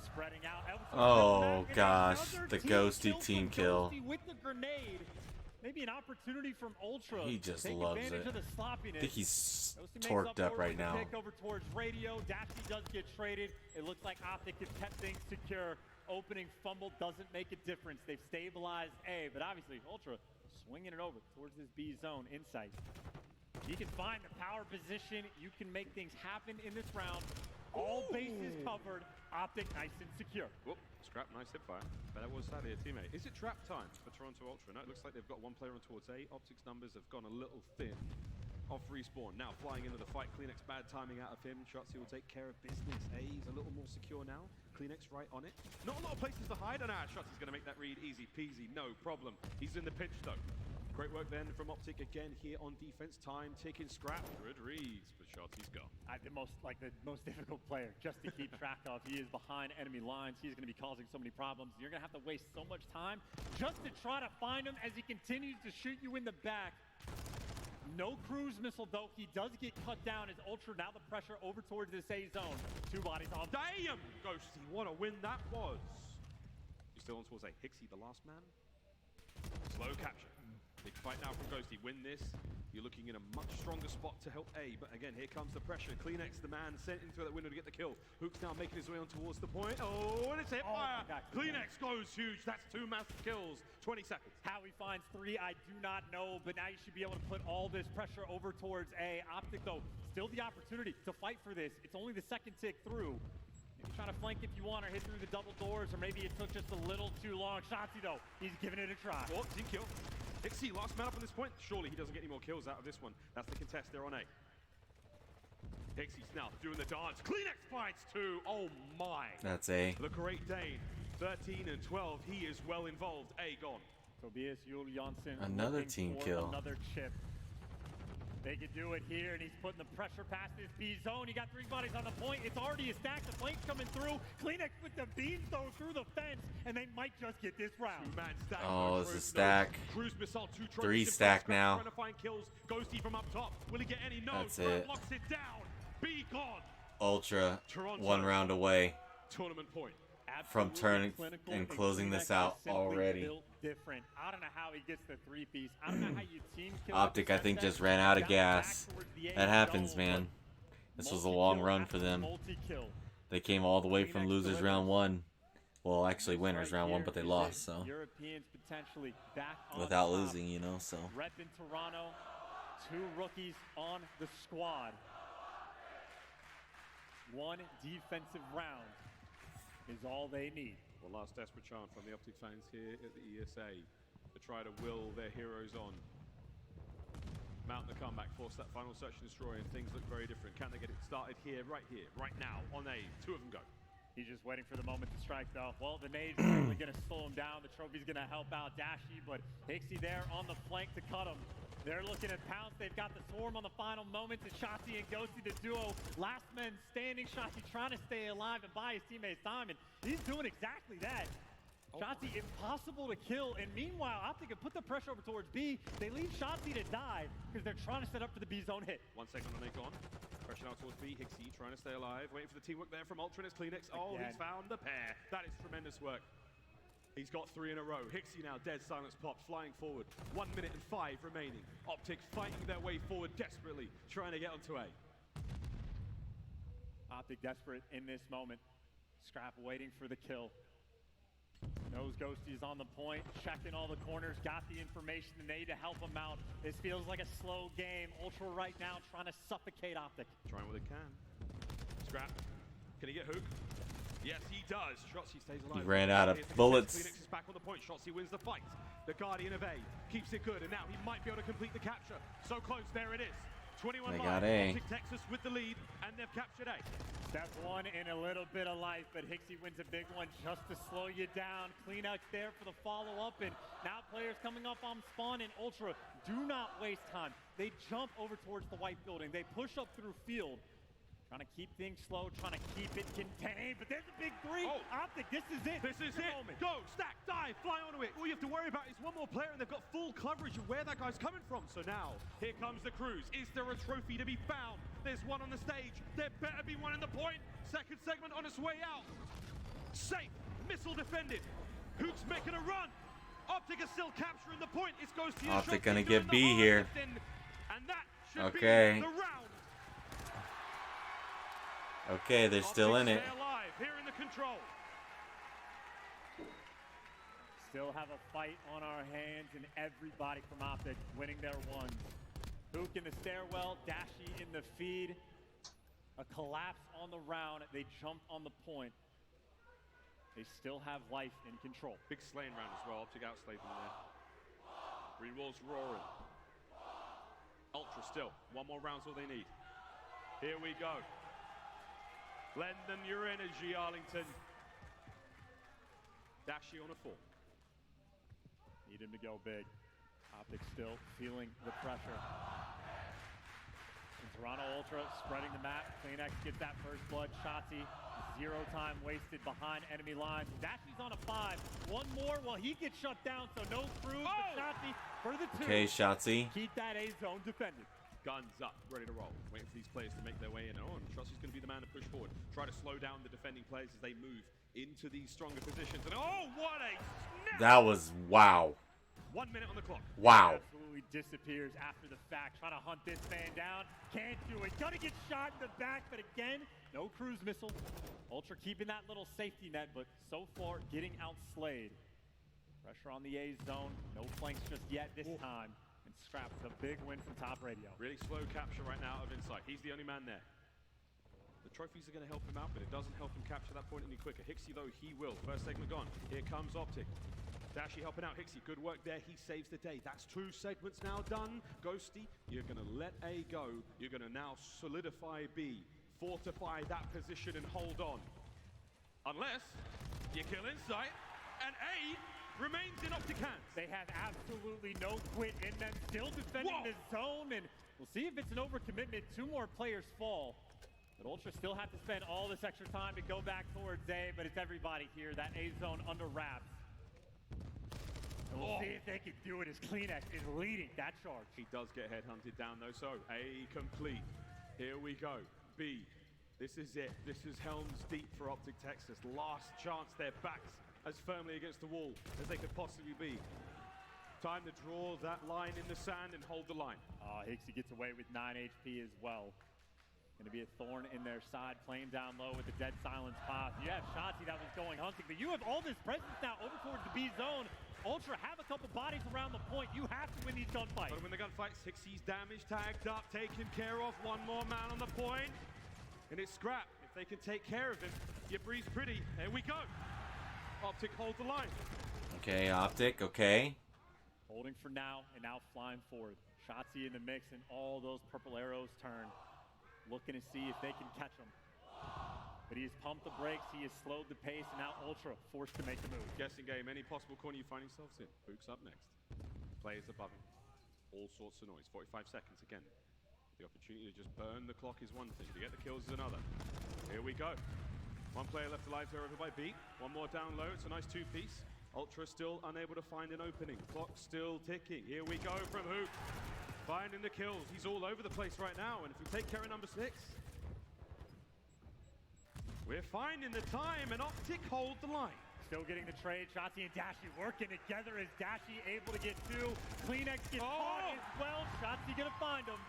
Spreading out. Oh gosh, the Ghosty team kill. Ghosty with the grenade. maybe an opportunity from Ultra. He just Take loves advantage it. of the sloppiness. I think he's Ghosty makes torqued up for it right with the now. Pick over towards Radio. Dashy does get traded. It looks like OpTic has kept things secure. Opening fumble doesn't make a difference. They've stabilized A, but obviously Ultra swinging it over towards this B zone insight. You can find the power position. You can make things happen in this round. All bases covered. OpTic nice and secure. Whoop, Scrap, nice hip fire. But that was sadly a teammate. Is it trap time for Toronto Ultra? No, it looks like they've got one player on towards A. OpTic's numbers have gone a little thin. Off respawn. Now flying into the fight. Kleenex, bad timing out of him. Shotzi will take care of business. A's a little more secure now. Kleenex right on it. Not a lot of places to hide. And Shotzi's going to make that read easy peasy. No problem. He's in the pinch though. Great work then from OpTic again here on defense. Time ticking. Scrap. Good reads, but Shotzi's gone. The most difficult player just to keep track of. He is behind enemy lines. He's going to be causing so many problems. You're going to have to waste so much time just to try to find him as he continues to shoot you in the back. No cruise missile though. He does get cut down as Ultra now the pressure over towards this A zone. Two bodies on. Damn! Ghosty, what a win that was. He's still on towards A. Hixie, the last man. Slow capture. Big fight now from Ghosty. Win this. You're looking in a much stronger spot to help A, but again, here comes the pressure. Kleenex, the man, sent into that window to get the kill. Hook's now making his way on towards the point. Oh, and it's hit fire. Kleenex goes huge. That's 2 massive kills. 20 seconds. How he finds 3, I do not know, but now you should be able to put all this pressure over towards A. OpTic, though, still the opportunity to fight for this. It's only the second tick through. Maybe try to flank if you want, or hit through the double doors, or maybe it took just a little too long. Shotzi, though, he's giving it a try. Oh, team kill. Hixie, last man up on this point. Surely he doesn't get any more kills out of this one. That's the contest. They're on A. Hixie's now doing the dance. Kleenex finds 2. Oh my. That's A. The Great Dane. 13 and 12. He is well involved. A gone. Tobias Yul Janssen. Another team kill. Another chip. They can do it here, and he's putting the pressure past this B zone. You got 3 bodies on the point. It's already a stack. The flank's coming through. Kleenex with the beams though through the fence, and they might just get this round. 2-man stack. Oh, it's a stack. Cruise missile, 2 trophies. 3 stack now. Trying to find kills. Ghosty from up top. Will he get any? No. That's it. Locks it down. Be gone. Ultra, Toronto. 1 round away Tournament point. from turning and closing this out already. Different. I don't know how he gets the 3-piece. I don't know how you team kill. OpTic, I think, just ran out of gas. That happens, man. This was a long run for them. They came all the way from losers round 1. Well, actually winners round 1, but they lost, so. Europeans potentially back on without top. losing, you know, so. Rep in Toronto. 2 rookies on the squad. 1 defensive round is all they need. Well, last desperate chance from the OpTic fans here at the ESA to try to will their heroes on. Mount the comeback, force that final search and destroy, and things look very different. Can they get it started here, right now, on A? 2 of them go. He's just waiting for the moment to strike, though. Well, the nade's certainly going to slow him down. The trophy's going to help out Dashy, but Hixie there on the flank to cut him. They're looking at Pounce. They've got the swarm on the final moments. It's Shotzi and Ghosty, the duo. Last men standing. Shotzi trying to stay alive and buy his teammates time, and he's doing exactly that. Shotzi impossible to kill, and meanwhile, OpTic can put the pressure over towards B. They leave Shotzi to die because they're trying to set up for the B zone hit. 1 second on they gone. Pressure now towards B. Hixie trying to stay alive. Waiting for the teamwork there from Ultra and his Kleenex. Oh, he's found the pair. That is tremendous work. He's got 3 in a row. Hixie now dead silence popped, flying forward. 1 minute and 5 remaining. OpTic fighting their way forward desperately, trying to get onto A. OpTic desperate in this moment. Scrap waiting for the kill. Knows Ghosty's on the point, checking all the corners, got the information they need to help him out. This feels like a slow game. Ultra right now trying to suffocate OpTic. Trying what they can. Scrap. Can he get Hook? Yes, he does. Shotzi stays alive. He ran out of bullets. Kleenex is back on the point. Shotzi wins the fight. The Guardian of A keeps it good, and now he might be able to complete the capture. So close, there it is. 21 They live. got A. OpTic Texas with the lead, and they've captured A. Step 1 in a little bit of life, but Hixie wins a big one just to slow you down. Kleenex there for the follow-up, and now players coming up on spawn in Ultra do not waste time. They jump over towards the white building. They push up through field. Trying to keep things slow, trying to keep it contained, but there's a big 3. Oh. OpTic, this is it. This is it. Moment. Go, stack, dive, fly onto it. All you have to worry about is 1 more player, and they've got full coverage of where that guy's coming from. So now, here comes the cruise. Is there a trophy to be found? There's 1 on the stage. There better be 1 in the point. Second segment on its way out. Safe. Missile defended. Hook's making a run. OpTic is still capturing the point. It's goes to OpTic gonna get B here. And that should Okay. be the round. Okay, they're still in it. Stay alive here in the control. Still have a fight on our hands, and everybody from OpTic winning their ones. Hook in the stairwell, Dashi in the feed. A collapse on the round. They jumped on the point. They still have life in control. Big slaying round as well. OpTic outslayed them there. Green Wall's roaring. Ultra still. One more round's all they need. Here we go. Lend them your energy, Arlington. Dashi on a 4. Need him to go big. OpTic still feeling the pressure. And Toronto Ultra spreading the map. CleanX gets that first blood. Shotzi, 0 time wasted behind enemy lines. Dashi's on a 5. One more, well, he gets shut down, so no crew. But Shotzi for the 2. Okay, Shotzi. Keep that A zone defended. Guns up, ready to roll. Waiting for these players to make their way in. Oh, and Shotzi's going to be the man to push forward. Try to slow down the defending players as they move into these stronger positions. And oh, what a snap! That was wow. 1 minute on the clock. Wow. Absolutely disappears after the fact. Trying to hunt this man down. Can't do it. Gonna get shot in the back, but again, no cruise missile. Ultra keeping that little safety net, but so far getting outslayed. Pressure on the A zone. No flanks just yet this time. And Scrap with a big win from Top Radio. Really slow capture right now of Insight. He's the only man there. The trophies are going to help him out, but it doesn't help him capture that point any quicker. Hixie, though, he will. First segment gone. Here comes OpTic. Dashi helping out Hixie. Good work there. He saves the day. That's 2 segments now done. Ghosty, you're going to let A go. You're going to now solidify B. Fortify that position and hold on. Unless you kill Insight and A remains in OpTic hands. They have absolutely no quit in them. Still defending the zone, and we'll see if it's an overcommitment. 2 more players fall. But Ultra still have to spend all this extra time to go back towards A, but it's everybody here. That A zone under wraps. And we'll see if they can do it as CleanX is leading that charge. He does get headhunted down though, so A complete. Here we go. B. This is it. This is Helms Deep for OpTic Texas. Last chance. Their backs as firmly against the wall as they could possibly be. Time to draw that line in the sand and hold the line. Hixie gets away with 9 HP as well. Going to be a thorn in their side, playing down low with the dead silence path. You have Shotzi that was going hunting, but you have all this presence now over towards the B zone. Ultra have a couple bodies around the point. You have to win these gunfights. Gotta win the gunfights. Hixie's damage tagged up, taken care of. One more man on the point. And it's Scrap. If they can take care of him, you breathe pretty. There we go. OpTic hold the line. Okay, OpTic, okay. Holding for now, and now flying forward. Shotzi in the mix, and all those purple arrows turn. Looking to see if they can catch him. But he has pumped the brakes, he has slowed the pace, and now Ultra forced to make the move. Guessing game, any possible corner you find yourselves in. Book's up next. Players above him. All sorts of noise. 45 seconds again. The opportunity to just burn the clock is one thing. To get the kills is another. Here we go. 1 player left alive there over by B. 1 more down low. It's a nice 2-piece. Ultra still unable to find an opening. Clock still ticking. Here we go from Hook. Finding the kills. He's all over the place right now. And if we take care of number 6, we're finding the time, and OpTic hold the line. Still getting the trade. Shotzi and Dashi working together as Dashi able to get 2. CleanX gets caught as well. Shotzi gonna find him.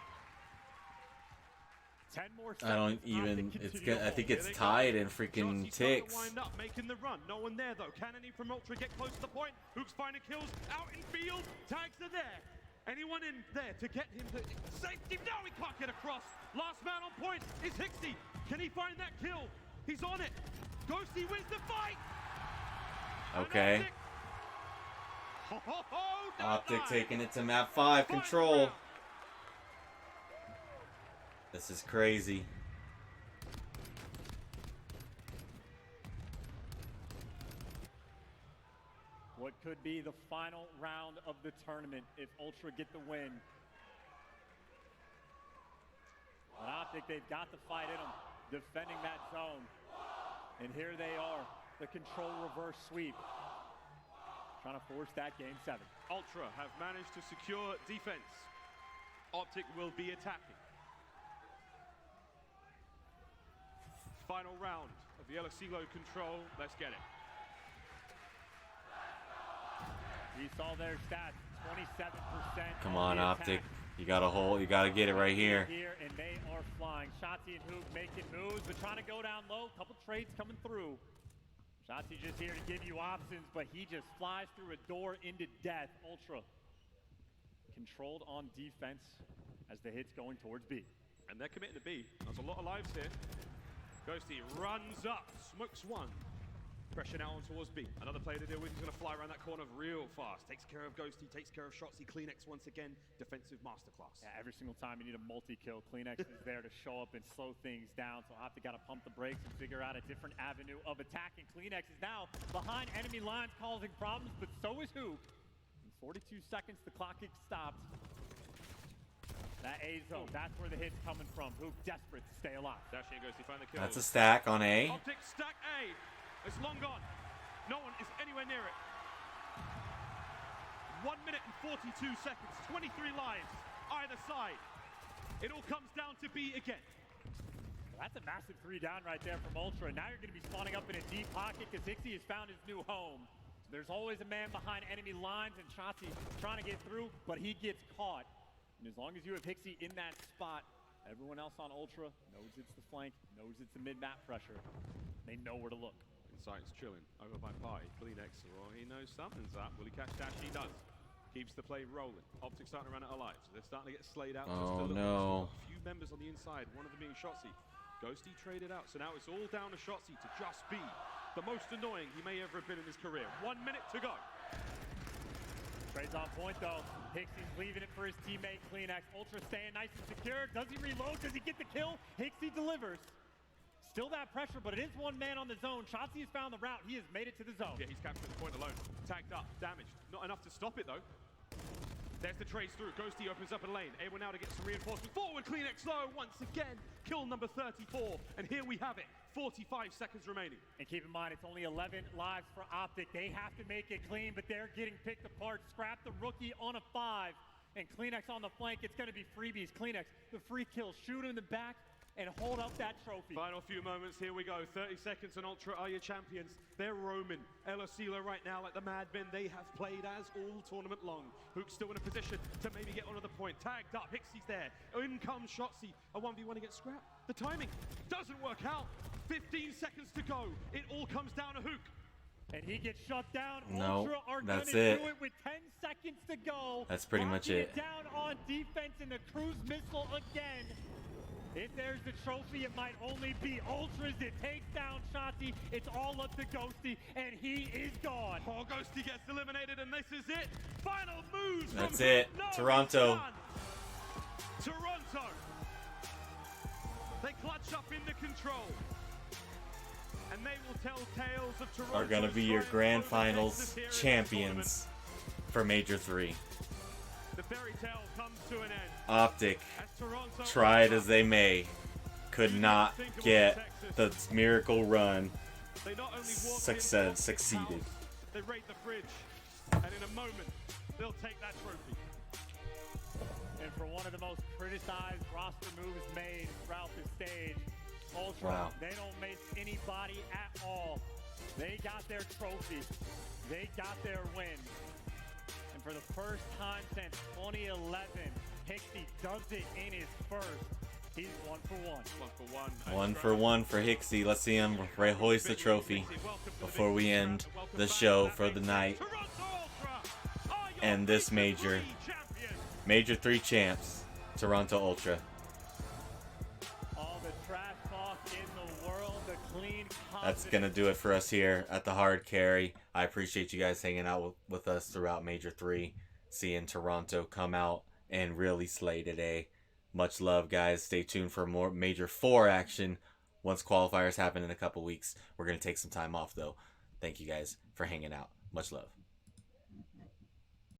10 more seconds. I don't even. It's good. I think it's tied in freaking ticks. Wind up, making the run. No one there though. Can any from Ultra get close to the point? Hook's finding kills out in field. Tags are there. Anyone in there to get him to safety? No, he can't get across. Last man on point is Hixie. Can he find that kill? He's on it. Ghosty wins the fight. Okay. OpTic taking it to map 5 control. This is crazy. What could be the final round of the tournament if Ultra get the win. But OpTic, they've got the fight in them, defending that zone. And here they are, the control reverse sweep. Trying to force that game 7. Ultra have managed to secure defense. OpTic will be attacking. Final round of the LSCLO control. Let's get it. We saw their stats, 27%. Come on, OpTic. You got a hole. You got to get it right here. And they are flying. Shotzi and Hoop making moves, but trying to go down low. Couple trades coming through. Shotzi just here to give you options, but he just flies through a door into death. Ultra controlled on defense as the hit's going towards B. And they're committing to B. There's a lot of lives here. Ghosty runs up, smokes one. Pressure now on towards B. Another player to deal with. He's going to fly around that corner real fast. Takes care of Ghosty, takes care of Shotzi. Kleenex once again, defensive masterclass. Yeah, every single time you need a multi-kill, Kleenex is there to show up and slow things down. So OpTic got to pump the brakes and figure out a different avenue of attack. And Kleenex is now behind enemy lines causing problems, but so is Hoop. In 42 seconds, the clock gets stopped. That A zone, that's where the hit's coming from. Hoop desperate to stay alive. Dashing Ghosty, find the kill. That's a stack on A. OpTic stack A. It's long gone. No one is anywhere near it. 1 minute and 42 seconds. 23 lives either side. It all comes down to B again. That's a massive 3 down right there from Ultra. Now you're going to be spawning up in a deep pocket because Hixie has found his new home. So there's always a man behind enemy lines, and Shotzi trying to get through, but he gets caught. And as long as you have Hixie in that spot, everyone else on Ultra knows it's the flank, knows it's the mid-map pressure. They know where to look. Insight's chilling over by Pi. Kleenex, well, he knows something's up. Will he catch Dash? He does. Keeps the play rolling. OpTic starting to run out of lives. They're starting to get slayed out just a little bit. No. A few members on the inside, one of them being Shotzi. Ghosty traded out, so now it's all down to Shotzi to just be the most annoying he may ever have been in his career. 1 minute to go. Trades on point though. Hixie's leaving it for his teammate Kleenex. Ultra staying nice and secure. Does he reload? Does he get the kill? Hixie delivers. Still that pressure, but it is one man on the zone. Shotzi has found the route. He has made it to the zone. Yeah, he's captured the point alone. Tagged up, damaged. Not enough to stop it though. There's the trades through. Ghosty opens up a lane. Able now to get some reinforcements. Forward, Kleenex low once again. Kill number 34. And here we have it. 45 seconds remaining. And keep in mind, it's only 11 lives for OpTic. They have to make it clean, but they're getting picked apart. Scrap the rookie on a 5. And Kleenex on the flank. It's going to be freebies. Kleenex, the free kill. Shoot him in the back and hold up that trophy. Final few moments, here we go. 30 seconds and Ultra are your champions. They're roaming El Asilo right now like the madmen they have played as all tournament long. Hook's still in a position to maybe get onto the point. Tagged up, Hixie's there. In comes Shotzi. A 1v1 against Scrap. The timing doesn't work out. 15 seconds to go. It all comes down to Hook. And he gets shut down. No, Ultra are that's gonna it. do it with 10 seconds to go. That's pretty much Locking it. Down on defense and the cruise missile again. If there's the trophy, it might only be Ultras. It takes down Shotzi. It's all up to Ghosty, and he is gone. Oh, Ghosty gets eliminated, and this is it. Final moves. That's from it. No, Toronto. Toronto. They clutch up into control. And they will tell tales of Toronto. Are going to be your grand finals champions for Major 3. The fairy tale comes to an end. OpTic, tried as they may, could not get the miracle run succeeded. They raid the fridge, and in a moment, they'll take that trophy. And for one of the most criticized roster moves made throughout the stage, Ultra, wow. They don't miss anybody at all. They got their trophy. They got their win. And for the first time since 2011, Hixie does it in his first. He's 1 for 1. 1 for 1. 1 for 1 for Hixie. Let's see him hoist the trophy before we end the show for the night. And this Major 3 champs, Toronto Ultra. All the trash talk in the world, the clean confidence. That's going to do it for us here at the Hard Carry. I appreciate you guys hanging out with us throughout Major 3. Seeing Toronto come out and really slay today. Much love, guys. Stay tuned for more Major 4 action once qualifiers happen in a couple weeks. We're going to take some time off, though. Thank you guys for hanging out. Much love.